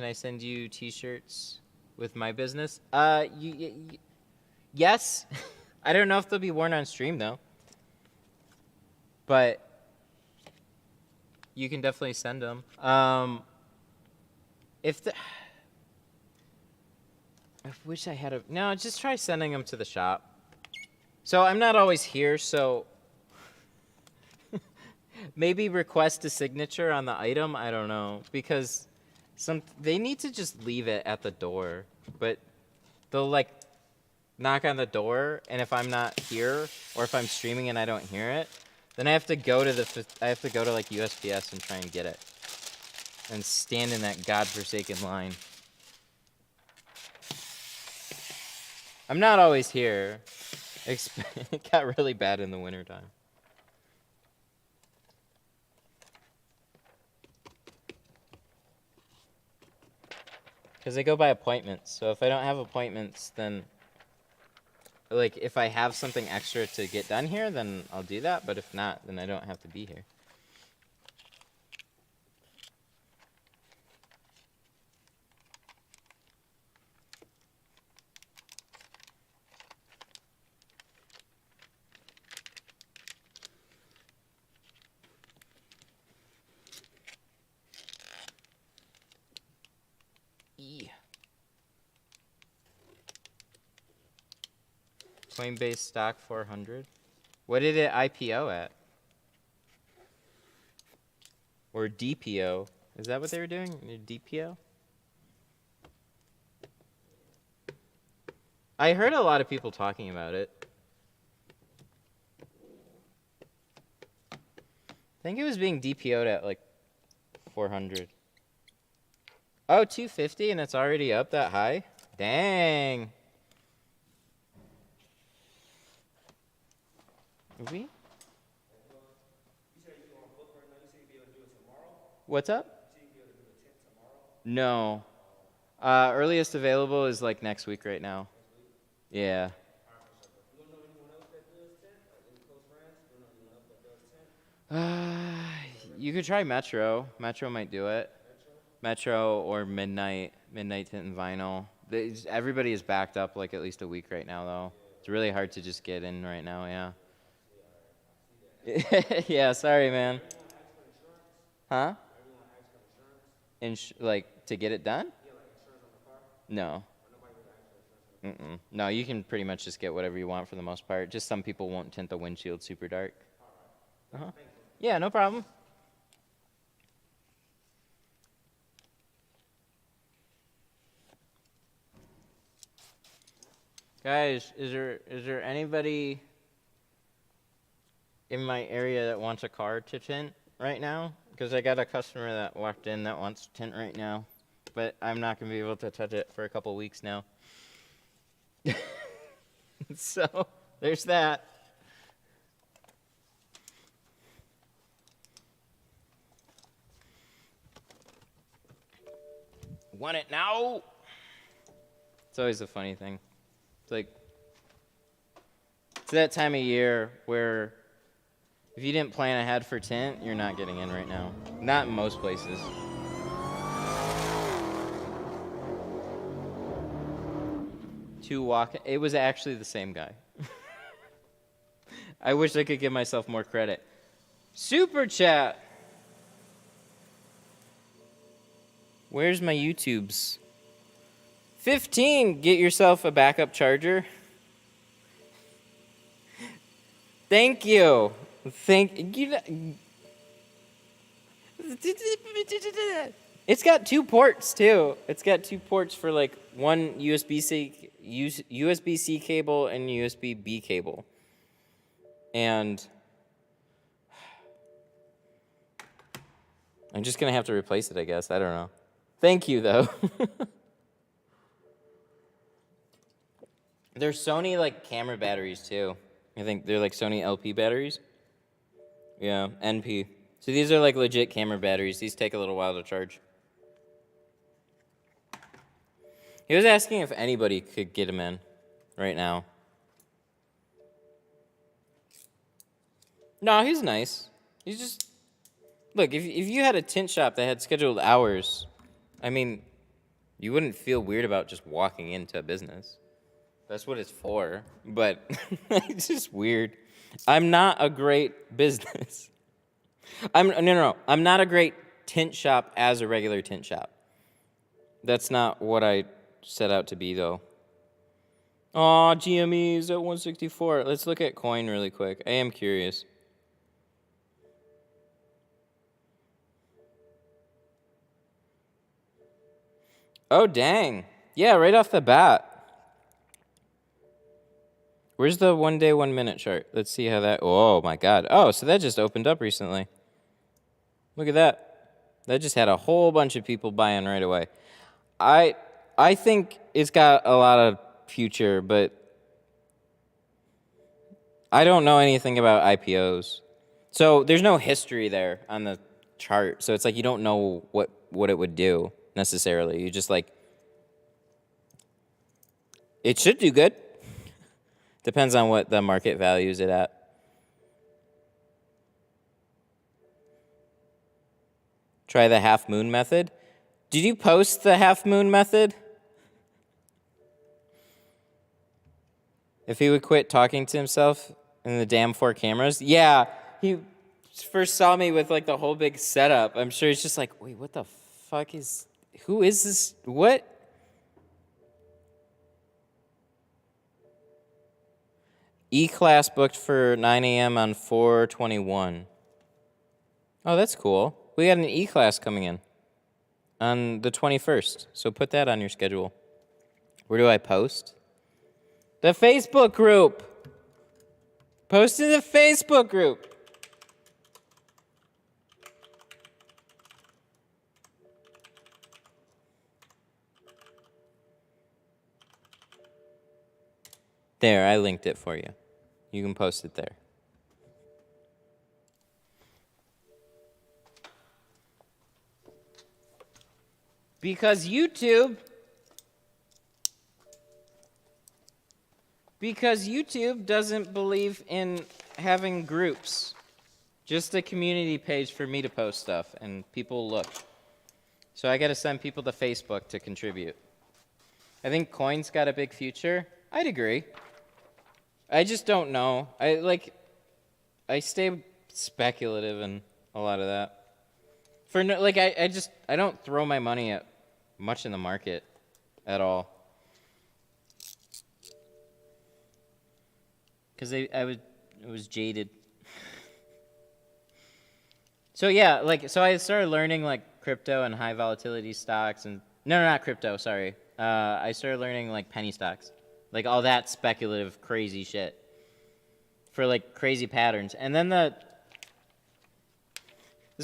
I send you t-shirts with my business? Yes. I don't know if they'll be worn on stream though. But you can definitely send them. I wish I had no, just try sending them to the shop. So I'm not always here, so maybe request a signature on the item. I don't know, because they need to just leave it at the door, but they'll like knock on the door, and if I'm not here or if I'm streaming and I don't hear it, then I have to go to like USPS and try and get it, and stand in that godforsaken line. I'm not always here. It got really bad in the wintertime. Because I go by appointments, so if I don't have appointments, then, like, if I have something extra to get done here, then I'll do that, but if not, then I don't have to be here. Coinbase stock 400. What did it IPO at? Or DPO? Is that what they were doing? DPO? I heard a lot of people talking about it. I think it was being DPO'd at like 400. Oh, 250 and it's already up that high? Dang. We? You said you want to book right now. You said you'd be able to do it tomorrow? What's up? You said you'd be able to do the tint tomorrow? No. Earliest available is like next week right now. Next week? Yeah. You don't know anyone else that does tint? Like any close friends? You don't know anyone else that does tint? You could try Metro. Metro might do it. Metro or Midnight Tint and Vinyl. Everybody is backed up like at least a week right now, though. It's really hard to just get in right now, yeah. Yeah, sorry, man. Huh? Like, to get it done? No. No, you can pretty much just get whatever you want for the most part. Just some people won't tint the windshield super dark. Yeah, no problem. Guys, is there anybody in my area that wants a car to tint right now? Because I got a customer that walked in that wants to tint right now, but I'm not going to be able to touch it for a couple weeks now. So, there's that. Want it now? It's always a funny thing. It's like, it's that time of year where if you didn't plan ahead for tint, you're not getting in right now. Not in most places. It was actually the same guy. I wish I could give myself more credit. Super chat Where's my YouTubes? 15, get yourself a backup charger. Thank you. Thank you. It's got 2 ports too. It's got 2 ports for like one USB-C cable and USB-B cable. And I'm just gonna have to replace it, I guess. I don't know. Thank you though. They're Sony like camera batteries too. I think they're like Sony LP batteries. Yeah, NP. So these are like legit camera batteries. These take a little while to charge. He was asking if anybody could get them in right now. No, he's nice. He's just... Look, if you had a tint shop that had scheduled hours, I mean, you wouldn't feel weird about just walking into a business. That's what it's for. But it's just weird. I'm not a great business. No. I'm not a great tint shop as a regular tint shop. That's not what I set out to be, though. Aw, GME is at 164. Let's look at coin really quick. I am curious. Oh, dang. Yeah, right off the bat. Where's the 1 day, 1 minute chart? Let's see how that... Oh, my God. Oh, so that just opened up recently. Look at that. That just had a whole bunch of people buying right away. I think it's got a lot of future, but I don't know anything about IPOs. So there's no history there on the chart. So it's like you don't know what it would do necessarily. You just like... It should do good. Depends on what the market values it at. Try the half moon method. Did you post the half moon method? If he would quit talking to himself in the damn 4 cameras. Yeah, he first saw me with like the whole big setup. I'm sure he's just like, wait, what the fuck is... Who is this? What? E-class booked for 9 a.m. on 4/21. Oh, that's cool. We got an E-class coming in on the 21st, so put that on your schedule. Where do I post? The Facebook group. Post in the Facebook group. There, I linked it for you. You can post it there. Because YouTube doesn't believe in having groups. Just a community page for me to post stuff, and people look. So I got to send people to Facebook to contribute. I think coin's got a big future. I'd agree. I just don't know. I stay speculative in a lot of that. For no, like I don't throw my money at much in the market at all. Cuz I was jaded. So yeah, so I started learning like crypto and high volatility stocks and no, not crypto, sorry. I started learning like penny stocks. Like all that speculative crazy shit for like crazy patterns. And then this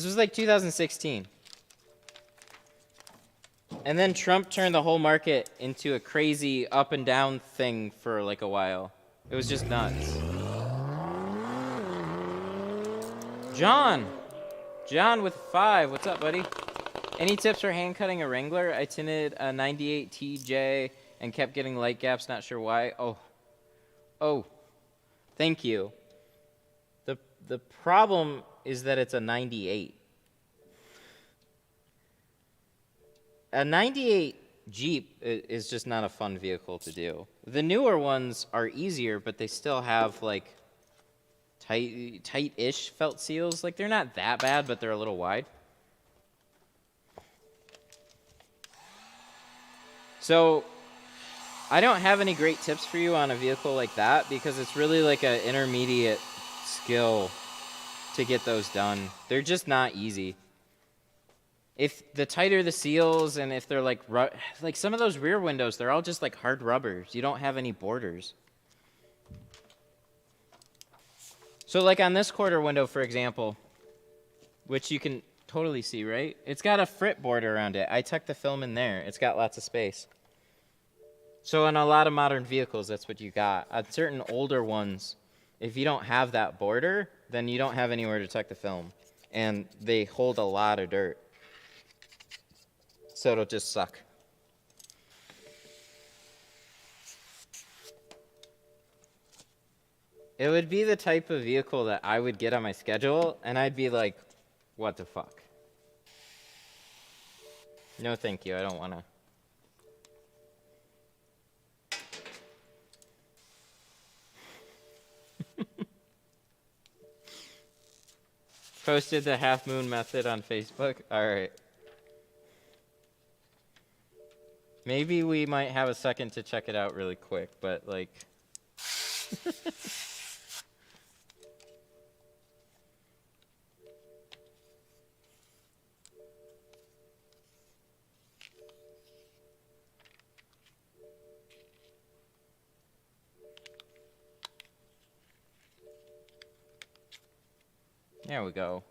was like 2016. And then Trump turned the whole market into a crazy up and down thing for like a while. It was just nuts. John with 5. What's up, buddy? Any tips for hand cutting a Wrangler? I tinted a 98 TJ and kept getting light gaps, not sure why. Oh, thank you. The problem is that it's a 98. A 98 Jeep is just not a fun vehicle to do. The newer ones are easier, but they still have like tight-ish felt seals. Like they're not that bad, but they're a little wide. So I don't have any great tips for you on a vehicle like that because it's really like an intermediate skill to get those done. They're just not easy. If the tighter the seals and if they're like some of those rear windows, they're all just like hard rubbers. You don't have any borders. So like on this quarter window, for example, which you can totally see, right? It's got a frit border around it. I tucked the film in there. It's got lots of space. So on a lot of modern vehicles, that's what you got. On certain older ones, if you don't have that border, then you don't have anywhere to tuck the film. And they hold a lot of dirt. So it'll just suck. It would be the type of vehicle that I would get on my schedule, and I'd be like, what the fuck? No, thank you. I don't want to. Posted the half moon method on Facebook. All right. Maybe we might have a second to check it out really quick, but like... There we go.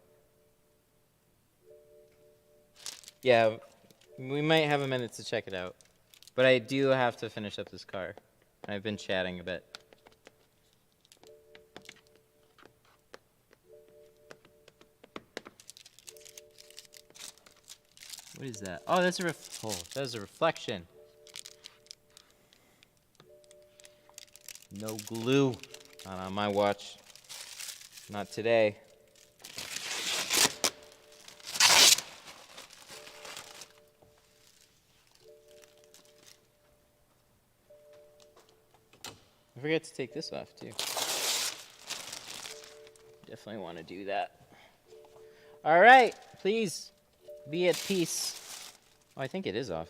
Yeah, we might have a minute to check it out. But I do have to finish up this car. I've been chatting a bit. What is that? Oh, that's a that's a reflection. No glue. Not on my watch. Not today. I forget to take this off too. Definitely want to do that. All right, please be at peace. Oh, I think it is off.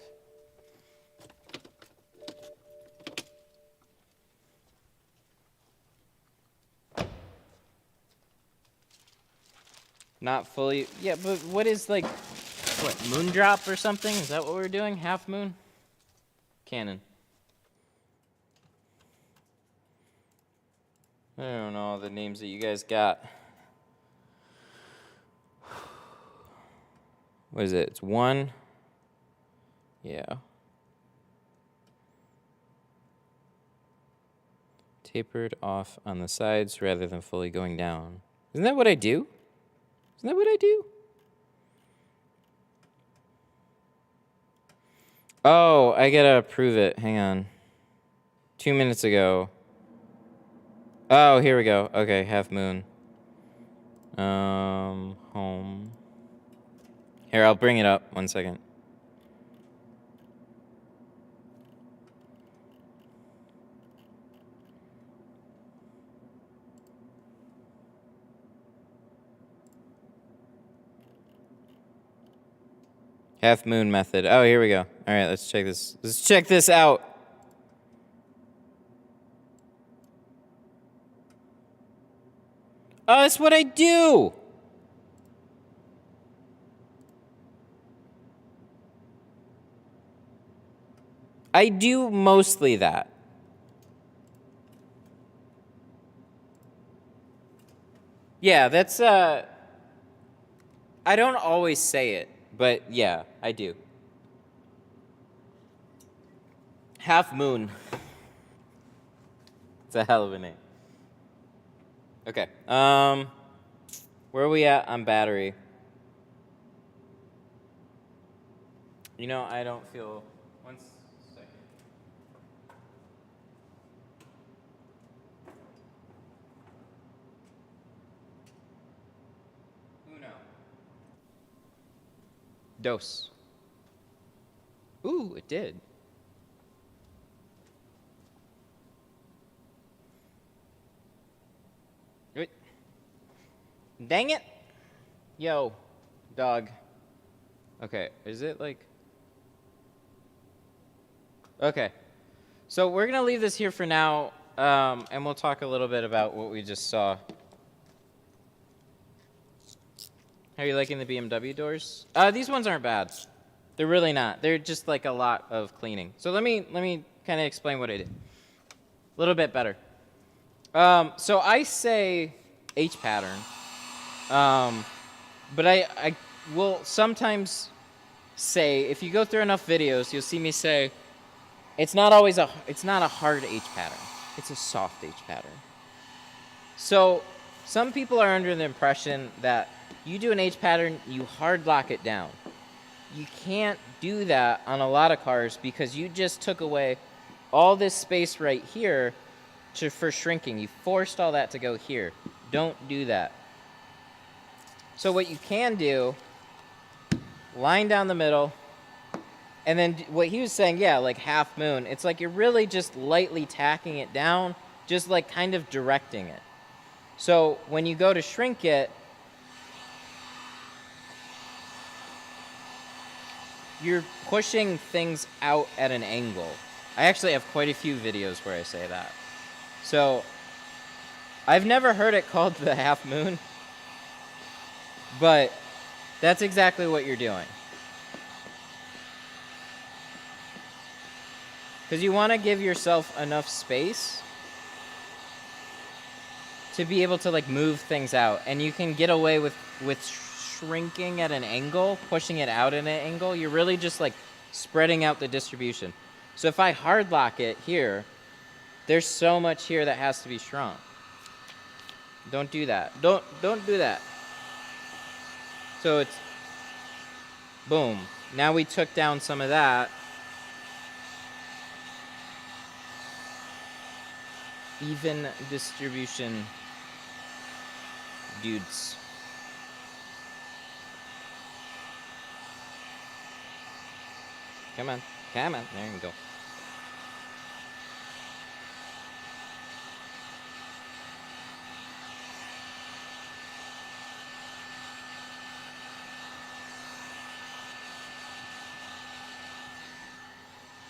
Not fully. Yeah, but what is like, what, moon drop or something? Is that what we're doing? Half moon? Canon. I don't know the names that you guys got. What is it? It's one. Yeah. Tapered off on the sides rather than fully going down. Isn't that what I do? Isn't that what I do? Oh, I gotta approve it. Hang on. 2 minutes ago. Oh, here we go. Okay, half moon. Home. Here, I'll bring it up. 1 second. Half moon method. Oh, here we go. All right, let's check this. Let's check this out. Oh, that's what I do. I do mostly that. Yeah, that's, I don't always say it, but yeah, I do. Half moon. It's a hell of a name. Okay, where are we at on battery? You know, I don't feel, 1 second. Uno. Dos. Ooh, it did. Wait. Dang it. Yo, dog. Okay, is it like... Okay. So we're going to leave this here for now, and we'll talk a little bit about what we just saw. How are you liking the BMW doors? These ones aren't bad. They're really not. They're just like a lot of cleaning. So let me kind of explain what I did. A little bit better. So I say H pattern, but I will sometimes say, if you go through enough videos, you'll see me say, it's not a hard H pattern. It's a soft H pattern. So some people are under the impression that you do an H pattern, you hard lock it down. You can't do that on a lot of cars because you just took away all this space right here for shrinking. You forced all that to go here. Don't do that. So what you can do, line down the middle, and then what he was saying, yeah, like half moon. It's like you're really just lightly tacking it down, just like kind of directing it. So when you go to shrink it, you're pushing things out at an angle. I actually have quite a few videos where I say that. So I've never heard it called the half moon, but that's exactly what you're doing. Because you want to give yourself enough space to be able to like move things out, and you can get away with shrinking at an angle, pushing it out at an angle. You're really just like spreading out the distribution. So if I hard lock it here, there's so much here that has to be shrunk. Don't do that. Don't do that. So it's boom. Now we took down some of that. Even distribution dudes. Come on. Come on. There you go.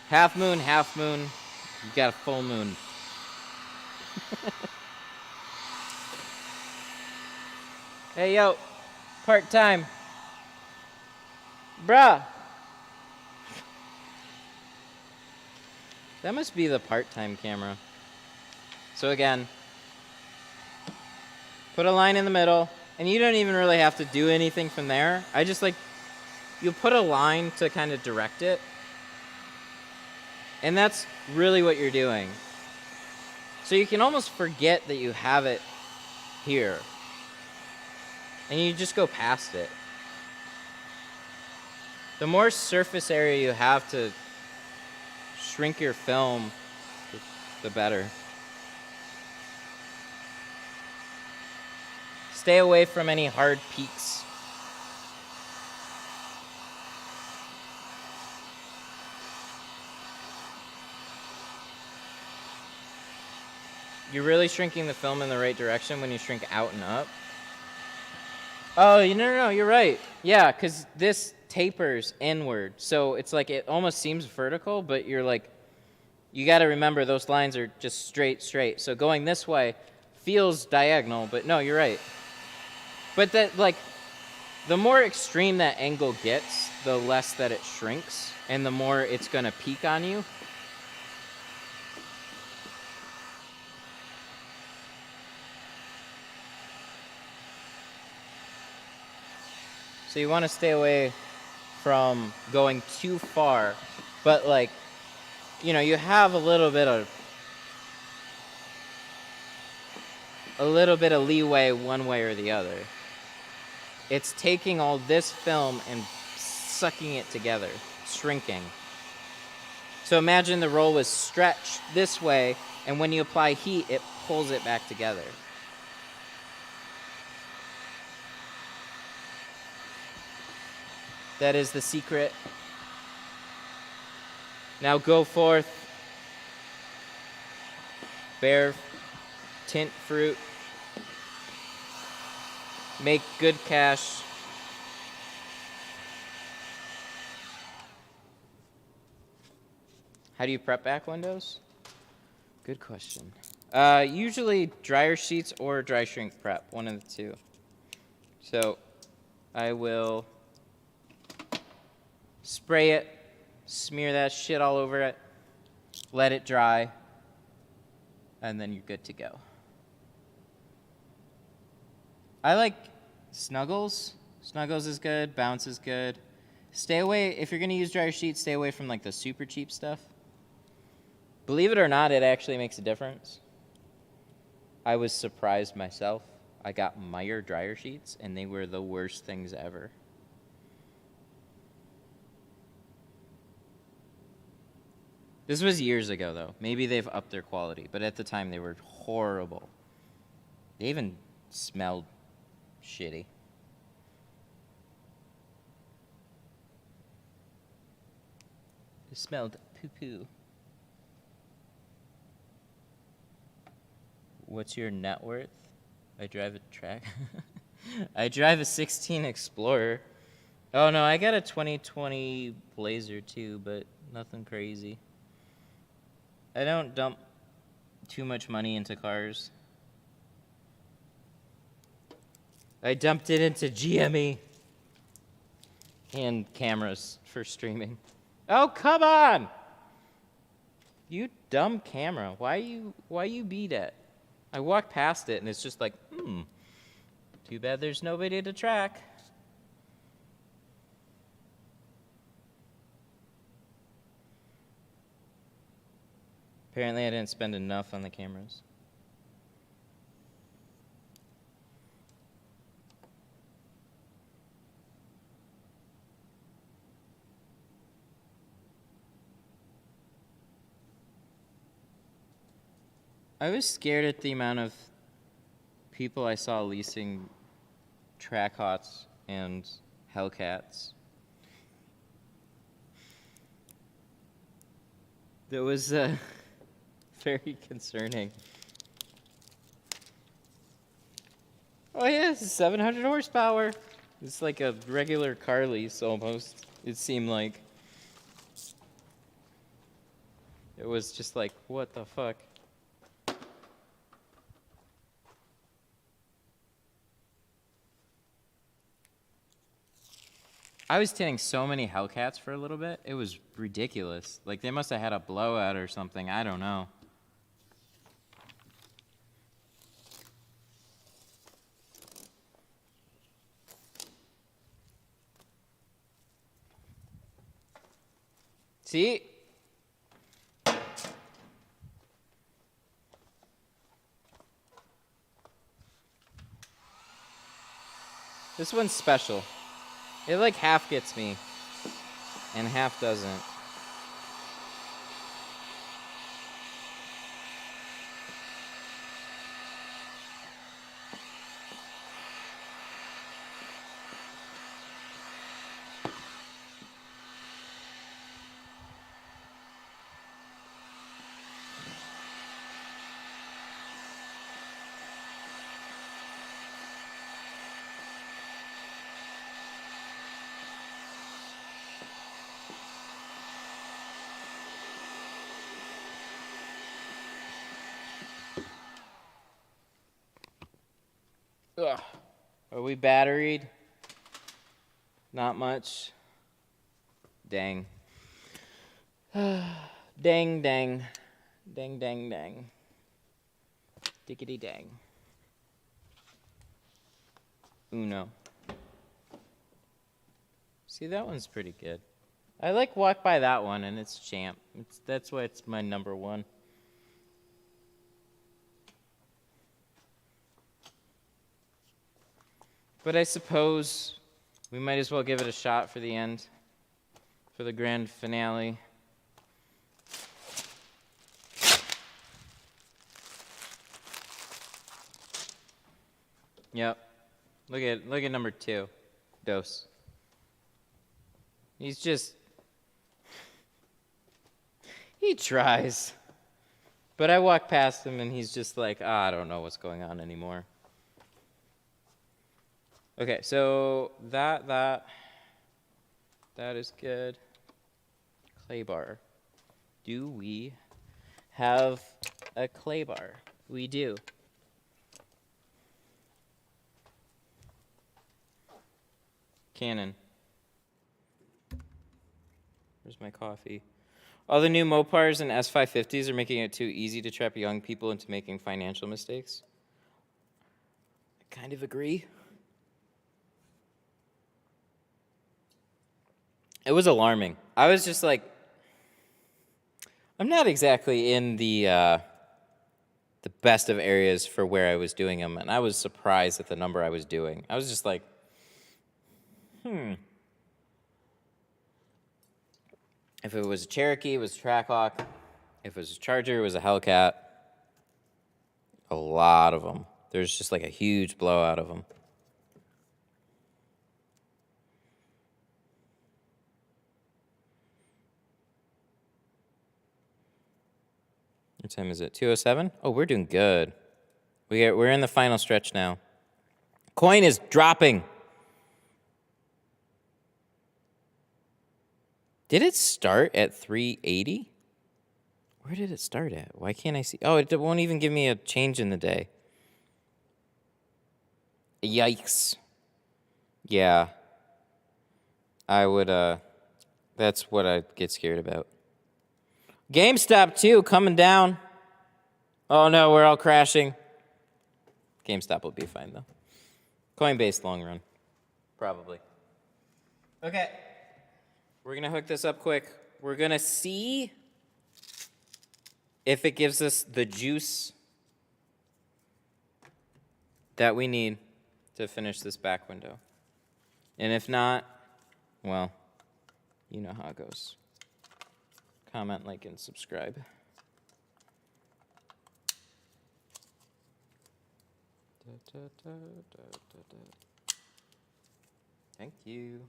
Half moon, you got a full moon. Hey, yo, part-time. Bruh. That must be the part-time camera. So again, put a line in the middle, and you don't even really have to do anything from there. I just like, you put a line to kind of direct it. And that's really what you're doing. So you can almost forget that you have it here. And you just go past it. The more surface area you have to shrink your film, the better. Stay away from any hard peaks. You're really shrinking the film in the right direction when you shrink out and up. Oh, no, you're right. Yeah, because this tapers inward. So it's like it almost seems vertical, but you're like, you got to remember those lines are just straight. So going this way feels diagonal, but no, you're right. But that, like, the more extreme that angle gets, the less that it shrinks, and the more it's going to peak on you. So you want to stay away from going too far, but like, you know, you have a little bit of leeway one way or the other. It's taking all this film and sucking it together, shrinking. So imagine the roll was stretched this way, and when you apply heat, it pulls it back together. That is the secret. Now go forth, bear tint fruit, make good cash. How How do you prep back windows? Good question. Usually dryer sheets or dry shrink prep, one of the two. So I will spray it, smear that shit all over it, let it dry, and then you're good to go. I like Snuggles. Snuggles is good, Bounce is good. Stay away, if you're gonna use dryer sheets, stay away from like the super cheap stuff. Believe it or not, it actually makes a difference. I was surprised myself. I got Meyer dryer sheets, and they were the worst things ever. This was years ago, though. Maybe they've upped their quality, but at the time they were horrible. They even smelled shitty. It smelled poo-poo. What's your net worth? I drive a track. I drive a 16 Explorer. Oh no, I got a 2020 Blazer too, but nothing crazy. I don't dump too much money into cars. I dumped it into GME and cameras for streaming. Oh, come on! You dumb camera. Why you beat it? I walk past it and it's just like, too bad there's nobody to track. Apparently I didn't spend enough on the cameras. I was scared at the amount of people I saw leasing Trackhots and Hellcats. That was very concerning. Oh yeah, it's 700 horsepower. It's like a regular car lease almost, it seemed like. It was just like, what the fuck? I was tinting so many Hellcats for a little bit. It was ridiculous. Like, they must have had a blowout or something. I don't know. See? This one's special. It like half gets me, and half doesn't. Ugh. Are we batteried? Not much. Dang. Dang, dang. Dang, dang, dang. Diggity dang. Uno. See, that one's pretty good. I like walk by that one, and it's champ. That's why it's my number one. But I suppose we might as well give it a shot for the end, for the grand finale. Yep. Look at number 2, Dose. He's just, he tries. But I walk past him and he's just like, I don't know what's going on anymore. Okay, so that is good. Clay bar. Do we have a clay bar? We do. Canon. Where's my coffee? All the new Mopars and S550s are making it too easy to trap young people into making financial mistakes. I kind of agree. It was alarming. I was just like, I'm not exactly in the best of areas for where I was doing them, and I was surprised at the number I was doing. I was just like, If it was a Cherokee, it was a Trackhawk. If it was a Charger, it was a Hellcat. A lot of them. There's just like a huge blowout of them. What time is it? 2:07? Oh, we're doing good. We're in the final stretch now. Coin is dropping. Did it start at 380? Where did it start at? Why can't I see? Oh, it won't even give me a change in the day. Yikes. Yeah. I would, that's what I get scared about. GameStop, too, coming down. Oh, no, we're all crashing. GameStop will be fine, though. Coinbase, long run. Probably. Okay. We're going to hook this up quick. We're going to see if it gives us the juice that we need to finish this back window. And if not, well, you know how it goes. Comment, like, and subscribe. Thank you.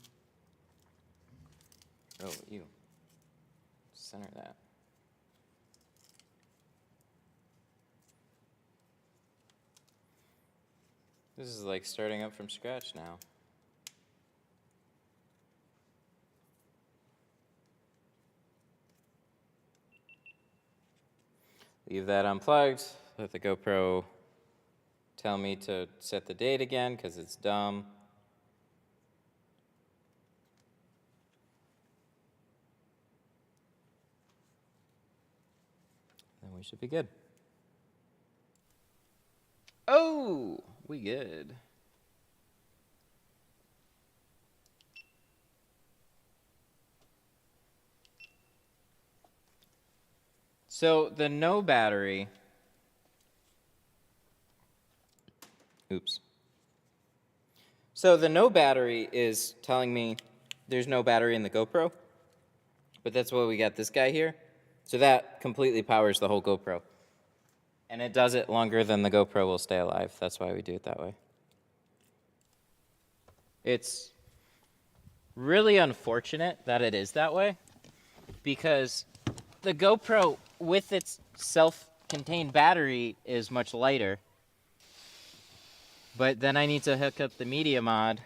Oh, you. Center that. This is like starting up from scratch now. Leave that unplugged. Let the GoPro tell me to set the date again because it's dumb. Then we should be good. Oh, we good. So the no battery, oops. So the no battery is telling me there's no battery in the GoPro, but that's why we got this guy here. So that completely powers the whole GoPro. And it does it longer than the GoPro will stay alive. That's why we do it that way. It's really unfortunate that it is that way because the GoPro with its self-contained battery is much lighter. But then I need to hook up the media mod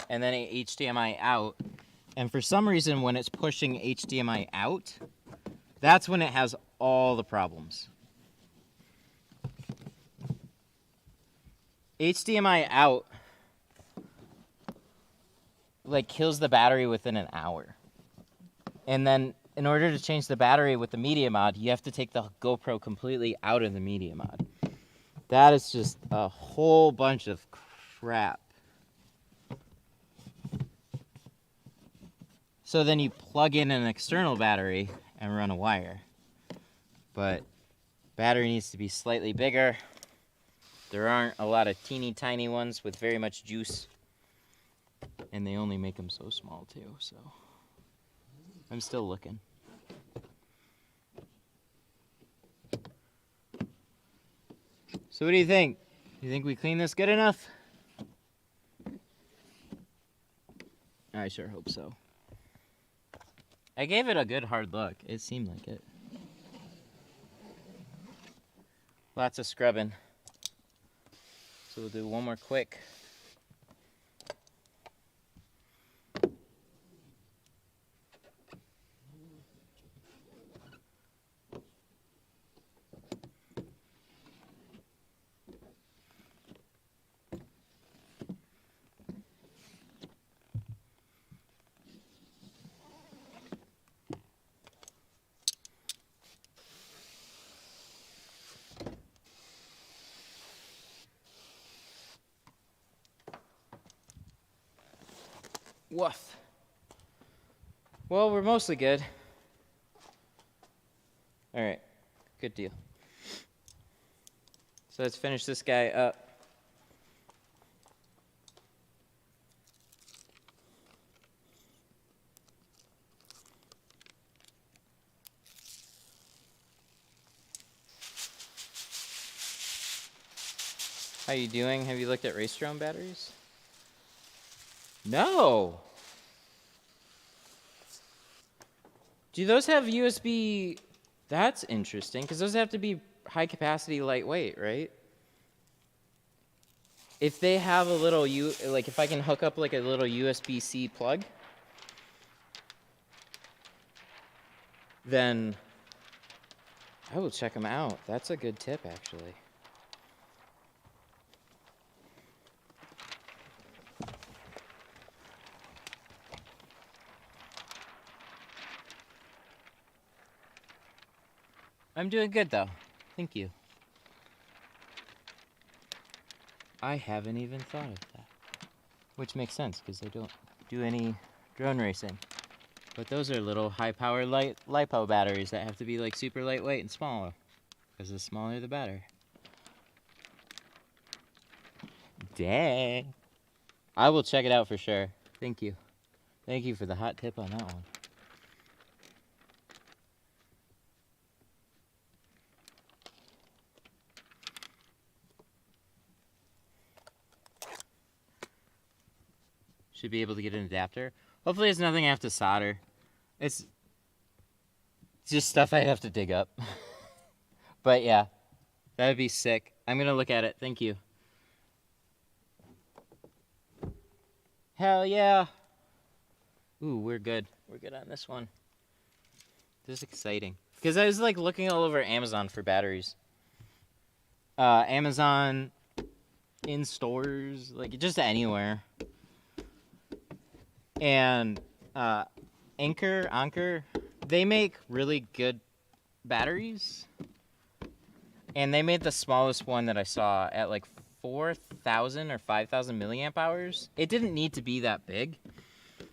and then HDMI out. And for some reason, when it's pushing HDMI out, that's when it has all the problems. HDMI out like kills the battery within an hour. And then in order to change the battery with the media mod, you have to take the GoPro completely out of the media mod. That is just a whole bunch of crap. So then you plug in an external battery and run a wire. But battery needs to be slightly bigger. There aren't a lot of teeny tiny ones with very much juice. And they only make them so small too, so I'm still looking. So what do you think? You think we clean this good enough? I sure hope so. I gave it a good hard look. It seemed like it. Lots of scrubbing. So we'll do one more quick. Woof. Well, we're mostly good. All right, good deal. So let's finish this guy up. How you doing? Have you looked at race drone batteries? No. Do those have USB? That's interesting, because those have to be high capacity, lightweight, right? If they have a little, like if I can hook up like a little USB-C plug, then I will check them out. That's a good tip, actually. I'm doing good, though. Thank you. I haven't even thought of that. Which makes sense, because I don't do any drone racing. But those are little high-power LiPo batteries that have to be like super lightweight and smaller. Because the smaller, the better. Dang. I will check it out for sure. Thank you. Thank you for the hot tip on that one. Should be able to get an adapter. Hopefully it's nothing I have to solder. It's just stuff I have to dig up. But yeah, that would be sick. I'm going to look at it. Thank you. Hell yeah. Ooh, we're good. We're good on this one. This is exciting. Because I was like looking all over Amazon for batteries. Amazon, in stores, like just anywhere. And Anker, they make really good batteries. And they made the smallest one that I saw at like 4,000 or 5,000 milliamp hours. It didn't need to be that big,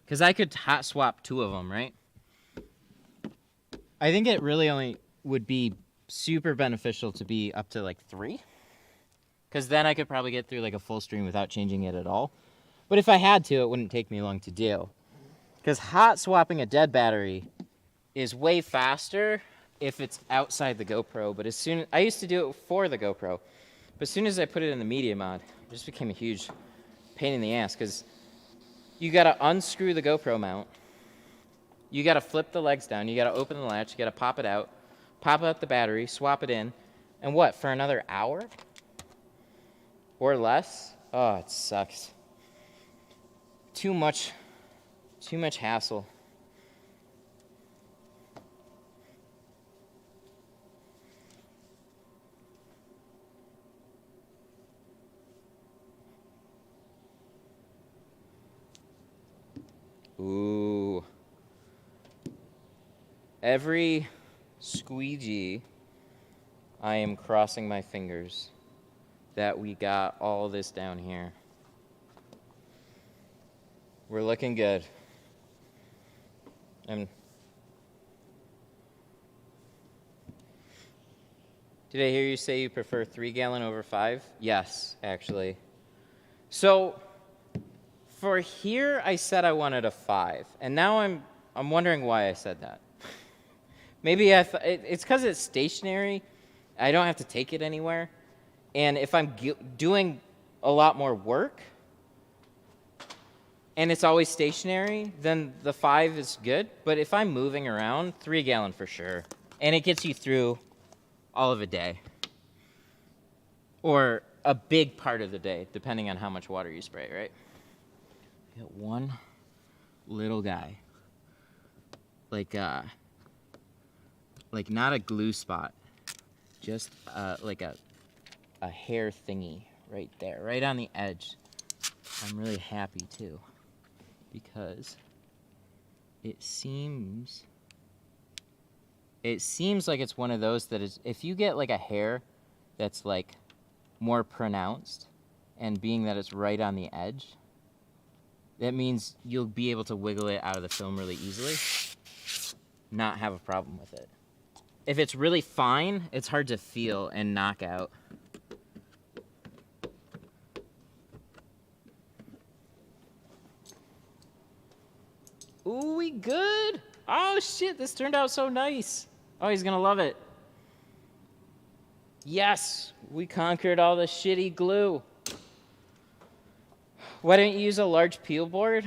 because I could hot swap 2 of them, right? I think it really only would be super beneficial to be up to like 3, because then I could probably get through like a full stream without changing it at all. But if I had to, it wouldn't take me long to do. Because hot swapping a dead battery is way faster if it's outside the GoPro. But I used to do it for the GoPro. But as soon as I put it in the media mod, it just became a huge pain in the ass. Because you got to unscrew the GoPro mount. You got to flip the legs down. You got to open the latch. You got to pop it out. Pop out the battery. Swap it in. And what, for another hour? Or less? Oh, it sucks. Too much hassle. Ooh. Every squeegee, I am crossing my fingers that we got all this down here. We're looking good. Did I hear you say you prefer 3-gallon over 5? Yes, actually. So for here, I said I wanted a 5, and now I'm wondering why I said that. Maybe it's because it's stationary. I don't have to take it anywhere, and if I'm doing a lot more work, and it's always stationary, then the 5 is good. But if I'm moving around, 3-gallon for sure. And it gets you through all of a day. Or a big part of the day, depending on how much water you spray, right? You got one little guy. Like not a glue spot. Just like a hair thingy right there, right on the edge. I'm really happy too, because it seems like it's one of those that is, if you get like a hair that's like more pronounced, and being that it's right on the edge, that means you'll be able to wiggle it out of the film really easily, not have a problem with it. If it's really fine, it's hard to feel and knock out. Ooh, we good. Oh shit, this turned out so nice. Oh, he's gonna love it. Yes, we conquered all the shitty glue. Why don't you use a large peel board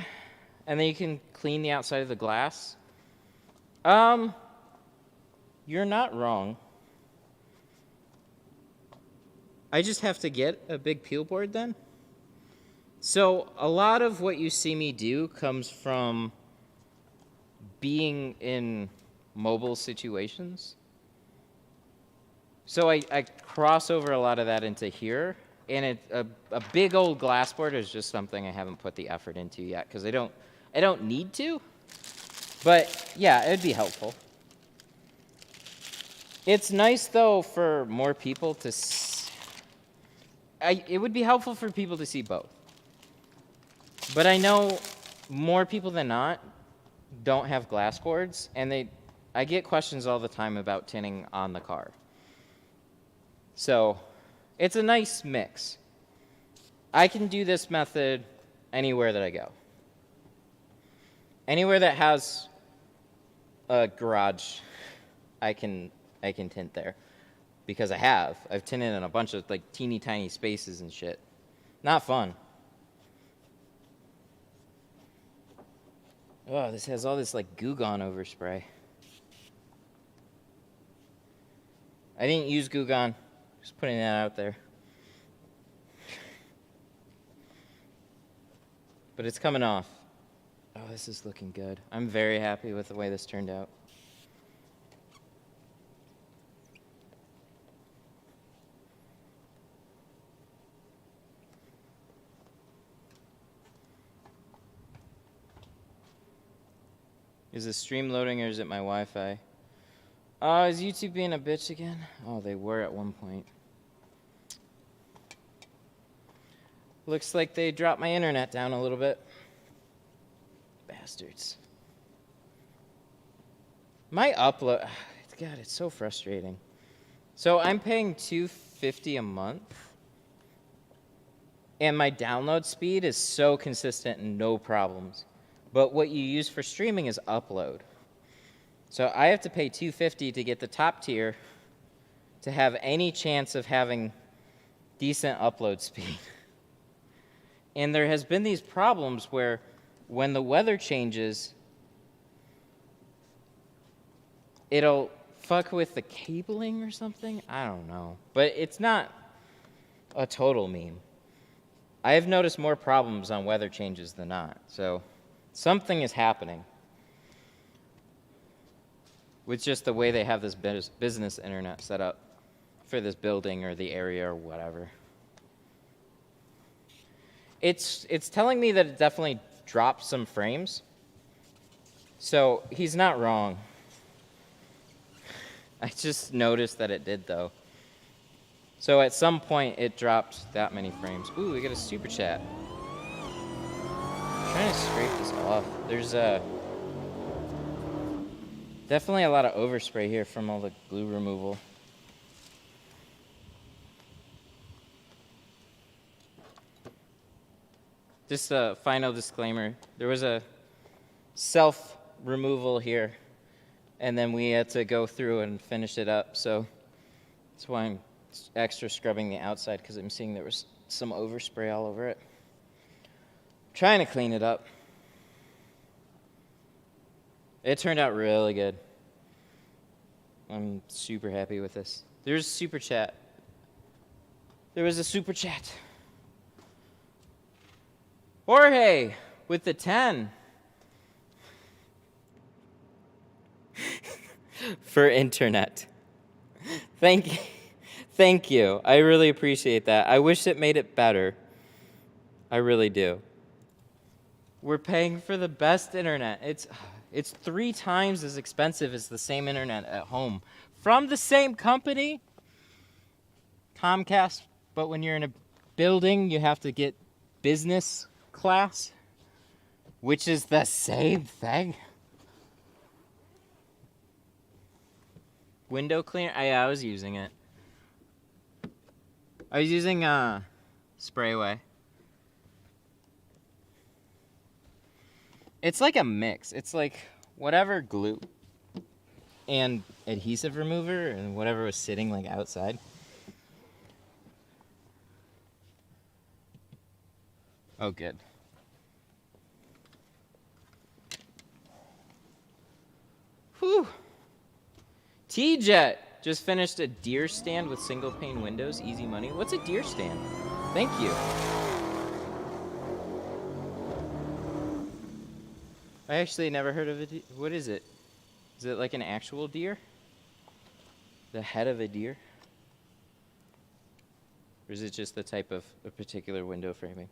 and then you can clean the outside of the glass? You're not wrong. I just have to get a big peel board then. So a lot of what you see me do comes from being in mobile situations. So I cross over a lot of that into here, and a big old glass board is just something I haven't put the effort into yet because I don't need to. But yeah, it'd be helpful. It's nice though for more people to. It would be helpful for people to see both. But I know more people than not don't have glass boards, and I get questions all the time about tinting on the car. So it's a nice mix. I can do this method anywhere that I go. Anywhere that has a garage, I can tint there. Because I've tinted in a bunch of like teeny tiny spaces and shit. Not fun. Oh, this has all this like Goo Gone overspray. I didn't use Goo Gone. Just putting that out there. But it's coming off. Oh, this is looking good. I'm very happy with the way this turned out. Is the stream loading or is it my Wi-Fi? Is YouTube being a bitch again? Oh, they were at one point. Looks like they dropped my internet down a little bit. Bastards. My upload, God, it's so frustrating. So I'm paying $250 a month, and my download speed is so consistent and no problems. But what you use for streaming is upload. So I have to pay $250 to get the top tier to have any chance of having decent upload speed. And there has been these problems where when the weather changes, it'll fuck with the cabling or something. I don't know. But it's not a total meme. I have noticed more problems on weather changes than not. So something is happening with just the way they have this business internet set up for this building or the area or whatever. It's telling me that it definitely dropped some frames. So he's not wrong. I just noticed that it did though. So at some point it dropped that many frames. Ooh, we got a super chat. I'm trying to scrape this off. There's definitely a lot of overspray here from all the glue removal. Just a final disclaimer. There was a self-removal here, and then we had to go through and finish it up. So that's why I'm extra scrubbing the outside, because I'm seeing there was some overspray all over it. Trying to clean it up. It turned out really good. I'm super happy with this. There's a super chat. There was a super chat. Jorge with the 10. For internet. Thank you. I really appreciate that. I wish it made it better. I really do. We're paying for the best internet. It's 3 times as expensive as the same internet at home from the same company, Comcast, but when you're in a building, you have to get business class. which is the same thing. Window cleaner? I was using it. I was using Sprayway. It's like a mix. It's like whatever glue and adhesive remover and whatever was sitting like outside. Oh, good. Whew. T-Jet just finished a deer stand with single pane windows, easy money. What's a deer stand? Thank you. I actually never heard of it. What is it? Is it like an actual deer? The head of a deer? Or is it just the type of a particular window framing?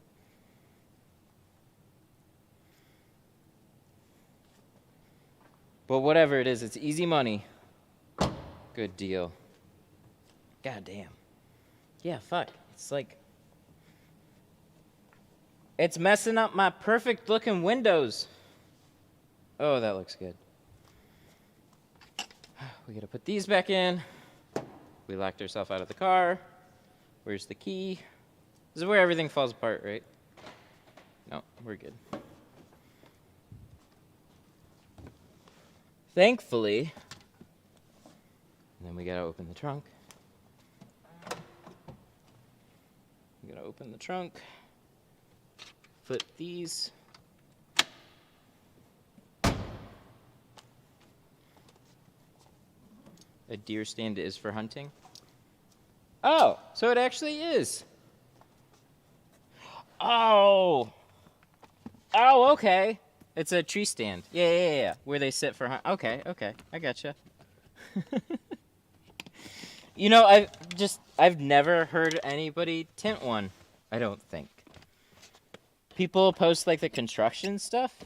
But whatever it is, it's easy money. Good deal. God damn. Yeah, fuck. It's like... It's messing up my perfect looking windows. Oh, that looks good. We gotta put these back in. We locked ourselves out of the car. Where's the key? This is where everything falls apart, right? No, we're good. Thankfully, and then we gotta open the trunk. We gotta open the trunk. Flip these. A deer stand is for hunting. Oh, so it actually is. Oh. Oh, okay. It's a tree stand. Yeah. Where they sit for hunt. Okay. I gotcha. You know, I've never heard anybody tint one, I don't think. People post like the construction stuff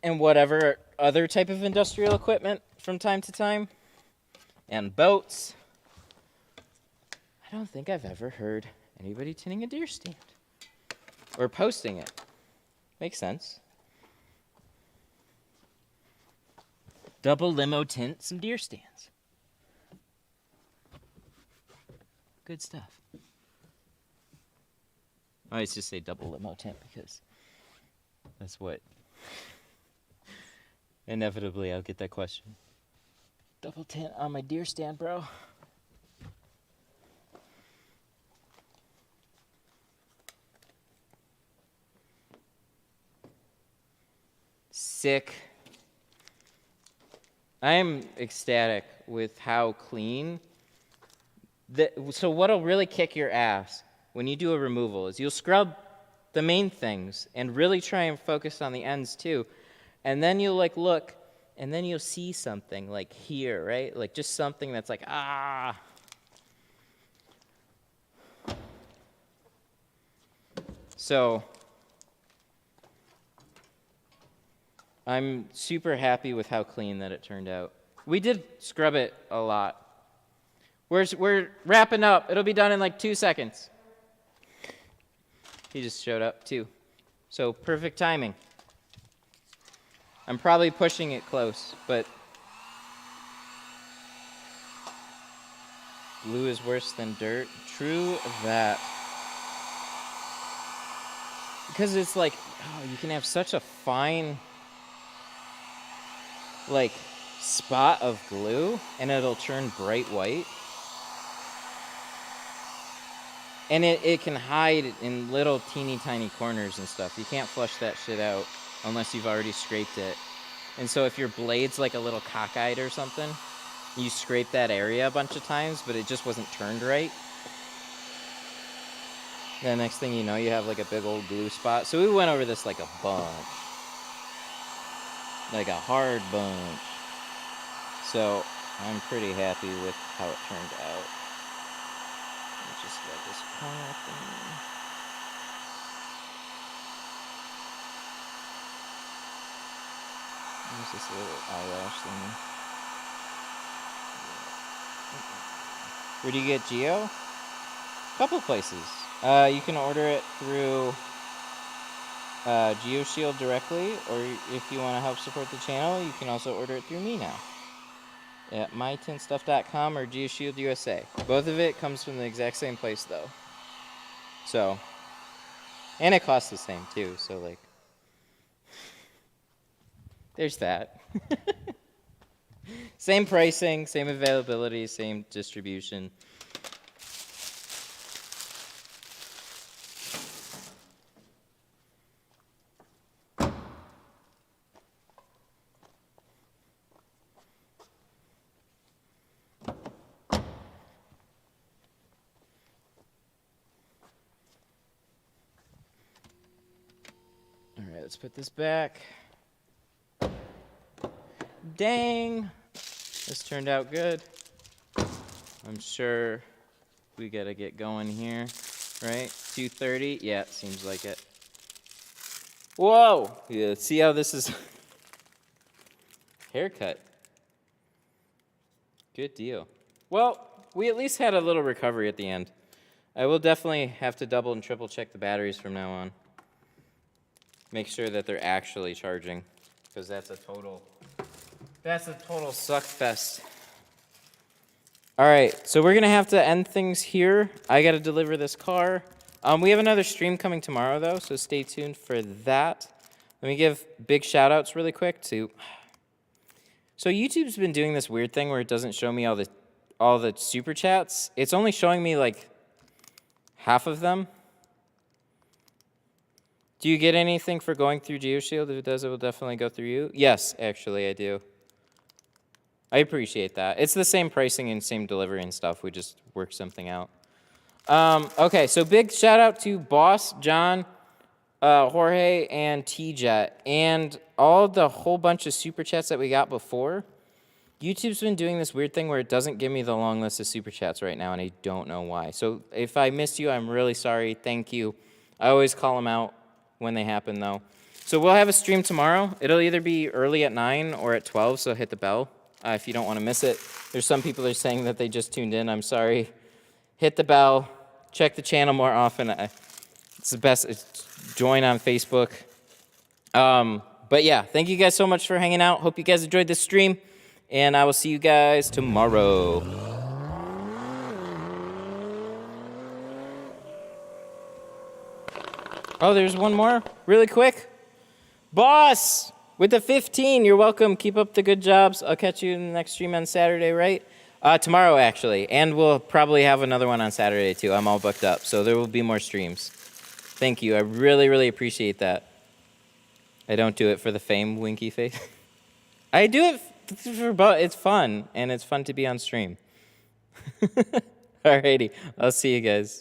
and whatever other type of industrial equipment from time to time, and boats. I don't think I've ever heard anybody tinting a deer stand or posting it. Makes sense. Double limo tint some deer stands. Good stuff. I always just say double limo tint because that's what inevitably I'll get that question. Double tint on my deer stand, bro. Sick. I am ecstatic with how clean. So what'll really kick your ass when you do a removal is you'll scrub the main things and really try and focus on the ends too. And then you'll like look and then you'll see something like here, right? Like just something that's like, ah. So I'm super happy with how clean that it turned out. We did scrub it a lot. We're wrapping up. It'll be done in like 2 seconds. He just showed up too. So perfect timing. I'm probably pushing it close, but glue is worse than dirt. True that. Because it's like, oh, you can have such a fine like spot of glue and it'll turn bright white. And it can hide in little teeny tiny corners and stuff. You can't flush that shit out unless you've already scraped it. And so if your blade's like a little cockeyed or something, you scrape that area a bunch of times, but it just wasn't turned right. The next thing you know, you have like a big old glue spot. So we went over this like a bunch. Like a hard bunch. So I'm pretty happy with how it turned out. Let's just get this corner thing. There's this little eyelash thing. Where do you get Geo? A couple places. You can order it through GeoShield directly, or if you want to help support the channel, you can also order it through me now at mytintstuff.com or GeoShield USA. Both of it comes from the exact same place, though. So, and it costs the same, too, so, like, there's that. Same pricing, same availability, same distribution. All right, let's put this back. Dang, this turned out good. I'm sure we gotta get going here, right? 2:30, yeah, it seems like it. Whoa, yeah, see how this is haircut. Good deal. Well, we at least had a little recovery at the end. I will definitely have to double and triple check the batteries from now on. Make sure that they're actually charging, because that's a total suck fest. All right, so we're gonna have to end things here. I gotta deliver this car. We have another stream coming tomorrow though, so stay tuned for that. Let me give big shout outs really quick to, so YouTube's been doing this weird thing where it doesn't show me all the super chats. It's only showing me like half of them. Do you get anything for going through GeoShield? If it does, it will definitely go through you. Yes, actually, I do. I appreciate that. It's the same pricing and same delivery and stuff. We just work something out. Okay, so big shout out to Boss, John, Jorge, and T-Jet, and all the whole bunch of super chats that we got before. YouTube's been doing this weird thing where it doesn't give me the long list of super chats right now, and I don't know why. So if I missed you, I'm really sorry. Thank you. I always call them out when they happen, though. So we'll have a stream tomorrow. It'll either be early at 9 or at 12, so hit the bell if you don't want to miss it. There's some people that are saying that they just tuned in. I'm sorry. Hit the bell. Check the channel more often. It's the best. Join on Facebook. But yeah, thank you guys so much for hanging out. Hope you guys enjoyed this stream, and I will see you guys tomorrow. Oh, there's one more? Really quick? Boss! With the 15, you're welcome. Keep up the good jobs. I'll catch you in the next stream on Saturday, right? Tomorrow, actually. And we'll probably have another one on Saturday, too. I'm all booked up, so there will be more streams. Thank you. I really, really appreciate that. I don't do it for the fame, winky face. I do it for both. It's fun, and it's fun to be on stream. Alrighty. I'll see you guys.